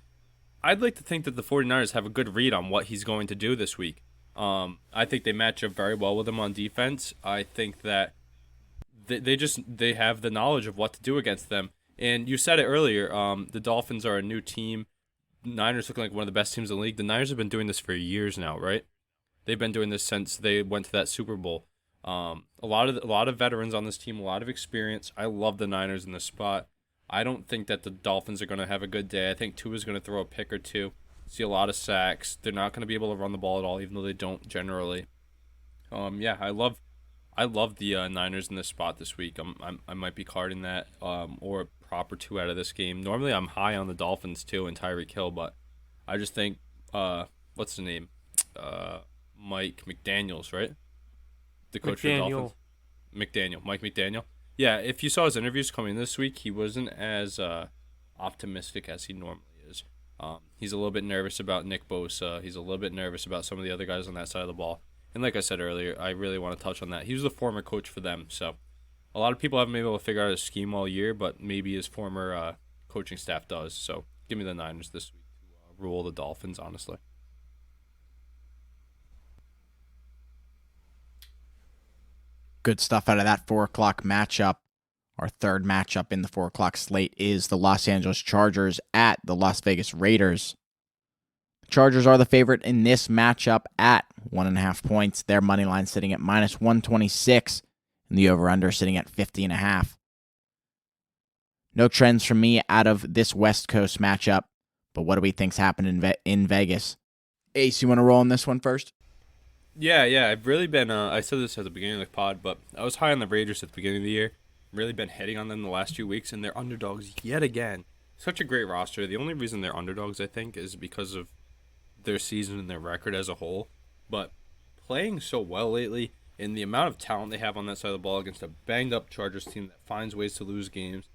I'd like to think that the 49ers have a good read on what he's going to do this week. I think they match up very well with him on defense. I think that they have the knowledge of what to do against them. And you said it earlier, the Dolphins are a new team. Niners looking like one of the best teams in the league. The Niners have been doing this for years now, right? They've been doing this since they went to that Super Bowl. A lot of veterans on this team, a lot of experience. I love the Niners in this spot. I don't think that the Dolphins are going to have a good day. I think Tua's going to throw a pick or two. See a lot of sacks. They're not going to be able to run the ball at all, even though they don't generally. I love I love the Niners in this spot this week. I might be carding that or a prop or two out of this game. Normally I'm high on the Dolphins too and Tyreek Hill, but I just think what's the name? Mike McDaniels, right? The coach for the Dolphins. Mike McDaniel. Yeah, if you saw his interviews coming this week, he wasn't as optimistic as he normally is. He's a little bit nervous about Nick Bosa. He's a little bit nervous about some of the other guys on that side of the ball. And like I said earlier, I really want to touch on that. He was the former coach for them, so a lot of people haven't been able to figure out his scheme all year, but maybe his former coaching staff does. So give me the Niners this week to rule the Dolphins, honestly. Good stuff out of that 4 o'clock matchup. Our third matchup in the 4 o'clock slate is the Los Angeles Chargers at the Las Vegas Raiders. The Chargers are the favorite in this matchup at 1.5 points. Their money line sitting at minus 126, and the over-under sitting at 50.5. No trends from me out of this West Coast matchup, but what do we think's happening in Vegas? Ace, you want to roll on this one first? Yeah, I've really been, I said this at the beginning of the pod, but I was high on the Raiders at the beginning of the year. Really been hitting on them the last 2 weeks, and they're underdogs yet again. Such a great roster. The only reason they're underdogs, I think, is because of their season and their record as a whole. But playing so well lately, and the amount of talent they have on that side of the ball against a banged-up Chargers team that finds ways to lose games,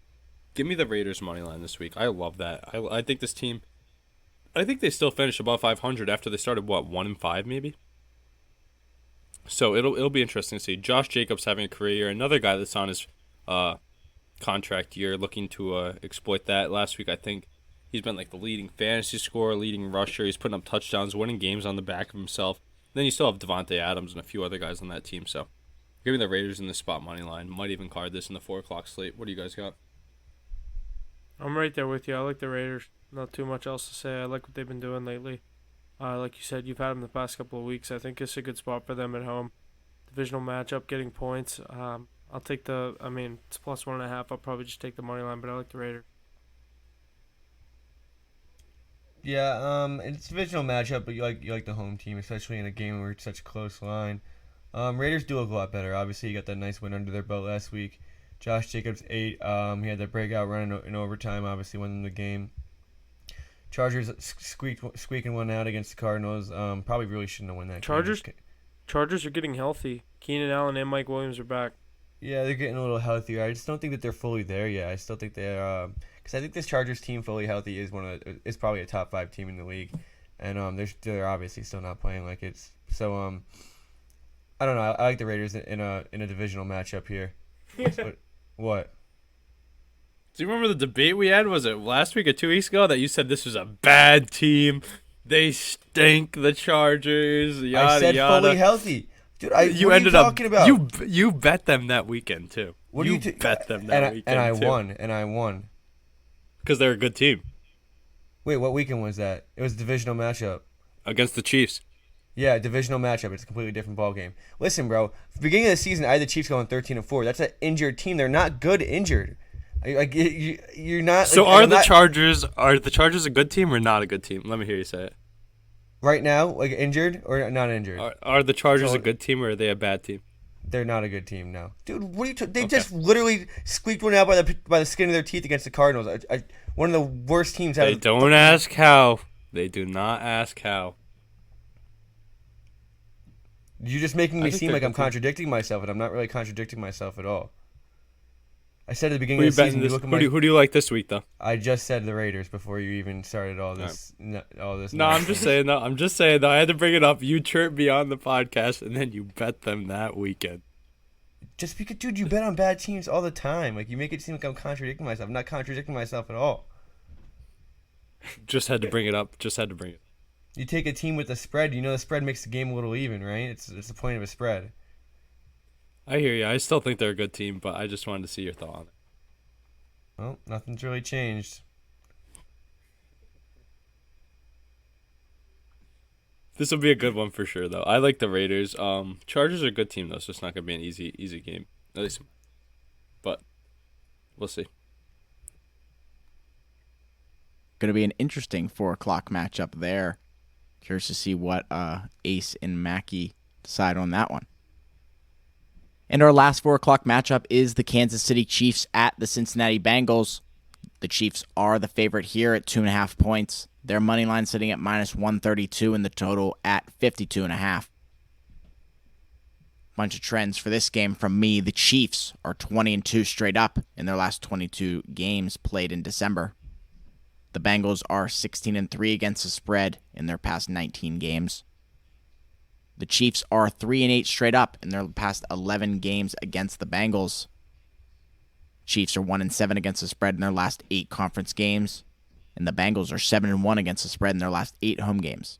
give me the Raiders money line this week. I love that. I think this team, I think they still finish above 500 after they started, 1-5 maybe? So it'll be interesting to see. Josh Jacobs having a career year, another guy that's on his contract year, looking to exploit that. Last week, I think he's been like the leading fantasy scorer, leading rusher. He's putting up touchdowns, winning games on the back of himself. Then you still have Devontae Adams and a few other guys on that team. So give me the Raiders in the spot money line. Might even card this in the 4 o'clock slate. What do you guys got? I'm right there with you. I like the Raiders. Not too much else to say. I like what they've been doing lately. Like you said, you've had them the past couple of weeks. I think it's a good spot for them at home. Divisional matchup, getting points. I'll take it's plus 1.5. I'll probably just take the money line, but I like the Raiders. Yeah, it's a divisional matchup, but you like the home team, especially in a game where it's such a close line. Raiders do look a lot better. Obviously, you got that nice win under their belt last week. Josh Jacobs 8. He had that breakout run in overtime. Obviously, won the game. Chargers squeaking one out against the Cardinals. Probably really shouldn't have won that game. Chargers are getting healthy. Keenan Allen and Mike Williams are back. Yeah, they're getting a little healthier. I just don't think that they're fully there yet. I still think they're because I think this Chargers team fully healthy is probably a top 5 team in the league, and they're obviously still not playing like it's so. I don't know. I like the Raiders in a divisional matchup here. What? Do you remember the debate we had? Was it last week or 2 weeks ago that you said this was a bad team? They stink, the Chargers. Yada, I said yada. fully healthy. Dude, what are you talking about? You bet them that weekend too. Bet them that weekend and I won. Because they're a good team. Wait, what weekend was that? It was a divisional matchup Against the Chiefs. Yeah, divisional matchup. It's a completely different ball game. Listen, bro. Beginning of the season, I had the Chiefs going 13-4. That's an injured team. They're not good injured. Like you're not. So are the Chargers a good team or not a good team? Let me hear you say it. Right now, like injured or not injured? Are the Chargers a good team or are they a bad team? They're not a good team, no. Dude, what are you? They just literally squeaked one out by the skin of their teeth against the Cardinals. One of the worst teams out. They don't ask how. They do not ask how. You're just making me seem like I'm contradicting myself, and I'm not really contradicting myself at all. I said at the beginning of the season, who do you like this week, though? I just said the Raiders before you even started all this. No, I'm just saying that. I had to bring it up. You chirped me on the podcast, and then you bet them that weekend. Just because, dude, you bet on bad teams all the time. Like, you make it seem like I'm contradicting myself. I'm not contradicting myself at all. Just had to bring it up. You take a team with a spread. You know the spread makes the game a little even, right? It's the point of a spread. I hear you. I still think they're a good team, but I just wanted to see your thought on it. Well, nothing's really changed. This will be a good one for sure, though. I like the Raiders. Chargers are a good team, though, so it's not going to be an easy game. At least, but we'll see. Going to be an interesting 4 o'clock matchup there. Curious to see what Ace and Mackie decide on that one. And our last 4 o'clock matchup is the Kansas City Chiefs at the Cincinnati Bengals. The Chiefs are the favorite here at 2.5 points. Their money line sitting at minus 132 and the total at 52.5. Bunch of trends for this game from me. The Chiefs are 20-2 straight up in their last 22 games played in December. The Bengals are 16-3 against the spread in their past 19 games. The Chiefs are 3-8 straight up in their past 11 games against the Bengals. Chiefs are 1-7 against the spread in their last 8 conference games, and the Bengals are 7-1 against the spread in their last 8 home games.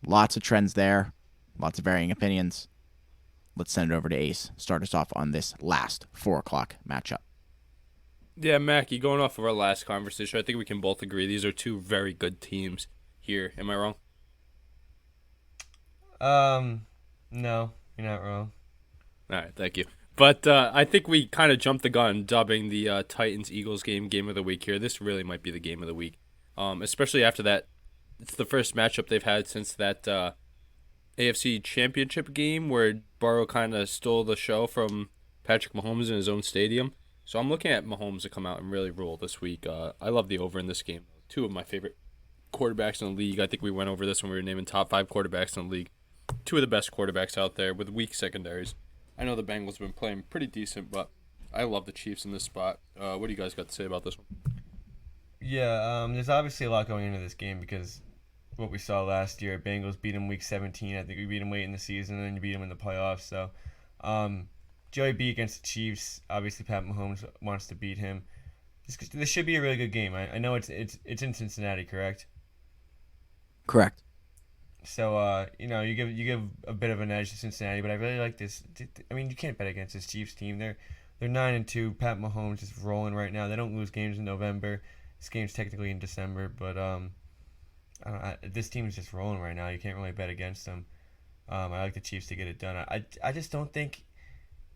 Lots of trends there, lots of varying opinions. Let's send it over to Ace. Start us off on this last 4 o'clock matchup. Yeah, Mackie, going off of our last conversation, I think we can both agree these are two very good teams here. Am I wrong? No, you're not wrong. All right, thank you. But I think we kind of jumped the gun dubbing the Titans-Eagles game of the week here. This really might be the game of the week, especially after that. It's the first matchup they've had since that AFC Championship game where Burrow kind of stole the show from Patrick Mahomes in his own stadium. So I'm looking at Mahomes to come out and really rule this week. I love the over in this game. Two of my favorite quarterbacks in the league. I think we went over this when we were naming top 5 quarterbacks in the league. Two of the best quarterbacks out there with weak secondaries. I know the Bengals have been playing pretty decent, but I love the Chiefs in this spot. What do you guys got to say about this one? Yeah, there's obviously a lot going into this game because what we saw last year, Bengals beat them week 17. I think we beat them late in the season, and then you beat them in the playoffs. So, Joey B against the Chiefs. Obviously, Pat Mahomes wants to beat him. This should be a really good game. I know it's in Cincinnati, correct? Correct. So, you give a bit of an edge to Cincinnati, but I really like this. I mean, you can't bet against this Chiefs team. They're 9-2. Pat Mahomes is rolling right now. They don't lose games in November. This game's technically in December, but this team is just rolling right now. You can't really bet against them. I like the Chiefs to get it done. I just don't think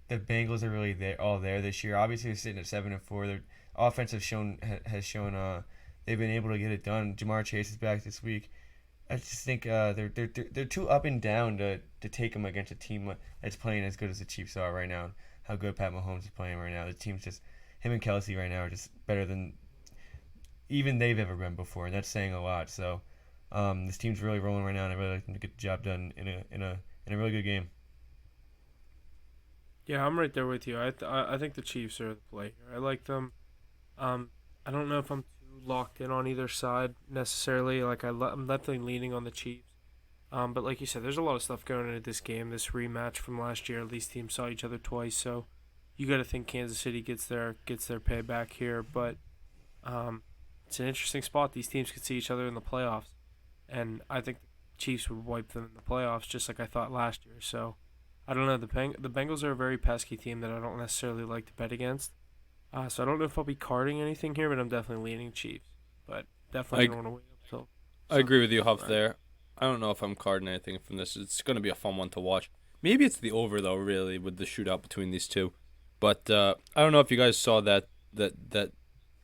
the Bengals are really all there this year. Obviously, they're sitting at 7-4. Their offense has shown they've been able to get it done. Jamar Chase is back this week. I just think they're too up and down to take them against a team that's playing as good as the Chiefs are right now. How good Pat Mahomes is playing right now. The team's just him and Kelsey right now are just better than even they've ever been before, and that's saying a lot. So this team's really rolling right now, and I really like them to get the job done in a really good game. Yeah, I'm right there with you. I think the Chiefs are the play here. I like them. I don't know if I'm locked in on either side necessarily. I'm definitely leaning on the Chiefs. But like you said, there's a lot of stuff going into this game. This rematch from last year, these teams saw each other twice, so you got to think Kansas City gets their payback here. But it's an interesting spot. These teams could see each other in the playoffs, and I think the Chiefs would wipe them in the playoffs, just like I thought last year. So I don't know. The Bengals are a very pesky team that I don't necessarily like to bet against. So I don't know if I'll be carding anything here, but I'm definitely leaning Chiefs. But definitely don't want to wait up till. I agree with you, Huff, there. I don't know if I'm carding anything from this. It's going to be a fun one to watch. Maybe it's the over, though, really, with the shootout between these two. But I don't know if you guys saw that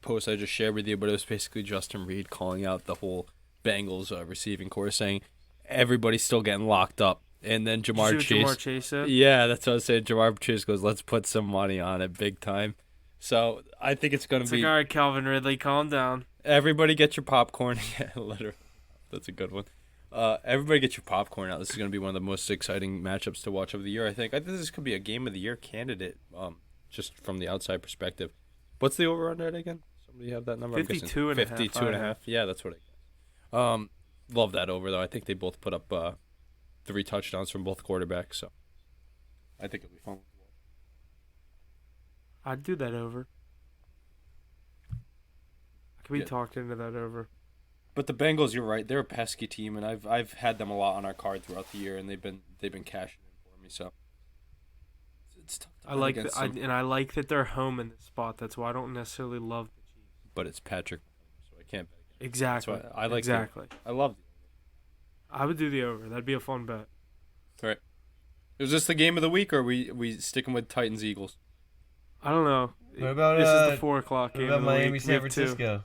post I just shared with you, but it was basically Justin Reed calling out the whole Bengals receiving corps, saying everybody's still getting locked up. And then Jamar Chase said? Yeah, that's what I was saying. Jamar Chase goes, let's put some money on it big time. So I think it's going to be... all right, Calvin Ridley, calm down. Everybody get your popcorn. Yeah, literally. That's a good one. Everybody get your popcorn out. This is going to be one of the most exciting matchups to watch of the year, I think. I think this could be a game of the year candidate, just from the outside perspective. What's the over on that again? Somebody have that number? 52 and a half. 52 and a half. Yeah, that's what I guess. Love that over, though. I think they both put up 3 touchdowns from both quarterbacks, so I think it'll be fun. I'd do that over. I could be talked into that over. But the Bengals, you're right. They're a pesky team, and I've had them a lot on our card throughout the year, and they've been cashing in for me. So it's tough. I like that they're home in this spot. That's why I don't necessarily love the Chiefs. But it's Patrick, so I can't bet against. Exactly. That's why I like exactly. I love the over. I would do the over. That'd be a fun bet. All right. Is this the game of the week, or are we sticking with Titans Eagles? I don't know. What about this is the 4 o'clock game? What about Miami, week. San Francisco?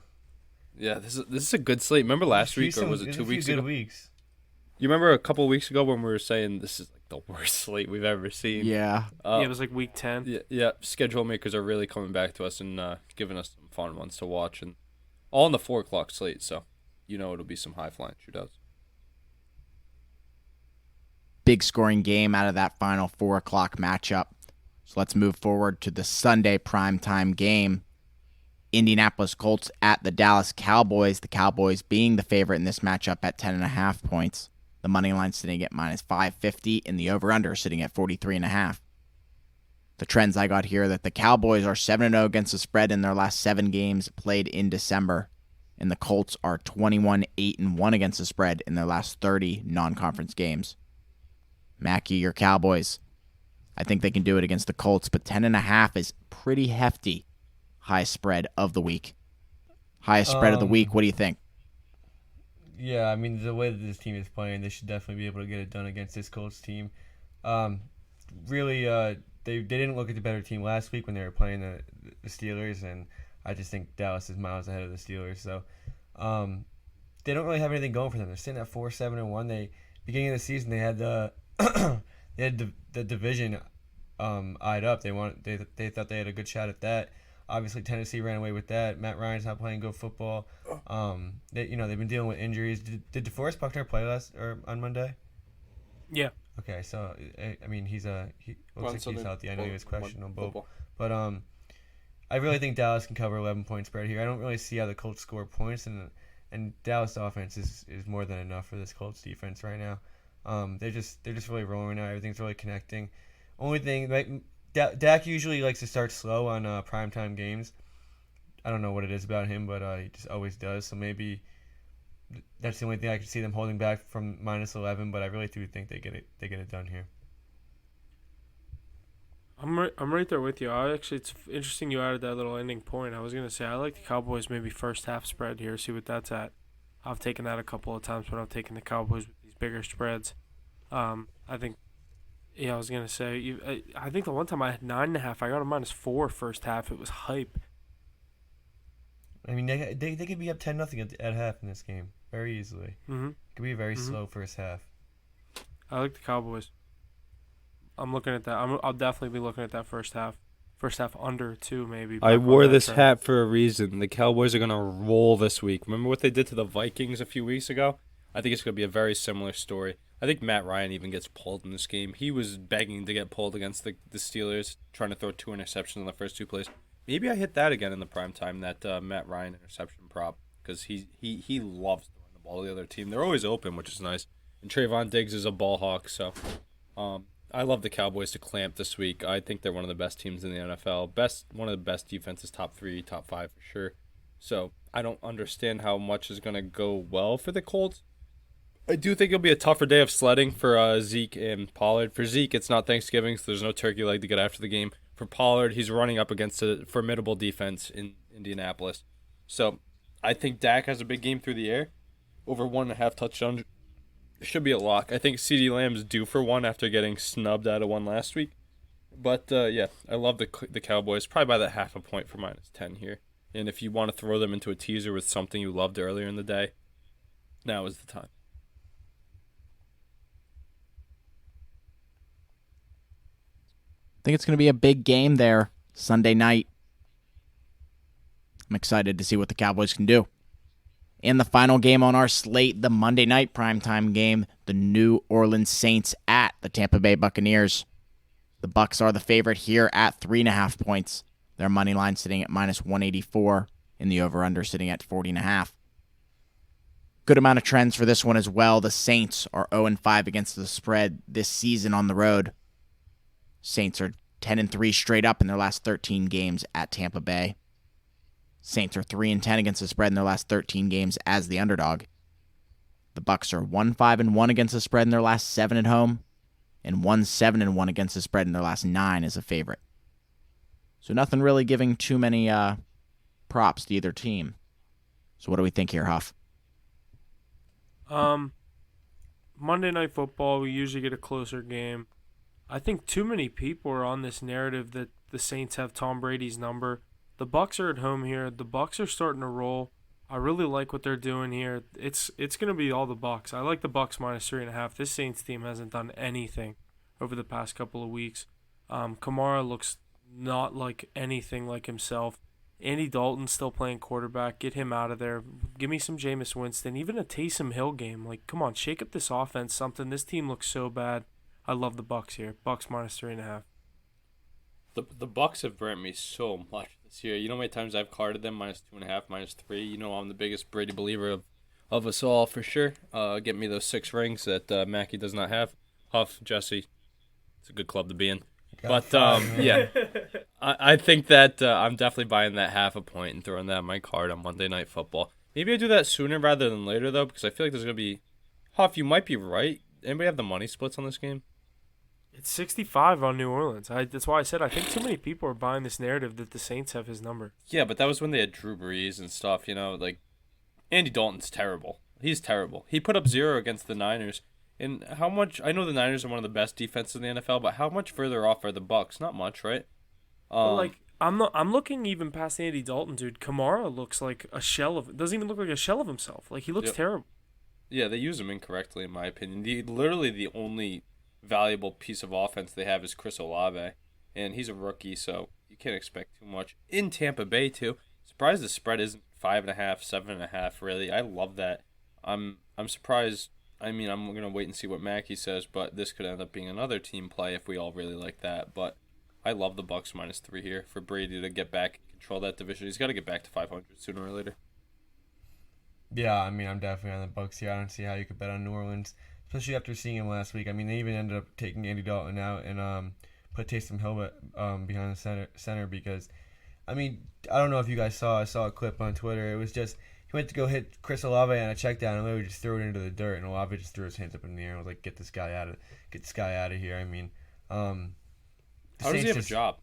Yeah, this is a good slate. Remember last week, or was it 2 weeks ago? Weeks. You remember a couple of weeks ago when we were saying this is like the worst slate we've ever seen. Yeah. Yeah, it was like week 10. Yeah. Schedule makers are really coming back to us and giving us some fun ones to watch, and all in the 4 o'clock slate. So, it'll be some high flying shootouts. Big scoring game out of that final 4 o'clock matchup. So let's move forward to the Sunday primetime game. Indianapolis Colts at the Dallas Cowboys. The Cowboys being the favorite in this matchup at 10.5 points. The money line sitting at minus 550 and the over-under sitting at 43.5. The trends I got here are that the Cowboys are 7-0 against the spread in their last 7 games played in December. And the Colts are 21-8-1 against the spread in their last 30 non-conference games. Mackie, your Cowboys. I think they can do it against the Colts, but 10.5 is pretty hefty. Highest spread of the week. Highest spread of the week. What do you think? Yeah, I mean, the way that this team is playing, they should definitely be able to get it done against this Colts team. Really, they didn't look at the better team last week when they were playing the Steelers, and I just think Dallas is miles ahead of the Steelers. So they don't really have anything going for them. They're sitting at 4-7-1. Beginning of the season, they had the the division eyed up. They thought they had a good shot at that. Obviously, Tennessee ran away with that. Matt Ryan's not playing good football. They've been dealing with injuries. Did DeForest Buckner play on Monday? Yeah. Okay, so I mean he looks like he's healthy. I know he was questionable, but I really think Dallas can cover 11-point spread here. I don't really see how the Colts score points, and Dallas offense is more than enough for this Colts defense right now. They're just really rolling right now. Everything's really connecting. Only thing, Dak usually likes to start slow on primetime games. I don't know what it is about him, but he just always does. So maybe that's the only thing I can see them holding back from minus 11. But I really do think they get it done here. I'm right there with you. It's interesting you added that little ending point. I was gonna say I like the Cowboys maybe first half spread here. See what that's at. I've taken that a couple of times, but I've taken the Cowboys with these bigger spreads. I think. Yeah, I was gonna say. I think the one time I had 9.5, I got a -4 first half. It was hype. I mean, they could be up 10-0 at half in this game very easily. Mm-hmm. It could be a very slow first half. I like the Cowboys. I'm looking at that. I'll definitely be looking at that first half. First half under 2 maybe. I wore this hat for a reason. The Cowboys are gonna roll this week. Remember what they did to the Vikings a few weeks ago? I think it's gonna be a very similar story. I think Matt Ryan even gets pulled in this game. He was begging to get pulled against the Steelers, trying to throw 2 interceptions in the first 2 plays. Maybe I hit that again in the prime time, that Matt Ryan interception prop, because he loves throwing the ball to the other team. They're always open, which is nice. And Trayvon Diggs is a ball hawk, so I love the Cowboys to clamp this week. I think they're one of the best teams in the NFL. One of the best defenses, top 3, top 5 for sure. So I don't understand how much is going to go well for the Colts. I do think it'll be a tougher day of sledding for Zeke and Pollard. For Zeke, it's not Thanksgiving, so there's no turkey leg to get after the game. For Pollard, he's running up against a formidable defense in Indianapolis. So I think Dak has a big game through the air. Over 1.5 touchdowns should be a lock. I think CeeDee Lamb's due for one after getting snubbed out of one last week. But, yeah, I love the Cowboys. Probably by that 0.5 point for -10 here. And if you want to throw them into a teaser with something you loved earlier in the day, now is the time. I think it's going to be a big game there Sunday night. I'm excited to see what the Cowboys can do. And the final game on our slate, the Monday night primetime game, the New Orleans Saints at the Tampa Bay Buccaneers. The Bucs are the favorite here at 3.5 points. Their money line sitting at -184, and the over-under sitting at 40.5. Good amount of trends for this one as well. The Saints are 0-5 against the spread this season on the road. Saints are 10-3 straight up in their last 13 games at Tampa Bay. Saints are 3-10 against the spread in their last 13 games as the underdog. The Bucs are 1-5-1 against the spread in their last 7 at home, and 1-7-1 against the spread in their last 9 as a favorite. So nothing really giving too many props to either team. So what do we think here, Huff? Monday Night Football, we usually get a closer game. I think too many people are on this narrative that the Saints have Tom Brady's number. The Bucs are at home here. The Bucs are starting to roll. I really like what they're doing here. It's going to be all the Bucs. I like the Bucs -3.5. This Saints team hasn't done anything over the past couple of weeks. Kamara looks not like anything like himself. Andy Dalton's still playing quarterback. Get him out of there. Give me some Jameis Winston. Even a Taysom Hill game. Like, come on, shake up this offense. Something. This team looks so bad. I love the Bucks here. Bucks minus 3.5. The Bucks have burnt me so much this year. You know how many times I've carded them minus 2.5, minus 3. You know I'm the biggest Brady believer of us all for sure. Get me those 6 rings that Mackey does not have. Huff, Jesse, it's a good club to be in. But yeah, I think that I'm definitely buying that half a point and throwing that on my card on Monday Night Football. Maybe I do that sooner rather than later though, because I feel like there's gonna be. Huff, you might be right. Anybody have the money splits on this game? It's 65 on New Orleans. That's why I said I think too many people are buying this narrative that the Saints have his number. Yeah, but that was when they had Drew Brees and stuff. You know, like Andy Dalton's terrible. He's terrible. He put up 0 against the Niners. And how much? I know the Niners are one of the best defenses in the NFL, but how much further off are the Bucks? Not much, right? I'm looking even past Andy Dalton, dude. Kamara looks like a shell of. Doesn't even look like a shell of himself. Like he looks terrible. Yeah, they use him incorrectly, in my opinion. Literally the only valuable piece of offense they have is Chris Olave, and he's a rookie, so you can't expect too much. In Tampa Bay too. Surprised the spread isn't 5.5, 7.5. Really, I love that. I'm surprised. I mean, I'm gonna wait and see what Mackey says, but this could end up being another team play if we all really like that. But I love the Bucks minus 3 here for Brady to get back and control that division. He's got to get back to 500 sooner or later. Yeah, I mean, I'm definitely on the Bucks here. I don't see how you could bet on New Orleans, especially after seeing him last week. I mean, they even ended up taking Andy Dalton out and put Taysom Hill behind the center because, I mean, I don't know if you guys saw. I saw a clip on Twitter. It was just he went to go hit Chris Olave on a check down and literally just threw it into the dirt, and Olave just threw his hands up in the air and was like, "Get this guy out of here." I mean, how does he have a job?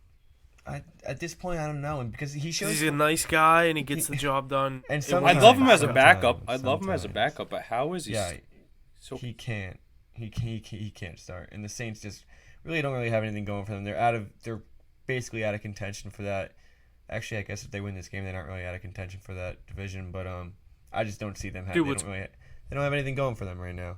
At this point, I don't know, and because he shows he's a nice guy and he gets the job done. And I'd love him as a backup. But how is he? Yeah, so he can't. He can't start, and the Saints just don't really have anything going for them. They're basically out of contention for that. Actually, I guess if they win this game, they're not really out of contention for that division. But I just don't see them. They don't have anything going for them right now.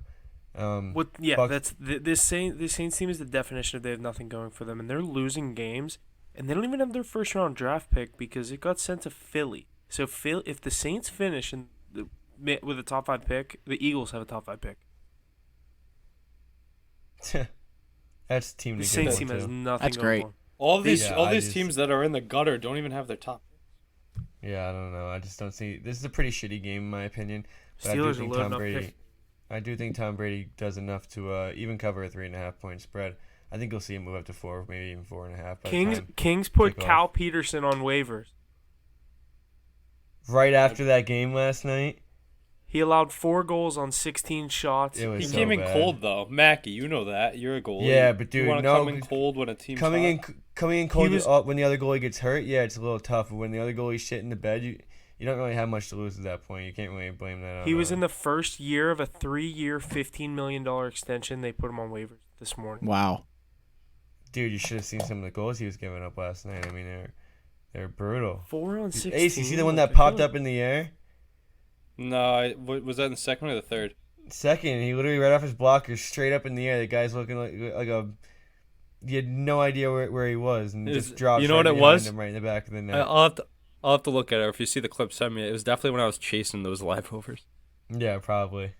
This Saints team is the definition of they have nothing going for them, and they're losing games, and they don't even have their first round draft pick because it got sent to Philly. So if the Saints finish with a top 5 pick, the Eagles have a top 5 pick. That's the team. The Saints team has nothing. That's going great. for them. All these teams that are in the gutter don't even have their top. Yeah, I don't know. I just don't see. This is a pretty shitty game in my opinion. But Steelers are loading up pick. I do think Tom Brady does enough to even cover a 3.5 point spread. I think you'll see him move up to 4, maybe even 4.5. Kings put Cal Peterson on waivers. Right after that game last night. He allowed 4 goals on 16 shots. He came in cold though, Mackey. You know that. You're a goalie. Yeah, but dude, you want to come in cold when a team's coming in cold when the other goalie gets hurt. Yeah, it's a little tough. But when the other goalie's shit in the bed, you don't really have much to lose at that point. You can't really blame that on. He was in the first year of a 3-year, $15 million extension. They put him on waivers this morning. Wow. Dude, you should have seen some of the goals he was giving up last night. I mean, they're brutal. 4 on 16. Ace, you see the one that popped up in the air? No, was that in the second or the third? Second. He literally right off his blocker, straight up in the air. The guy's looking like a. He had no idea where he was, and just dropped. You know what it was? Him right in the back of the net. I'll have to look at it. Or if you see the clip, send me it. It was definitely when I was chasing those live overs. Yeah, probably.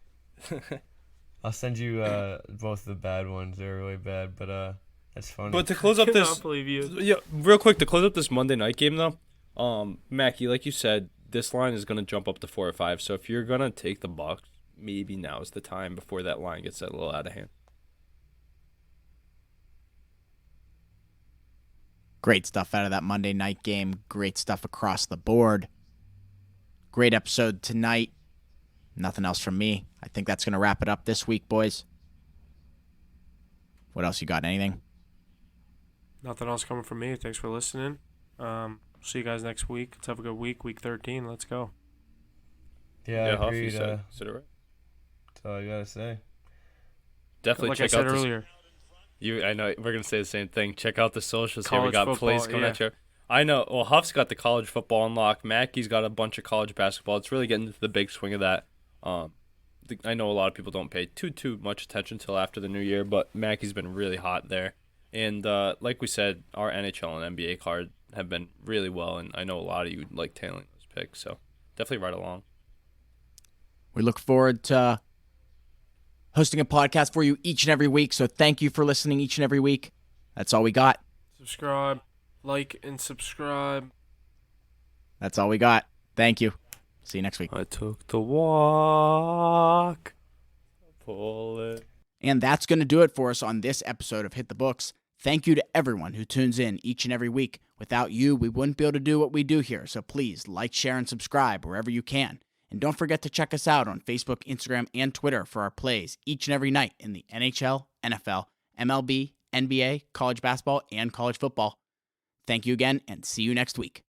I'll send you both the bad ones. They're really bad, but that's funny. But to close up this, real quick, to close up this Monday night game though, Mackie, like you said, this line is going to jump up to 4 or 5. So if you're going to take the Bucks, maybe now is the time before that line gets a little out of hand. Great stuff out of that Monday night game. Great stuff across the board. Great episode tonight. Nothing else from me. I think that's going to wrap it up this week, boys. What else you got? Anything? Nothing else coming from me. Thanks for listening. See you guys next week. Let's have a good week. Week 13. Let's go. Yeah, Huff, agreed. you said it right. That's all I gotta say. Definitely like check I said out earlier. I know we're gonna say the same thing. Check out the socials here. College We got football, plays coming at you. I know. Well, Huff's got the college football unlocked. Mackey's got a bunch of college basketball. It's really getting into the big swing of that. I know a lot of people don't pay too much attention till after the new year, but Mackey's been really hot there. And like we said, our NHL and NBA card have been really well, and I know a lot of you like tailing those picks, so definitely right along. We look forward to hosting a podcast for you each and every week, so thank you for listening each and every week. That's all we got. Subscribe, like, and subscribe. That's all we got. Thank you. See you next week. I took the walk. Pull it. And that's going to do it for us on this episode of Hit the Books. Thank you to everyone who tunes in each and every week. Without you, we wouldn't be able to do what we do here, so please like, share, and subscribe wherever you can. And don't forget to check us out on Facebook, Instagram, and Twitter for our plays each and every night in the NHL, NFL, MLB, NBA, college basketball, and college football. Thank you again, and see you next week.